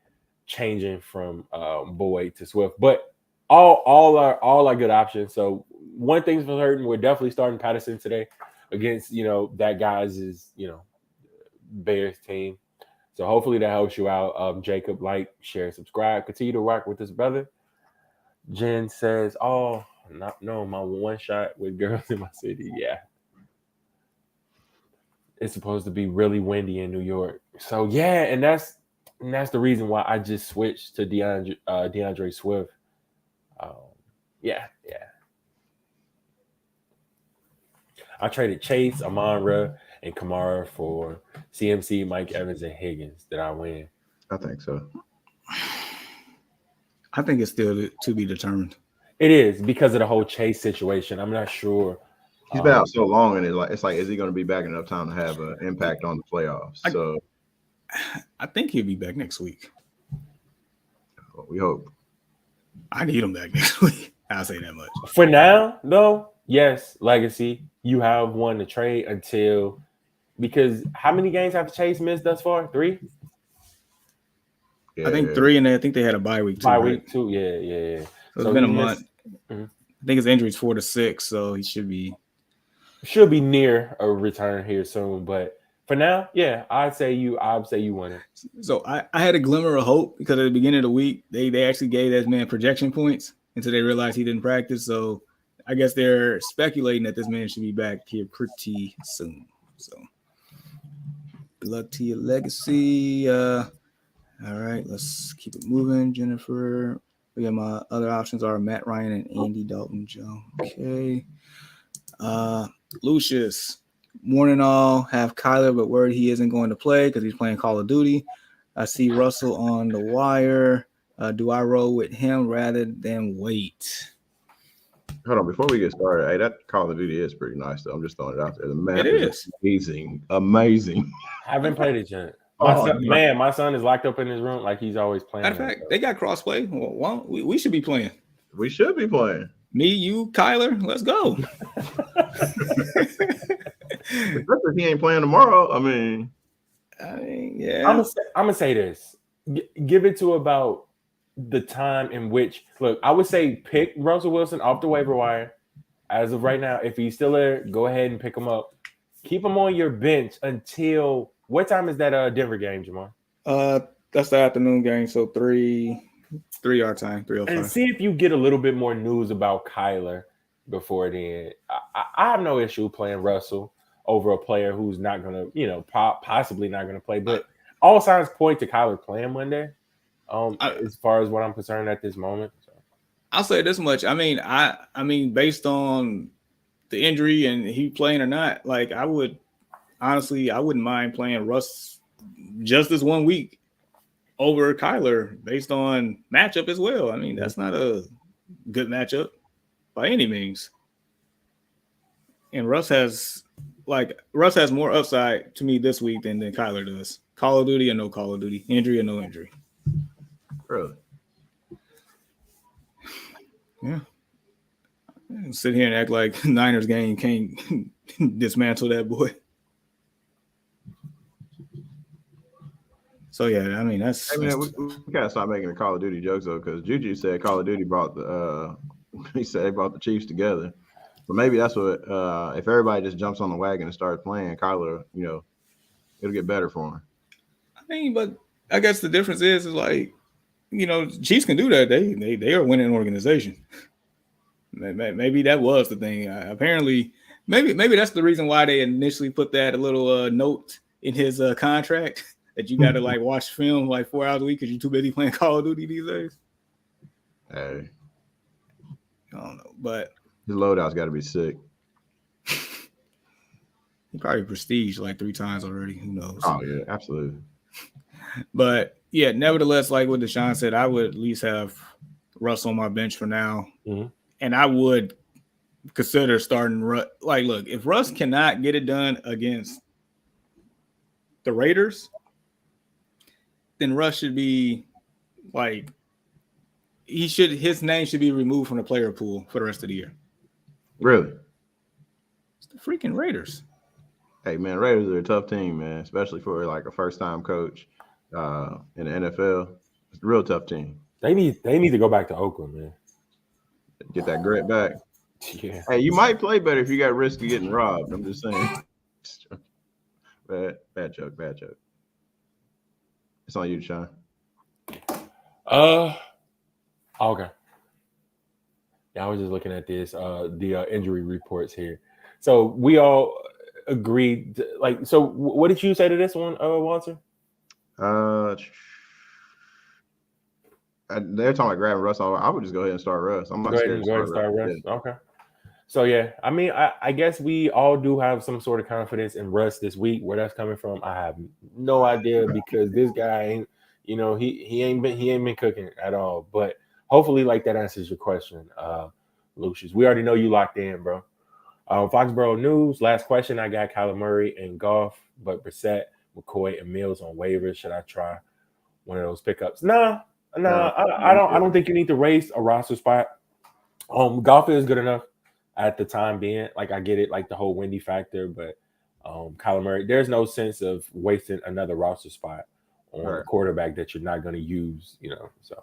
Speaker 2: changing from Boyd to Swift. But all are good options. So one thing's for certain, we're definitely starting Patterson today against that guy's Bears team. So hopefully that helps you out. Jacob, like, share, subscribe, continue to rock with this brother. Jen says, my one shot with girls in my city. Yeah. It's supposed to be really windy in New York. So yeah, and that's the reason why I just switched to DeAndre Swift. Yeah. I traded Chase, Amon-Ra, and Kamara for CMC, Mike Evans, and Higgins. Did I win?
Speaker 3: I think so.
Speaker 1: I think it's still to be determined.
Speaker 2: It is because of the whole Chase situation. I'm not sure.
Speaker 3: He's been out so long, and it's like, is he going to be back in enough time to have an impact on the playoffs? So
Speaker 1: I think he'll be back next week.
Speaker 3: We hope.
Speaker 1: I need him back next week. I'll say that much.
Speaker 2: For now, though, yes, Legacy, you have one to trade until because how many games have Chase missed thus far? 3?
Speaker 1: Yeah. I think 3, and I think they had a bye week too.
Speaker 2: Week 2, yeah.
Speaker 1: So it's been a month. Mm-hmm. I think his injury is 4 to 6, so he should be
Speaker 2: near a return here soon. But for now, yeah, I'd say you won it.
Speaker 1: So I had a glimmer of hope because at the beginning of the week they actually gave that man projection points until they realized he didn't practice. So I guess they're speculating that this man should be back here pretty soon. So good luck to your Legacy. All right, let's keep it moving. Jennifer, my other options are Matt Ryan and Andy Dalton Joe. Okay. Lucius, morning all. Have Kyler, but worried he isn't going to play because he's playing Call of Duty. I see Russell on the wire. Do I roll with him rather than wait?
Speaker 3: Hold on, before we get started, hey, that Call of Duty is pretty nice, though. I'm just throwing it out there. The map is amazing.
Speaker 2: I haven't played it yet. My son is locked up in his room like he's always playing.
Speaker 1: Matter of fact, they got crossplay. Well, we should be playing.
Speaker 3: We should be playing.
Speaker 1: Me, you, Kyler, let's go.
Speaker 3: Especially if he ain't playing tomorrow. I mean,
Speaker 1: yeah.
Speaker 2: I'm gonna say this. Give it to about the time in which I would say pick Russell Wilson off the waiver wire. As of right now, if he's still there, go ahead and pick him up. Keep him on your bench until what time is that Denver game, Jamar?
Speaker 1: That's the afternoon game, so 3 our time, 3:05.
Speaker 2: And see if you get a little bit more news about Kyler before then. I have no issue playing Russell over a player who's not going to, possibly not going to play. But all signs point to Kyler playing Monday, as far as what I'm concerned at this moment. So.
Speaker 1: I'll say this much. I mean, based on the injury and he playing or not, like I wouldn't mind playing Russ just this 1 week over Kyler based on matchup as well. I mean, that's not a good matchup by any means. And Russ has more upside to me this week than Kyler does. Call of Duty or no Call of Duty, injury or no injury.
Speaker 3: Really?
Speaker 1: Yeah. Sit here and act like Niners game can't dismantle that boy. So yeah, I mean
Speaker 3: we gotta stop making the Call of Duty jokes though, because Juju said Call of Duty brought he said they brought the Chiefs together. So maybe that's what if everybody just jumps on the wagon and starts playing, Kyler, it'll get better for him.
Speaker 1: I mean, but I guess the difference is like, Chiefs can do that. They are a winning organization. Maybe that was the thing. Apparently, maybe that's the reason why they initially put that little note in his contract that you got to like watch film like 4 hours a week because you're too busy playing Call of Duty these days.
Speaker 3: Hey,
Speaker 1: I don't know, but
Speaker 3: his loadout's got to be sick.
Speaker 1: He probably prestige like 3 times already. Who knows?
Speaker 3: Oh yeah, absolutely.
Speaker 1: But yeah, nevertheless, like what Deshaun said, I would at least have Russ on my bench for now.
Speaker 2: Mm-hmm.
Speaker 1: And I would consider starting Russ. Like, look, if Russ cannot get it done against the Raiders, then Russ should be like his name should be removed from the player pool for the rest of the year.
Speaker 3: Really?
Speaker 1: It's the freaking Raiders.
Speaker 3: Hey man, Raiders are a tough team, man, especially for like a first-time coach in the NFL. It's a real tough team.
Speaker 2: They need to go back to Oakland, man.
Speaker 3: Get that grit back.
Speaker 2: Yeah.
Speaker 3: Hey, you might play better if you got risk of getting robbed. I'm just saying. Bad joke. It's on you, Sean.
Speaker 2: Okay. Yeah, I was just looking at this, the injury reports here. So we all agreed. So what did you say to this one, Walter?
Speaker 3: They're talking about grabbing Russ. I would just go ahead and start Russ. I'm not scared to start Russ.
Speaker 2: Yeah. Okay. So yeah, I mean, I guess we all do have some sort of confidence in Russ this week. Where that's coming from, I have no idea because this guy ain't, he ain't been cooking at all. But hopefully, like that answers your question, Lucius. We already know you locked in, bro. Foxborough News. Last question. I got Kyler Murray and Goff, but Brissett, McCoy, and Mills on waivers. Should I try one of those pickups? Nah. I don't think you need to raise a roster spot. Goff is good enough at the time being. Like I get it, like the whole windy factor, but Kyler Murray, there's no sense of wasting another roster spot on a quarterback that you're not going to use. So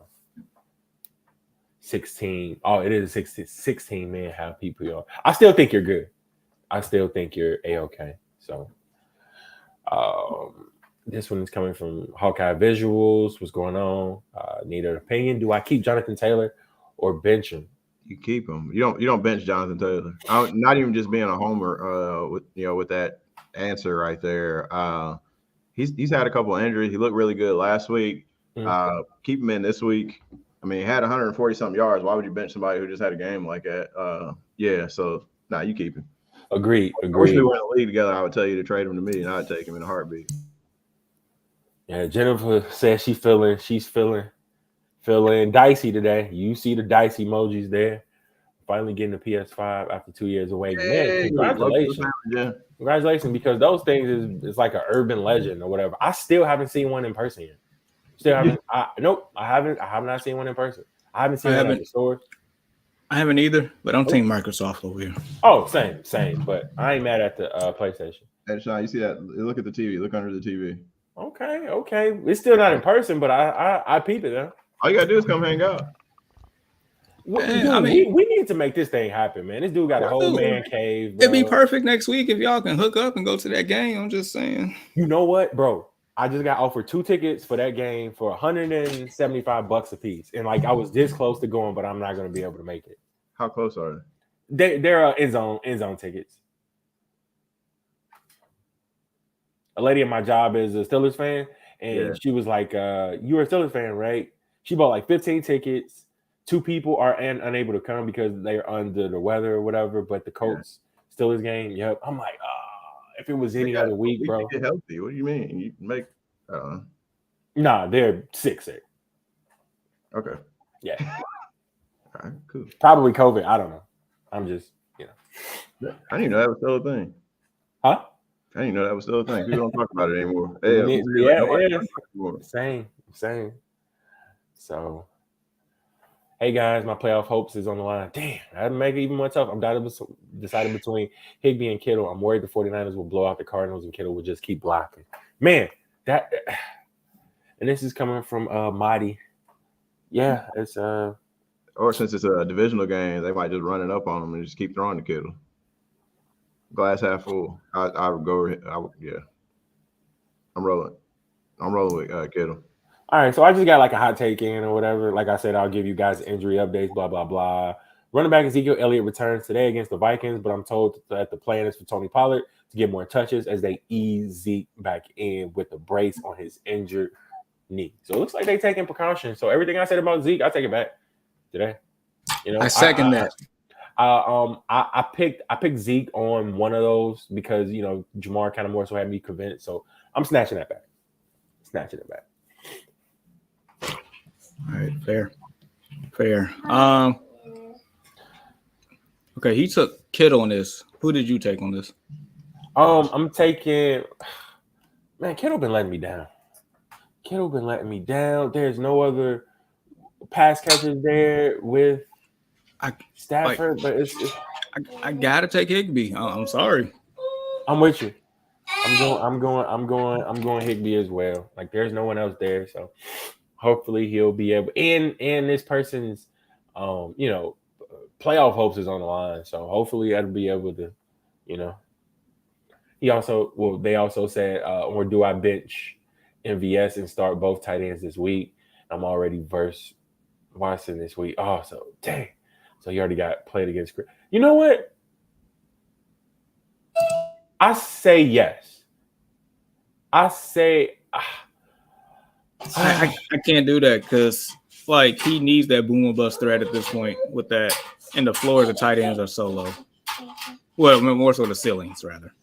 Speaker 2: 16. Oh, it is 16 man half PPR. I still think you're good. I still think you're A-okay. So this one is coming from Hawkeye Visuals. What's going on? Need an opinion. Do I keep Jonathan Taylor or bench him?
Speaker 3: You keep him. You don't bench Jonathan Taylor. Not even just being a homer. With that answer right there. He's had a couple of injuries. He looked really good last week. Mm-hmm. Keep him in this week. I mean, he had 140 something yards. Why would you bench somebody who just had a game like that? So you keep him.
Speaker 2: Agreed.
Speaker 3: I wish we were in the league together. I would tell you to trade him to me, and I'd take him in a heartbeat.
Speaker 2: Yeah, Jennifer says she's feeling dicey today. You see the dice emojis there. Finally getting the PS5 after 2 years away.
Speaker 3: Hey,
Speaker 2: man, congratulations.
Speaker 3: Yeah.
Speaker 2: Congratulations, because those things is like an urban legend or whatever. I still haven't seen one in person yet. Still haven't. Nope, I haven't. I have not seen one in person. I haven't seen one at the stores.
Speaker 1: I haven't either, but I'm taking Microsoft over here.
Speaker 2: Oh, same. But I ain't mad at the PlayStation.
Speaker 3: Hey, Sean, you see that? Look at the TV. Look under the TV.
Speaker 2: Okay. It's still not in person, but I peep it, huh?
Speaker 3: All you gotta do is come hang out.
Speaker 2: Man, we need to make this thing happen, man. This dude got a whole man cave, bro.
Speaker 1: It'd be perfect next week if y'all can hook up and go to that game. I'm just saying.
Speaker 2: You know what, bro? I just got offered 2 tickets for that game for $175 a piece. And like I was this close to going, but I'm not gonna be able to make it.
Speaker 3: How close are they?
Speaker 2: There are end zone tickets. A lady at my job is a Steelers fan, and she was like, "You're a Steelers fan, right?" She bought like 15 tickets. 2 people are unable to come because they're under the weather or whatever. But the Colts Steelers game, yep. I'm like, if it was any other week, bro.
Speaker 3: Get healthy. What do you mean? You can make.
Speaker 2: Nah, they're sick.
Speaker 3: Okay.
Speaker 2: Yeah.
Speaker 3: All right. Cool.
Speaker 2: Probably COVID. I don't know. I'm just,
Speaker 3: I didn't know that was still a thing.
Speaker 2: Huh?
Speaker 3: I didn't know that was still a thing. People don't talk about it anymore.
Speaker 2: Same. So, hey guys, my playoff hopes is on the line. Damn, I had to make it even more tough. I'm deciding between Higbee and Kittle. I'm worried the 49ers will blow out the Cardinals and Kittle will just keep blocking. Man, and this is coming from Mighty. Yeah, it's
Speaker 3: or since it's a divisional game, they might just run it up on them and just keep throwing the Kittle. Glass half full. I would go. Yeah. I'm rolling with Kittle.
Speaker 2: All right, so I just got like a hot take in or whatever. Like I said, I'll give you guys injury updates, blah, blah, blah. Running back Ezekiel Elliott returns today against the Vikings, but I'm told that the plan is for Tony Pollard to get more touches as they ease Zeke back in with the brace on his injured knee. So it looks like they're taking precautions. So everything I said about Zeke, I take it back today.
Speaker 1: I second that.
Speaker 2: I picked Zeke on one of those because Jamar kind of more so had me convinced. So I'm snatching that back.
Speaker 1: All right, fair. Okay, he took Kittle on this. Who did you take on this?
Speaker 2: I'm taking. Man, Kittle been letting me down. There's no other pass catchers there with Stafford, but
Speaker 1: I gotta take Higbee. I'm sorry.
Speaker 2: I'm with you. I'm going Higbee as well. Like there's no one else there, so hopefully he'll be able. And this person's, playoff hopes is on the line, so hopefully I'll be able to, They also said, or do I bench MVS and start both tight ends this week? I'm already versed Watson this week. Oh, so dang. So he already got played against. You know what? I say yes. I
Speaker 1: can't do that because he needs that boom or bust threat at this point with that, and the floors of tight ends are so low. Well, more so the ceilings rather.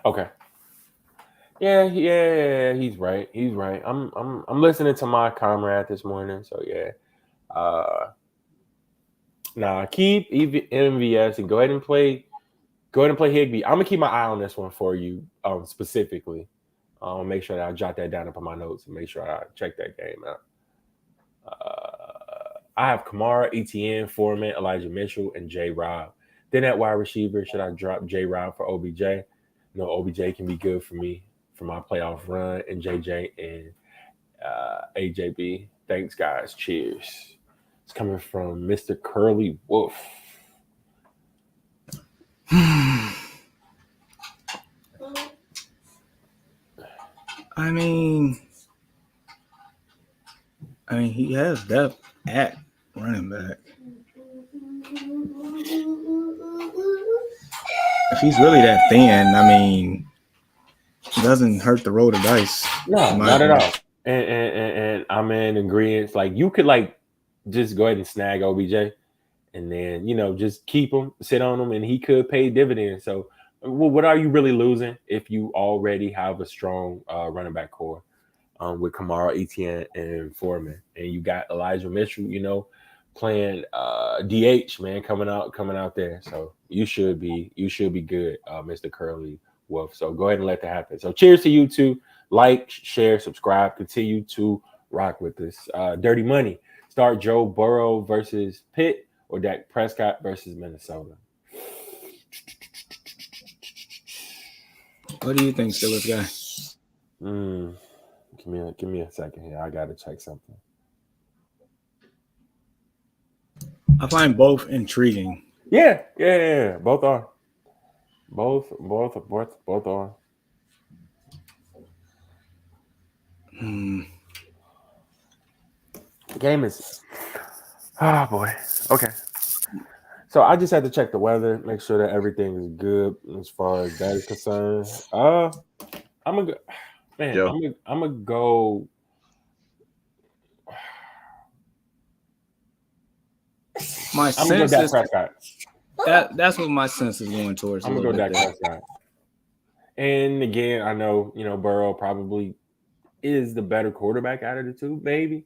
Speaker 2: Okay. Yeah, he's right. I'm listening to my comrade this morning, so yeah. Keep MVS and go ahead and play Higbee. I'm gonna keep my eye on this one for you, specifically. Make sure that I jot that down up on my notes and make sure I check that game out. I have Kamara, ETN, Foreman, Elijah Mitchell, and J. Rob. Then at wide receiver, should I drop J. Rob for OBJ? No, OBJ can be good for me for my playoff run, and JJ and AJB. Thanks, guys. Cheers. It's coming from Mr. Curly Wolf.
Speaker 1: I mean, he has depth at running back. If he's really that thin, it doesn't hurt to roll the dice.
Speaker 2: No, not at all. And I'm in agreement. Like you could just go ahead and snag OBJ, and then just keep him, sit on him, and he could pay dividends. So, what are you really losing if you already have a strong running back core with Kamara, Etienne, and Foreman, and you got Elijah Mitchell, playing DH, man, coming out there. So you should be good, Mr. Curly Wolf. So go ahead and let that happen. So cheers to you too. Like, share, subscribe, continue to rock with this. Dirty Money. Start Joe Burrow versus Pitt or Dak Prescott versus Minnesota.
Speaker 1: What do you think, Steelers guy?
Speaker 2: Give me a second here. I gotta check something.
Speaker 1: I find both intriguing.
Speaker 2: Yeah. Both are. Both are. The game is. Oh boy. Okay. So I just had to check the weather, make sure that everything is good as far as that is concerned. I'm gonna go, man.
Speaker 3: Joe.
Speaker 2: I'm gonna go.
Speaker 1: My
Speaker 2: I'm gonna go
Speaker 1: sense
Speaker 2: Dak
Speaker 1: is
Speaker 2: Prescott.
Speaker 1: that's what my sense is going towards.
Speaker 2: I'm
Speaker 1: a
Speaker 2: gonna
Speaker 1: little
Speaker 2: go
Speaker 1: bit
Speaker 2: Dak
Speaker 1: there.
Speaker 2: Prescott. And again, I know Burrow probably is the better quarterback out of the two, maybe.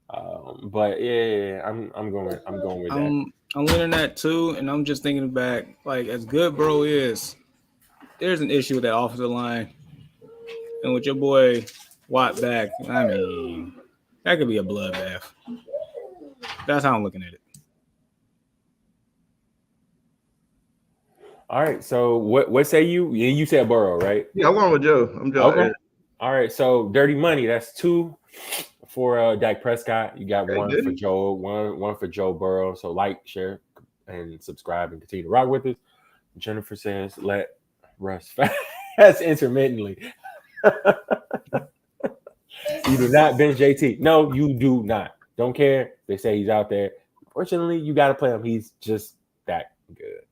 Speaker 2: But yeah, I'm going with that.
Speaker 1: I'm leaning that too, and I'm just thinking back, like as good bro is, there's an issue with that offensive line, and with your boy Watt back, I mean, that could be a bloodbath. That's how I'm looking at it.
Speaker 2: All right, so what say you? You said Burrow, right?
Speaker 3: Yeah, I'm going with Joe. I'm Joe.
Speaker 2: Okay. All right, so dirty money. That's 2 for Dak Prescott. You got
Speaker 3: Okay,
Speaker 2: one
Speaker 3: did
Speaker 2: for
Speaker 3: he?
Speaker 2: Joe, one for Joe Burrow. So like, share, and subscribe, and continue to rock with us. Jennifer says, "Let Russ fast intermittently." You do not bench JT. No, you do not. Don't care. They say he's out there. Fortunately, you got to play him. He's just that good.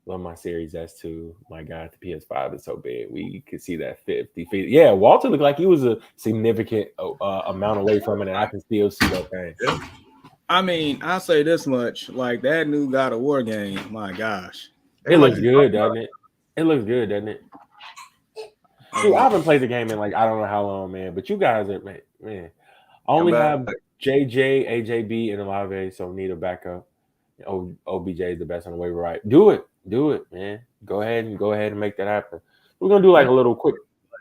Speaker 2: Love my Series S2. My God, the PS5 is so big. We could see that 50 feet. Yeah, Walter looked like he was a significant amount away from it, and I can still see that thing.
Speaker 3: Yeah.
Speaker 1: I mean, I'll say this much: like that new God of War game, my gosh,
Speaker 2: It looks good, doesn't it? It looks good, doesn't it? Dude, I haven't played the game in like I don't know how long, man. But you guys are man. I only have JJ, AJB, and Olave, so need a backup. OBJ is the best on the waiver, right? Do it, man. Go ahead and make that happen. We're gonna do like a little quick.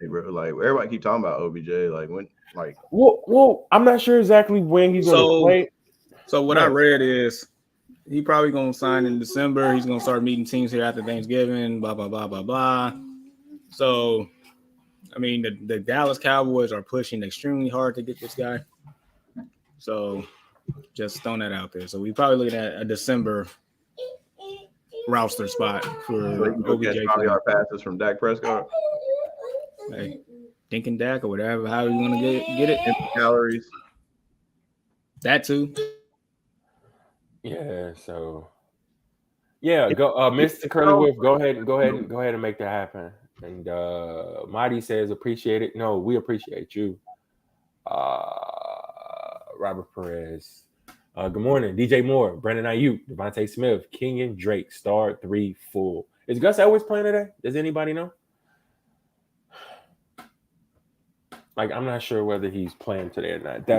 Speaker 3: Bro, like everybody keep talking about OBJ, like when, like.
Speaker 2: Well, I'm not sure exactly when he's gonna play.
Speaker 1: So what I read is he probably gonna sign in December. He's gonna start meeting teams here after Thanksgiving. Blah blah blah blah blah. So, I mean, the Dallas Cowboys are pushing extremely hard to get this guy. So, just throwing that out there. So we probably looking at a December roster spot for OBJ.
Speaker 3: Yard passes from Dak Prescott.
Speaker 1: Hey, Dink and Dak or whatever, how you want to get it.
Speaker 3: Calories.
Speaker 1: That too.
Speaker 2: Yeah. So. Yeah. Go, Mr. Curly Wolf. Go ahead and make that happen. And Marty says, appreciate it. No, we appreciate you. Robert Perez. Good morning. DJ Moore, Brandon Ayuk, Devontae Smith, Kenyon Drake, star 3 full. Is Gus Edwards playing today? Does anybody know? Like, I'm not sure whether he's playing today or not.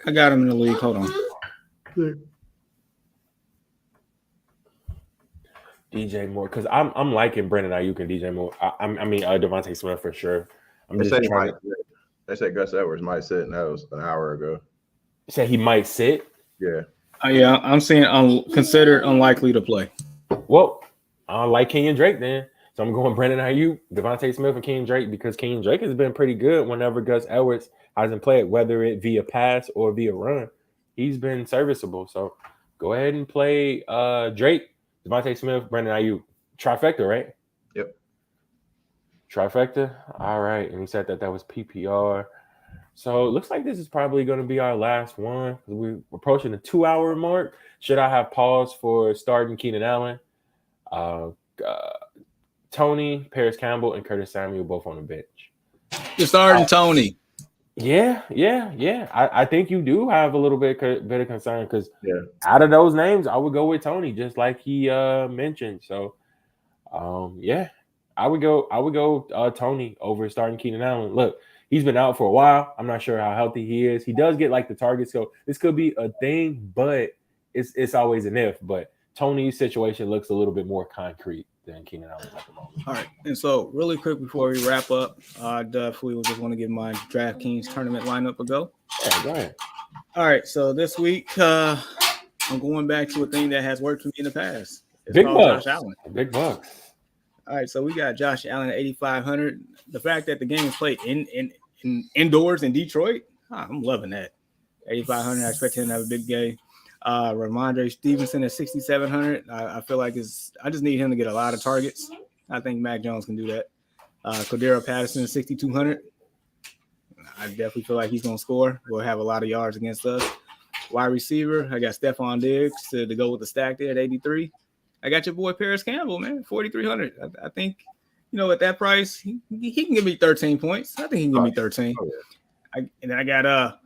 Speaker 1: I got him in the league. Hold on.
Speaker 2: DJ Moore, because I'm liking Brandon Ayuk and DJ Moore. I mean Devontae Smith for sure.
Speaker 3: They said Gus Edwards might sit, and that was an hour ago.
Speaker 2: Said he might sit.
Speaker 3: Yeah.
Speaker 1: Yeah, I'm seeing considered unlikely to play.
Speaker 2: Well, I like Kenyon Drake then. So I'm going Brandon Ayuk, Devontae Smith, and Kenyon Drake because Kenyon Drake has been pretty good whenever Gus Edwards hasn't played, whether it via pass or via run. He's been serviceable. So go ahead and play Drake, Devontae Smith, Brandon Ayuk. Trifecta, right?
Speaker 3: Yep.
Speaker 2: Trifecta? All right. And we said that was PPR. So it looks like this is probably going to be our last one. We're approaching the 2-hour mark. Should I have paused for starting Keenan Allen? Tony, Paris Campbell, and Curtis Samuel both on the bench.
Speaker 1: You're starting Tony.
Speaker 2: Yeah. I think you do have a little bit of concern because out of those names, I would go with Tony, just like he mentioned. So, I would go Tony over starting Keenan Allen. Look, he's been out for a while. I'm not sure how healthy he is. He does get like the targets, so this could be a thing, but it's always an if. But Tony's situation looks a little bit more concrete than Keenan Allen at the moment.
Speaker 1: All right, and so really quick before we wrap up, I definitely just want to give my DraftKings tournament lineup a go.
Speaker 2: Yeah, go ahead.
Speaker 1: All right, so this week I'm going back to a thing that has worked for me in the past. It's
Speaker 2: Big
Speaker 1: called
Speaker 2: bucks.
Speaker 1: Josh Allen.
Speaker 2: Big bucks.
Speaker 1: All right, so we got Josh Allen at 8,500. The fact that the game is played indoors in Detroit, I'm loving that. 8,500. I expect him to have a big game. Ramondre Stevenson at 6,700. I feel like I just need him to get a lot of targets. I think Mac Jones can do that. Cordero Patterson 6,200. I definitely feel like he's going to score. We'll have a lot of yards against us. Wide receiver, I got Stephon Diggs to go with the stack there at 83. I got your boy Paris Campbell, man, 4,300. I think, at that price, he can give me 13 points. I think he can give me 13. And then I got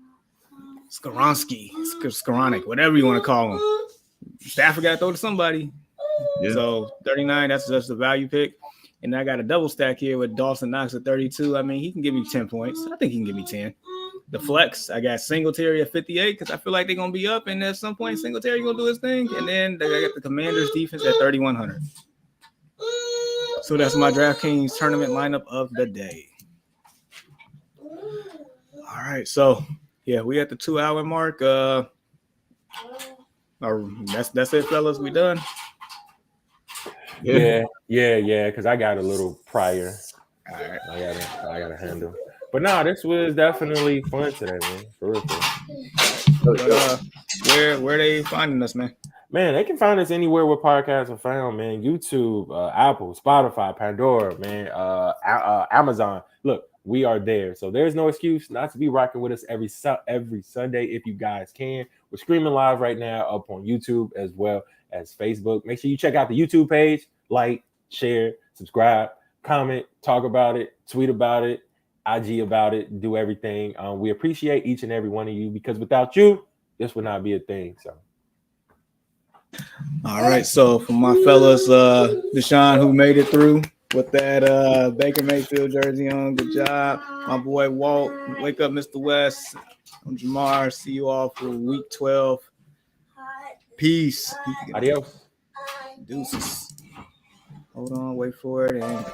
Speaker 1: Skoranek, whatever you want to call him. Stafford got to throw to somebody. Yeah. So 39, that's just a value pick. And I got a double stack here with Dawson Knox at 32. I mean, he can give me 10 points. I think he can give me 10. The flex, I got Singletary at 58 because I feel like they're going to be up. And at some point, Singletary going to do his thing. And then I got the Commanders defense at 3,100. So that's my DraftKings tournament lineup of the day. All right. So, yeah, we at the 2-hour mark. That's it, fellas. We done.
Speaker 2: Yeah. Because I got a little prior. All right, I gotta handle. But no, this was definitely fun today, man. For real.
Speaker 1: But, where they finding us, man?
Speaker 2: Man, they can find us anywhere where podcasts are found, man. YouTube, Apple, Spotify, Pandora, man, Amazon. Look, we are there. So there's no excuse not to be rocking with us every Sunday if you guys can. We're streaming live right now up on YouTube as well as Facebook. Make sure you check out the YouTube page, like, share, subscribe, comment, talk about it, tweet about it, IG about it, do everything. We appreciate each and every one of you because without you, this would not be a thing. So.
Speaker 1: All right. So for my fellas, Deshaun, who made it through with that Baker Mayfield jersey on, good job. My boy Walt, wake up, Mr. West. I'm Jamar. See you all for week 12. Peace.
Speaker 2: Adios.
Speaker 1: Deuces. Hold on, wait for it. And